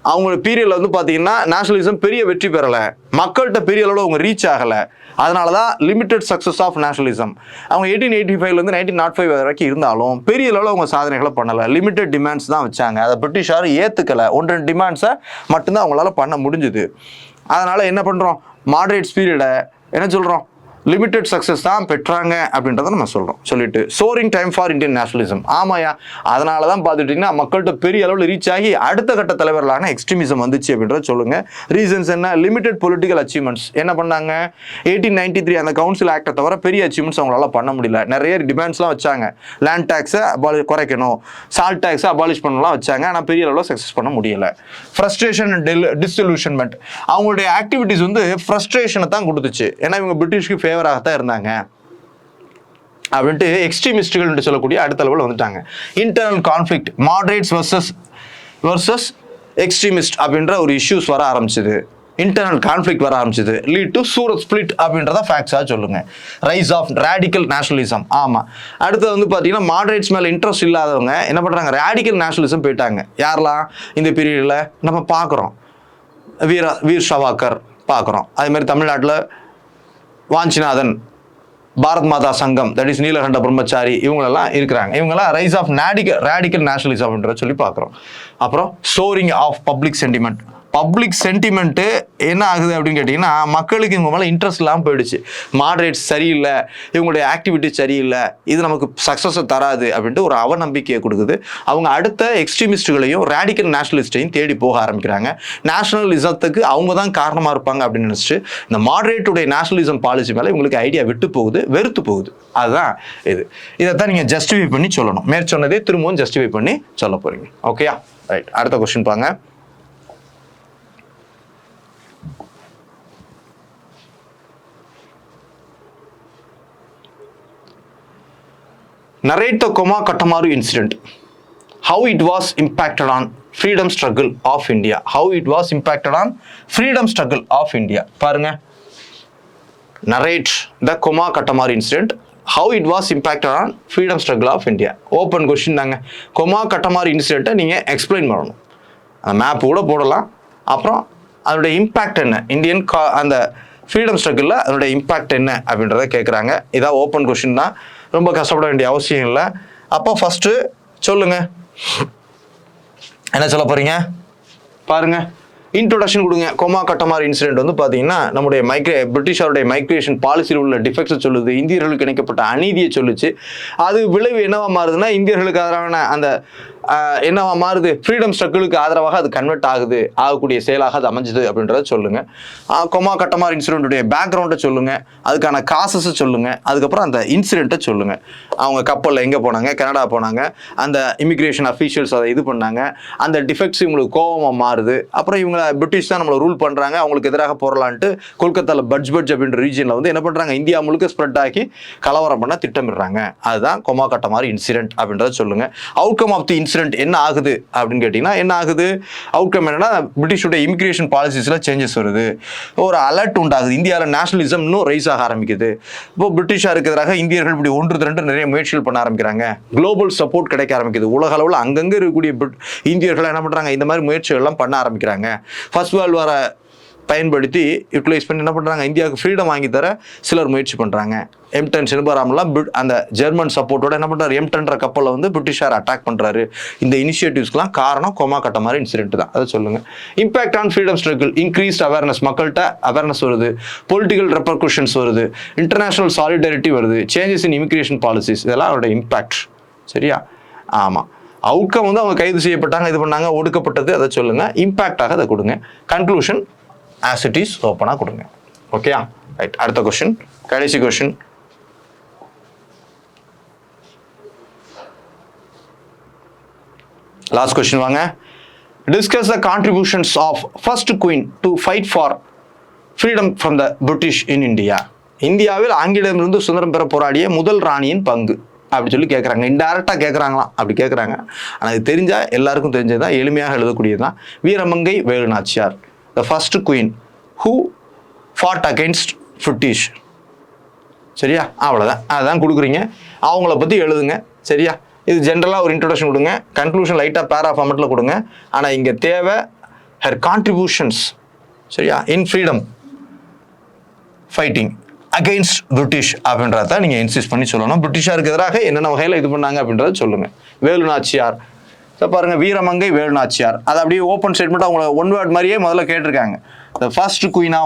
அவங்க பீரியட்ல வந்து பார்த்தீங்கன்னா நேஷனலிசம் பெரிய வெற்றி பெறலை, மக்கள்கிட்ட பெரிய அளவில் அவங்க ரீச் ஆகலை. அதனால தான் லிமிடெட் சக்ஸஸ் ஆஃப் நேஷனலிசம். அவங்க 1885 1905 வரைக்கும் இருந்தாலும் பெரிய அளவில் அவங்க சாதனைகளை பண்ணலை. லிமிடெட் டிமாண்ட்ஸ் தான் வச்சாங்க. அதை பிரிட்டிஷார் ஏற்றுக்கலை. 1-2 டிமாண்ட்ஸை மட்டும்தான் அவங்களால பண்ண முடிஞ்சுது. அதனால் என்ன பண்ணுறோம், மாடரேட்ஸ் பீரியடை என்ன சொல்கிறோம், லிமிடெட் சக்ஸஸ் தான் பெற்றாங்க அப்படின்றத நம்ம சொல்கிறோம். சொல்லிட்டு soaring time for Indian nationalism. ஆமாயா, அதனால தான் பார்த்துட்டிங்கன்னா மக்கள்கிட்ட பெரிய அளவில் ரீச் ஆகி அடுத்த கட்ட தலைவர்களான எக்ஸ்ட்ரீமிசம் வந்துச்சு அப்படின்றத சொல்லுங்க. ரீசன்ஸ் என்ன? Limited political achievements. என்ன பண்ணாங்க, 1893 அந்த கவுன்சில் ஆக்டை தவிர பெரிய அச்சீவ்மெண்ட்ஸ் அவங்களால பண்ண முடியல. நிறைய டிமாண்ட்ஸ்லாம் வச்சாங்க. லேண்ட் டேக்ஸை குறைக்கணும், சால்ட் டேக்ஸை அபாலிஷ் பண்ணலாம் வச்சாங்க. ஆனால் பெரிய அளவில் சக்ஸஸ் பண்ண முடியல. Frustration and disillusionment. அவங்களுடைய ஆக்டிவிட்டிஸ் வந்து ஃப்ரஸ்ட்ரேஷனை தான் கொடுத்துச்சு. ஏன்னா இவங்க பிரிட்டிஷ்க்கு ஃபேவராகத்தான் இருந்தாங்க அப்படின்ட்டு எக்ஸ்ட்ரீமிஸ்டுகள் சொல்லக்கூடிய அடுத்த லெவலில் வந்துட்டாங்க. Internal conflict, moderates versus extremist அப்படின்ற ஒரு இஷ்யூஸ் வர ஆரம்பிச்சது. இன்டர்னல் கான்ஃப்ளிக்ட் வர ஆரம்பிச்சது. லீட் டு சூரத் ஸ்பிளிட் அப்படின்றத ஃபேக்ட்ஸாக சொல்லுங்க. Rise of radical nationalism. ஆமாம், அடுத்தது வந்து பார்த்தீங்கன்னா மாடரேட்ஸ் மேலே இன்ட்ரெஸ்ட் இல்லாதவங்க என்ன பண்ணுறாங்க, ரேடிக்கல் நேஷனலிசம் போயிட்டாங்க. யாரெல்லாம் இந்த பீரியடில் நம்ம பார்க்குறோம், வீர் சாவர்கர் பார்க்குறோம். அதே மாதிரி தமிழ்நாட்டில் வாஞ்சிநாதன், பாரத் மாதா சங்கம், தட் இஸ் நீலகண்ட பிரம்மச்சாரி, இவங்களெல்லாம் இருக்கிறாங்க. இவங்கெல்லாம் ரைஸ் ஆஃப் ரேடிக்கல் நேஷனலிசம் அப்படின்றத சொல்லி பார்க்குறோம். அப்புறம் soaring of public sentiment. Public sentiment என்ன ஆகுது அப்படின்னு கேட்டிங்கன்னா, மக்களுக்கு இவங்க மேலே இன்ட்ரெஸ்ட் இல்லாமல் போயிடுச்சு. மாடரேட்ஸ் சரியில்லை, இவங்களுடைய ஆக்டிவிட்டி சரியில்லை, இது நமக்கு சக்ஸஸை தராது அப்படின்ட்டு ஒரு அவநம்பிக்கையை கொடுக்குது. அவங்க அடுத்த எக்ஸ்ட்ரீமிஸ்டுகளையும் ரேடிக்கல் நேஷனலிஸ்டையும் தேடி போக ஆரம்பிக்கிறாங்க. நேஷனலிசத்துக்கு அவங்க தான் காரணமாக இருப்பாங்க அப்படின்னு நினச்சிட்டு இந்த மாடரேட்டுடைய நேஷனலிசம் பாலிசி மேலே இவங்களுக்கு ஐடியா விட்டு போகுது, வெறுத்து போகுது. அதுதான் இது. இதைத்தான் நீங்கள் ஜஸ்டிஃபை பண்ணி சொல்லணும். மேற்சொன்னதே திரும்பவும் ஜஸ்டிஃபை பண்ணி சொல்ல போகிறீங்க. ஓகேயா? ரைட். அடுத்த கொஸ்டின் பாங்க. Narrate the Koma Katamaru incident. How it was impacted on freedom struggle of India. How it was impacted on freedom struggle of India. பாருங்க. Narrate the Koma Katamaru incident. How it was impacted on freedom struggle of India. Open question தாங்க. Koma Katamaru incident நீங்கள் explain பண்ணணும். அந்த map கூட போடலாம். அப்புறம் அதோட impact என்ன, இந்தியன் அந்த ஃப்ரீடம் ஸ்ட்ரகிளில் அதோட இம்பேக்ட் என்ன அப்படின்றத கேட்குறாங்க. இதான் ஓப்பன் கொஷின் தான், ரொம்ப கஷ்டப்பட வேண்டிய அவசியம் இல்லை. அப்போ ஃபஸ்ட்டு சொல்லுங்கள், என்ன சொல்ல போகிறீங்க பாருங்கள். இன்ட்ரோடக்ஷன் கொடுங்க. கோமா கட்டமார் இன்சிடென்ட் வந்து பார்த்தீங்கன்னா நம்முடைய பிரிட்டிஷாருடைய மைக்ரேஷன் பாலிசியில் உள்ள டிஃபெக்ட்ஸை சொல்லுது, இந்தியர்களுக்கு இணைக்கப்பட்ட அநீதியை சொல்லுச்சு. அது விளைவு என்னவா மாறுதுன்னா இந்தியர்களுக்கு எதிரான அந்த என்னவா மாறுது, ஃப்ரீடம் ஸ்ட்ரகிளுக்கு ஆதரவாக அது கன்வெர்ட் ஆகக்கூடிய செயலாக அது அமைஞ்சுது அப்படின்றத சொல்லுங்க. கொமா கட்டமார் இன்சிடென்ட்டுடைய பேக்ரவுண்டை சொல்லுங்க, அதுக்கான காசஸை சொல்லுங்க, அதுக்கப்புறம் அந்த இன்சிடென்ட்டை சொல்லுங்க. அவங்க கப்பலில் எங்கே போனாங்க, கனடா போனாங்க, அந்த இமிக்ரேஷன் அஃபீஷியல்ஸ் அதை இது பண்ணாங்க, அந்த டிஃபெக்ட்ஸ் இவங்களுக்கு கோபமாக மாறுது. அப்புறம் இவங்க பிரிட்டிஷ் தான் நம்மளை ரூல் பண்ணுறாங்க, அவங்களுக்கு எதிராக போடலான்ட்டு கொல்கத்தாவில் பட்ஜ் அப்படின்ற ரீஜனில் வந்து என்ன பண்ணுறாங்க, இந்தியா முழுக்க ஸ்ப்ரெட் ஆகி கலவரம் பண்ண திட்டமிடுறாங்க. அதுதான் கொமா கட்டமார் இன்சிடென்ட் அப்படின்றத சொல்லுங்க. அவுட்கம் ஆஃப் தி இன்சிடென்ட் என்ன ஆகுது அப்படின்னு கேட்டீங்கன்னா, என்ன ஆகுது, அவுட்கம் என்னன்னா பிரிட்டிஷோட இமிகிரேஷன் பாலிசிஸ்ல சேஞ்சஸ் வருது, ஒரு அலர்ட் உண்டாகுது, இந்தியாவில் நேஷனலிசம் இன்னும் ரைஸ் ஆக ஆரம்பிக்குது. இப்போ பிரிட்டிஷாருக்கு எதிராக இந்தியர்கள் இப்படி ஒன்று திரண்டு நிறைய முயற்சிகள் பண்ண ஆரம்பிக்கிறாங்க, குளோபல் சப்போர்ட் கிடைக்க ஆரம்பிக்குது. உலக அளவில் அங்கங்கே இருக்கக்கூடிய இந்தியர்கள் என்ன பண்றாங்க, இந்த மாதிரி முயற்சிகள் எல்லாம் பண்ண ஆரம்பிக்கிறாங்க. ஃபர்ஸ்ட் வேர்ல்டு வாரை பயன்படுத்தி யூட்டிலைஸ் பண்ணி என்ன பண்ணுறாங்க, இந்தியாவுக்கு ஃப்ரீடம் வாங்கி தர சிலர் முயற்சி பண்ணுறாங்க. M10 சிதம்பரம்லாம் அந்த ஜெர்மன் சப்போர்ட்டோட என்ன பண்ணுறாரு, M10 கப்பலில் வந்து பிரிட்டிஷார் அட்டாக் பண்ணுறாரு. இந்த இனிஷியேட்டிவ்ஸ்க்குலாம் காரணம் கொமா கட்டமாரி இன்சிடென்ட் தான். அதை சொல்லுங்கள். Impact on freedom struggle, increased awareness, மக்கள்கிட்ட அவேர்னஸ் வருது, பொலிட்டிக்கல் ரெப்பர்குஷன்ஸ் வருது, இன்டர்நேஷனல் சாலிடாரிட்டி வருது, சேஞ்சஸ் இன் இமிகிரேஷன் பாலிசிஸ், இதெல்லாம் அவரோட இம்பாக்ட். சரியா? ஆமாம். அவுட்கம் வந்து அவங்க கைது செய்யப்பட்டாங்க, இது பண்ணாங்க, ஒடுக்கப்பட்டது, அதை சொல்லுங்கள். இம்பாக்டாக அதை கொடுங்க. கன்க்ளூஷன் as it is ஓப்பனாக கொடுங்க. ஓகேயா? ரைட். அடுத்த கொஸ்டின், கடைசி கொஸ்டின். லாஸ்ட் கொஸ்டின் வாங்க. Discuss the contributions of first queen to fight for freedom from the British in India. இந்தியாவில் ஆங்கிலேயரிலிருந்து சுதந்திரம் பெற போராடிய முதல் ராணியின் பங்கு. அப்படி சொல்லி கேட்குறாங்க. இன்டைரக்டாக கேட்குறாங்களாம், அப்படி கேட்குறாங்க. ஆனால் இது தெரிஞ்சால் எல்லாருக்கும் தெரிஞ்சது தான், எளிமையாக எழுதக்கூடியது தான். வீரமங்கை Velu Nachiyar, the first queen who fought against British. சரியா? அவ்வளோதான், அதுதான் கொடுக்குறீங்க. அவங்கள பற்றி எழுதுங்க. சரியா? இது ஜென்ரலாக ஒரு இன்ட்ரடக்ஷன் கொடுங்க, கன்க்ளூஷன் லைட்டாக பேரா ஃபார்மெட்டில் கொடுங்க. ஆனால் இங்கே தேவை ஹர் கான்ட்ரிபியூஷன்ஸ். சரியா? இன் ஃப்ரீடம் ஃபைட்டிங் அகெயின்ஸ்ட் பிரிட்டிஷ் அப்படின்றத நீங்கள் இன்சிஸ்ட் பண்ணி சொல்லணும். பிரிட்டிஷாருக்கு எதிராக என்னென்ன வகையில் இது பண்ணாங்க அப்படின்றத சொல்லுங்கள். வேலுநாச்சியார் பாருங்க, வீரமங்கை வேலுநாச்சியார், அது அப்படியே ஓப்பன் ஸ்டேட்மெண்ட் அவங்கள ஒன் வேர்ட் மாதிரியே முதல்ல கேட்டிருக்காங்க. த first queen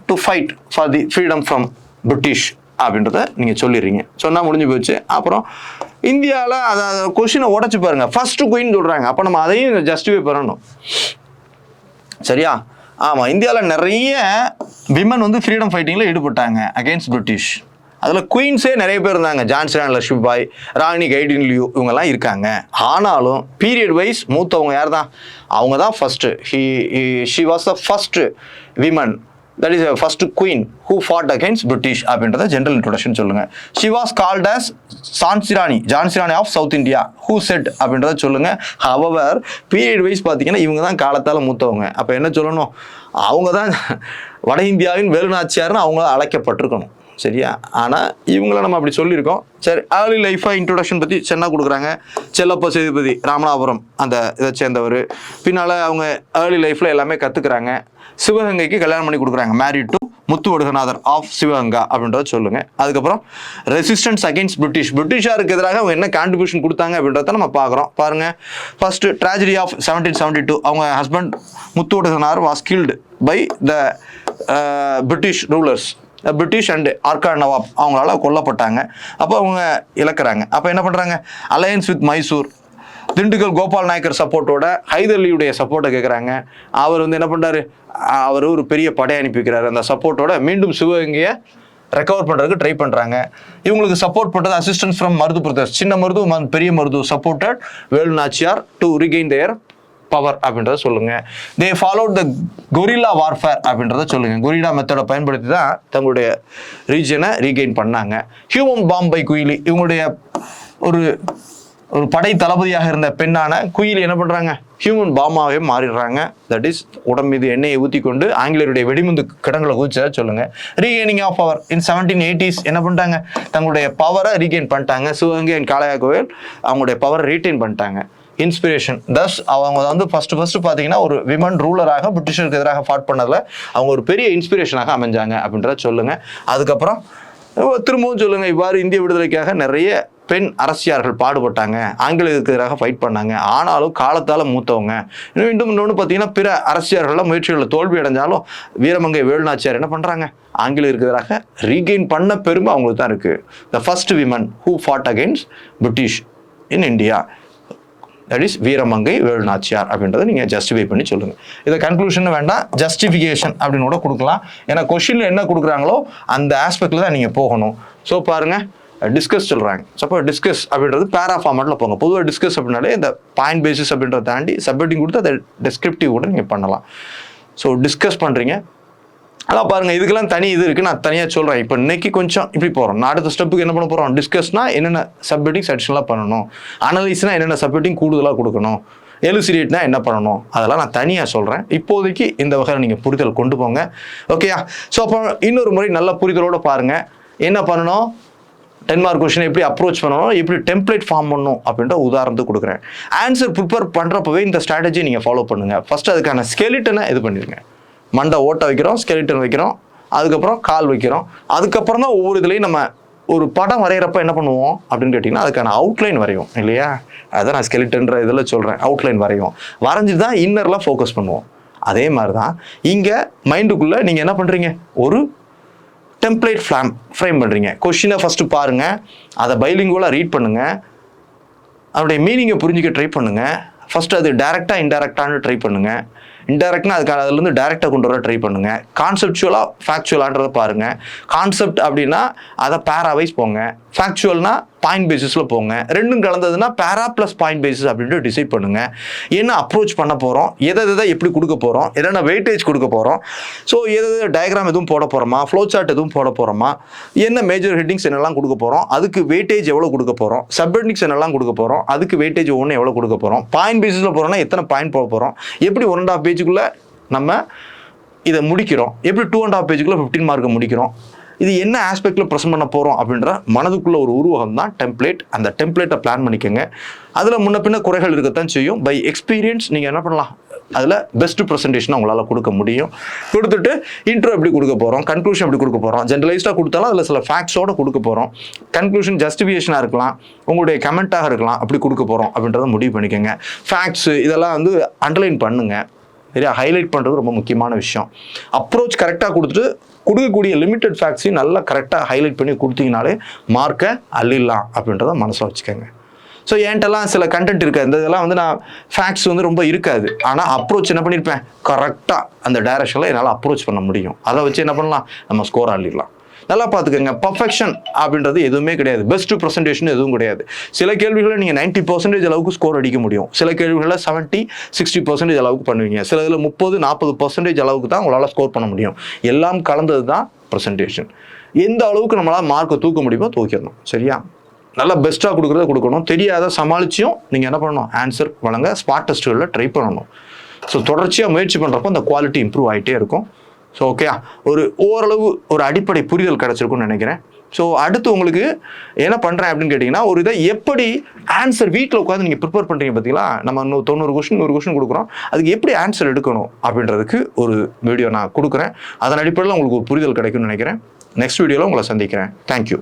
to fight for the freedom from British அப்படின்றத நீங்கள் சொல்லிடுறீங்க. சொன்னால் முடிஞ்சு போச்சு. அப்புறம் இந்தியாவில் அதை கொஸ்டினை உடச்சி பாருங்க, ஃபர்ஸ்ட் குயின் சொல்கிறாங்க, அப்போ நம்ம அதையும் ஜஸ்டிஃபை பண்ணணும். சரியா? ஆமாம், இந்தியாவில் நிறைய விமன் வந்து ஃப்ரீடம் ஃபைட்டிங்கில் ஈடுபட்டாங்க அகெயின்ஸ்ட் பிரிட்டிஷ். அதில் குயின்ஸே நிறைய பேர் இருந்தாங்க. ஜான்சி ராணி லட்சுமிபாய், ராணி கைடின்லியூ, இவங்கெல்லாம் இருக்காங்க. ஆனாலும் பீரியட் வைஸ் மூத்தவங்க யார் தான்? அவங்க தான் first. She was the first women, that is first queen who fought against British அப்படின்றத ஜென்ரல் இன்ட்ரோடக்ஷன் சொல்லுங்க. She was called as Jhansi Rani of south India who set அப்படின்றத சொல்லுங்க. ஹவவர் பீரியட் வைஸ் பார்த்தீங்கன்னா இவங்க தான் காலத்தால் மூத்தவங்க. அப்போ என்ன சொல்லணும்? அவங்க தான் வட இந்தியாவின் வேலுநாச்சியார்னு அவங்க அழைக்கப்பட்டிருக்கணும். சரியா? ஆனால் இவங்கள நம்ம அப்படி சொல்லியிருக்கோம். சரி, ஏர்லி லைஃபாக இன்ட்ரோடக்ஷன் பற்றி சென்னா கொடுக்குறாங்க. செல்லப்ப சேதுபதி ராமநாதபுரம் அந்த இதை சேர்ந்தவர். பின்னால் அவங்க ஏர்லி லைஃப்பில் எல்லாமே கற்றுக்குறாங்க. சிவகங்கைக்கு கல்யாணம் பண்ணி கொடுக்குறாங்க, married to Muthuvaduganathar of Sivaganga அப்படின்றத சொல்லுங்கள். அதுக்கப்புறம் ரெசிஸ்டன்ஸ் அகெயின்ஸ்ட் பிரிட்டிஷாருக்கு எதிராக அவங்க என்ன கான்ட்ரிபியூஷன் கொடுத்தாங்க அப்படின்றத நம்ம பார்க்குறோம். பாருங்கள், ஃபர்ஸ்ட் ட்ராஜடி ஆஃப் 1772, அவங்க husband Muthu Vaduganathar was killed by the British rulers, British and Arcot nawab, அவங்களால கொல்லப்பட்டாங்க. அப்போ அவங்க இழக்கிறாங்க. அப்போ என்ன பண்ணுறாங்க? அலையன்ஸ் வித் மைசூர், திண்டுக்கல் கோபால் நாயக்கர் சப்போர்ட்டோட ஹைதர் அலியுடைய சப்போர்ட்டை கேட்குறாங்க. அவர் வந்து என்ன பண்ணுறாரு? அவர் ஒரு பெரிய படை அனுப்பி வைக்கிறாரு. அந்த சப்போர்ட்டோட மீண்டும் சிவகங்கையை ரெக்கவர் பண்ணுறதுக்கு ட்ரை பண்ணுறாங்க. இவங்களுக்கு சப்போர்ட் பண்ணுறது assistance from Marudhu brothers, Chinna Marudhu Periya Marudhu supported Velu Nachiyar to regain their power அப்படின்றத சொல்லுங்க. They followed the guerrilla warfare அப்படின்றத சொல்லுங்க. கொரில்லா மெத்தடை பயன்படுத்தி தான் தங்களுடைய ரீஜனை ரீகெயின் பண்ணாங்க. ஹியூமன் பாம் பை குயிலி, இவங்களுடைய ஒரு படை தளபதியாக இருந்த பெண்ணான குயிலி என்ன பண்ணுறாங்க? ஹியூமன் பாமாவே மாறிடுறாங்க. தட் இஸ் உடம்பு மீது எண்ணெயை ஊற்றி கொண்டு ஆங்கிலேயருடைய வெடிமுந்து கிடங்களை குதிச்சதை சொல்லுங்க. Regaining of power in 1780s என்ன பண்ணிட்டாங்க? தங்களுடைய பவரை ரீகெயின் பண்ணிட்டாங்க. சிவகங்கை அண்ட் காளையா கோவில் அவங்களுடைய பவரை ரீட்டைன் பண்ணிட்டாங்க. இன்ஸ்பிரேஷன் தஸ், அவங்க வந்து ஃபர்ஸ்ட் பார்த்தீங்கன்னா ஒரு விமன் ரூலராக பிரிட்டிஷருக்கு எதிராக ஃபாட் பண்ணதில் அவங்க ஒரு பெரிய இன்ஸ்பிரேஷனாக அமைஞ்சாங்க அப்படின்றத சொல்லுங்க. அதுக்கப்புறம் திரும்பவும் சொல்லுங்க, இவ்வாறு இந்திய விடுதலைக்காக நிறைய பெண் அரசியார்கள் பாடுபட்டாங்க, ஆங்கிலேயருக்கு எதிராக ஃபைட் பண்ணாங்க. ஆனாலும் காலத்தால் மூத்தவங்க. இன்னொன்று பார்த்தீங்கன்னா பிற அரசியார்கள்லாம் முயற்சிகளில் தோல்வி அடைஞ்சாலும் வீரமங்கை வேலுநாச்சியார் என்ன பண்ணுறாங்க? ஆங்கிலேயருக்கு எதிராக ரீகெயின் பண்ண பெருமை அவங்களுக்கு தான் இருக்குது. The first women who fought against British in India, that is வீரமங்கை வேலுநாச்சியார் அப்படின்றத நீங்கள் ஜஸ்டிஃபை பண்ணி சொல்லுங்கள். இதை கன்க்ளூஷன் வேண்டாம், ஜஸ்டிஃபிகேஷன் அப்படின்னு கூட கொடுக்கலாம். ஏன்னா கொஷினில் என்ன கொடுக்குறாங்களோ அந்த ஆஸ்பெக்டில் தான் நீங்கள் போகணும். ஸோ பாருங்கள், டிஸ்கஸ் சொல்கிறாங்க. சப்போஸ் டிஸ்கஸ் அப்படின்றது பேரா ஃபார்மேட்டில் போங்க. பொதுவாக டிஸ்கஸ் அப்படின்னாலே இந்த பாயிண்ட் பேசிஸ் அப்படின்றத தாண்டி சப்ஹெட்டிங் கொடுத்து அதை டெஸ்கிரிப்டிவ் கூட நீங்கள் பண்ணலாம். ஸோ டிஸ்கஸ் பண்ணுறீங்க. அதான் பாருங்கள், இதுக்கெல்லாம் தனி இது இருக்குது, நான் தனியாக சொல்கிறேன். இப்போ இன்னைக்கு கொஞ்சம் இப்படி போகிறோம். நான் அடுத்த ஸ்டெப்புக்கு என்ன பண்ண போகிறோம்? டிஸ்கஸ்னால் என்னென்ன சப்ஹெட்டிங்ஸ் அடிஷனலாக பண்ணணும், அனலைஸ்னால் என்னென்ன சப்ஹெட்டிங் கூடுதலாக கொடுக்கணும், எலுசிடேட்னா என்ன பண்ணணும், அதெல்லாம் நான் தனியாக சொல்கிறேன். இப்போதைக்கு இந்த வகையில் நீங்கள் புரிதல் கொண்டு போங்க. ஓகேயா? ஸோ அப்போ இன்னொரு முறை நல்ல புரிதலோடு பாருங்கள். என்ன பண்ணணும்? 10 மார்க் கொஸ்டினை எப்படி அப்ரோச் பண்ணணும், எப்படி டெம்ப்ளேட் ஃபார்ம் பண்ணணும் அப்படின்ற உதாரணத்துக்கு கொடுக்குறேன். ஆன்சர் ப்ரிப்பேர் பண்ணுறப்பவே இந்த ஸ்ட்ராட்டஜி நீங்கள் ஃபாலோ பண்ணுங்கள். ஃபஸ்ட்டு அதுக்கான ஸ்கெலிட்டனை இது பண்ணிடுங்க. மண்டை ஓட்ட வைக்கிறோம், ஸ்கெலிட்டன் வைக்கிறோம், அதுக்கப்புறம் கால் வைக்கிறோம். அதுக்கப்புறம் தான் ஒவ்வொரு இதுலையும் நம்ம ஒரு படம் வரைகிறப்ப என்ன பண்ணுவோம் அப்படின்னு கேட்டிங்கன்னா அதுக்கான அவுட்லைன் வரையும் இல்லையா? அதான் நான் ஸ்கெலிட்டன்ற இதில் சொல்கிறேன். அவுட்லைன் வரையும், வரைஞ்சிட்டு தான் இன்னரில் ஃபோக்கஸ் பண்ணுவோம். அதே மாதிரி தான் இங்கே மைண்டுக்குள்ளே நீங்கள் என்ன பண்ணுறீங்க? ஒரு டெம்ப்ளேட் ஃப்ரேம் பண்ணுறீங்க. கொஷினை ஃபஸ்ட்டு பாருங்கள், அதை பைலிங்குவலாக ரீட் பண்ணுங்கள், அதனுடைய மீனிங்கை புரிஞ்சிக்க ட்ரை பண்ணுங்கள். ஃபஸ்ட்டு அது டேரெக்டாக இன்டெரக்டானு ட்ரை பண்ணுங்கள். இன்டெரக்ட்னா அதுக்கான அதுலேருந்து டேரெக்டாக கொண்டு வர ட்ரை பண்ணுங்கள். கான்செப்சுவலாக ஃபேக்சுவலான்றதை பாருங்கள். கான்செப்ட் அப்படின்னா அதை பேராவைஸ் போங்க. ஃபேக்சுவல்னா பாயிண்ட் பேசிஸில் போங்க. ரெண்டும் கலந்ததுன்னா பேரா ப்ளஸ் பாயிண்ட் பேசிஸ் அப்படின்ட்டு டிசைட் பண்ணுங்க. என்ன அப்ரோச் பண்ண போகிறோம், எதை எப்படி கொடுக்க போகிறோம், என்னென்ன வெயிட்டேஜ் கொடுக்க போகிறோம், ஸோ டயக்ராம் எதுவும் போட போகிறோமா, ஃப்ளோ சார்ட் எதுவும் போட போகிறோமா, என்ன மேஜர் ஹெட்டிங்ஸ் என்னெல்லாம் கொடுக்க போகிறோம், அதுக்கு வெயிட்டேஜ் எவ்வளோ கொடுக்க போகிறோம், சப் ஹெட்டிங்ஸ் என்னெல்லாம் கொடுக்க போகிறோம், அதுக்கு வெயிட்டேஜ் ஒன்று எவ்வளோ கொடுக்க போகிறோம், பாயிண்ட் பேசிஸில் போகிறோம்னா எத்தனை பாயிண்ட் போட போகிறோம், எப்படி 1.5 பேஜுக்குள்ளே நம்ம இதை முடிக்கிறோம், எப்படி 2.5 பேஜுக்குள்ளே 15 மார்க்கை முடிக்கிறோம், இது என்ன ஆஸ்பெக்டில் ப்ரெசென்ட் பண்ண போகிறோம் அப்படின்ற மனதுக்குள்ள ஒரு உருவகம் தான் டெம்ப்ளேட். அந்த டெம்ப்ளேட்டை பிளான் பண்ணிக்கோங்க. அதில் முன்ன பின்ன குறைகள் இருக்கத்தான் செய்யும். பை எக்ஸ்பீரியன்ஸ் நீங்கள் என்ன பண்ணலாம், அதில் பெஸ்ட் ப்ரெசன்டேஷனை உங்களால் கொடுக்க முடியும். கொடுத்துட்டு இன்ட்ரோ எப்படி கொடுக்க போகிறோம், கன்க்ளூஷன் எப்படி கொடுக்க போகிறோம், ஜென்ரலைஸ்டாக கொடுத்தாலும் அதில் சில ஃபேக்ட்ஸோடு கொடுக்க போகிறோம். கன்க்ளூஷன் ஜஸ்டிஃபிகேஷனாக இருக்கலாம், உங்களுடைய கமெண்ட்டாக இருக்கலாம், அப்படி கொடுக்க போகிறோம் அப்படின்றத முடிவு பண்ணிக்கோங்க. ஃபேக்ட்ஸு இதெல்லாம் அண்டர்லைன் பண்ணுங்கள். சரியா, ஹைலைட் பண்ணுறது ரொம்ப முக்கியமான விஷயம். அப்ரோச் கரெக்டாக கொடுத்துட்டு கொடுக்கக்கூடிய லிமிட்டட் ஃபேக்ட்ஸையும் நல்லா கரெக்டாக ஹைலைட் பண்ணி கொடுத்தீங்கனாலே மார்க்கை அள்ளிடலாம் அப்படின்றத மனசில் வச்சுக்கோங்க. ஸோ என்கிட்டலாம் சில கண்டென்ட் இருக்காது, இந்த இதெல்லாம் நான் ஃபேக்ட்ஸ் ரொம்ப இருக்காது. ஆனால் அப்ரோச் என்ன பண்ணியிருப்பேன், கரெக்டாக அந்த டைரக்ஷனில் என்னால் அப்ரோச் பண்ண முடியும். அதை வச்சு என்ன பண்ணலாம், நம்ம ஸ்கோர் அள்ளிடலாம். நல்லா பார்த்துக்கோங்க, பர்ஃபெக்ஷன் அப்படின்றது எதுவுமே கிடையாது, பெஸ்ட் ப்ரெசன்டேஷன் எதுவும் கிடையாது. சில கேள்விகளை நீங்கள் 90% அளவுக்கு ஸ்கோர் அடிக்க முடியும், சில கேள்விகளில் 70-60% அளவுக்கு பண்ணுவீங்க, சில இதில் 30-40% அளவுக்கு தான் உங்களால் ஸ்கோர் பண்ண முடியும். எல்லாம் கலந்தது தான் ப்ரெசன்டேஷன். எந்த அளவுக்கு நம்மளால் மார்க்கை தூக்க முடியுமோ தூக்கிடணும். சரியா, நல்லா பெஸ்ட்டாக கொடுக்குறத கொடுக்கணும். தெரியாத சமாளிச்சியும் நீங்கள் என்ன பண்ணணும், ஆன்சர் வழங்க ஸ்பாட் டெஸ்ட்டுகளில் ட்ரை பண்ணணும். ஸோ தொடர்ச்சியாக முயற்சி பண்ணுறப்போ அந்த குவாலிட்டி இம்ப்ரூவ் ஆகிட்டே இருக்கும். ஸோ ஓகேயா, ஓரளவு ஒரு அடிப்படை புரிதல் கிடச்சிருக்குன்னு நினைக்கிறேன். ஸோ அடுத்து உங்களுக்கு என்ன பண்ணுறேன் அப்படின்னு கேட்டிங்கன்னா, ஒரு இதை எப்படி ஆன்சர் வீட்டில் உட்காந்து நீங்கள் ப்ரிப்பேர் பண்ணுறீங்க பார்த்தீங்களா, நம்ம 90 கொஸ்டின் 100 கொஸ்டின் கொடுக்குறோம், அதுக்கு எப்படி ஆன்சர் எடுக்கணும் அப்படின்றதுக்கு ஒரு வீடியோ நான் கொடுக்குறேன். அதன் அடிப்படையில் உங்களுக்கு ஒரு புரிதல் கிடைக்கும்னு நினைக்கிறேன். நெக்ஸ்ட் வீடியோவில் உங்களை சந்திக்கிறேன். தேங்க்யூ.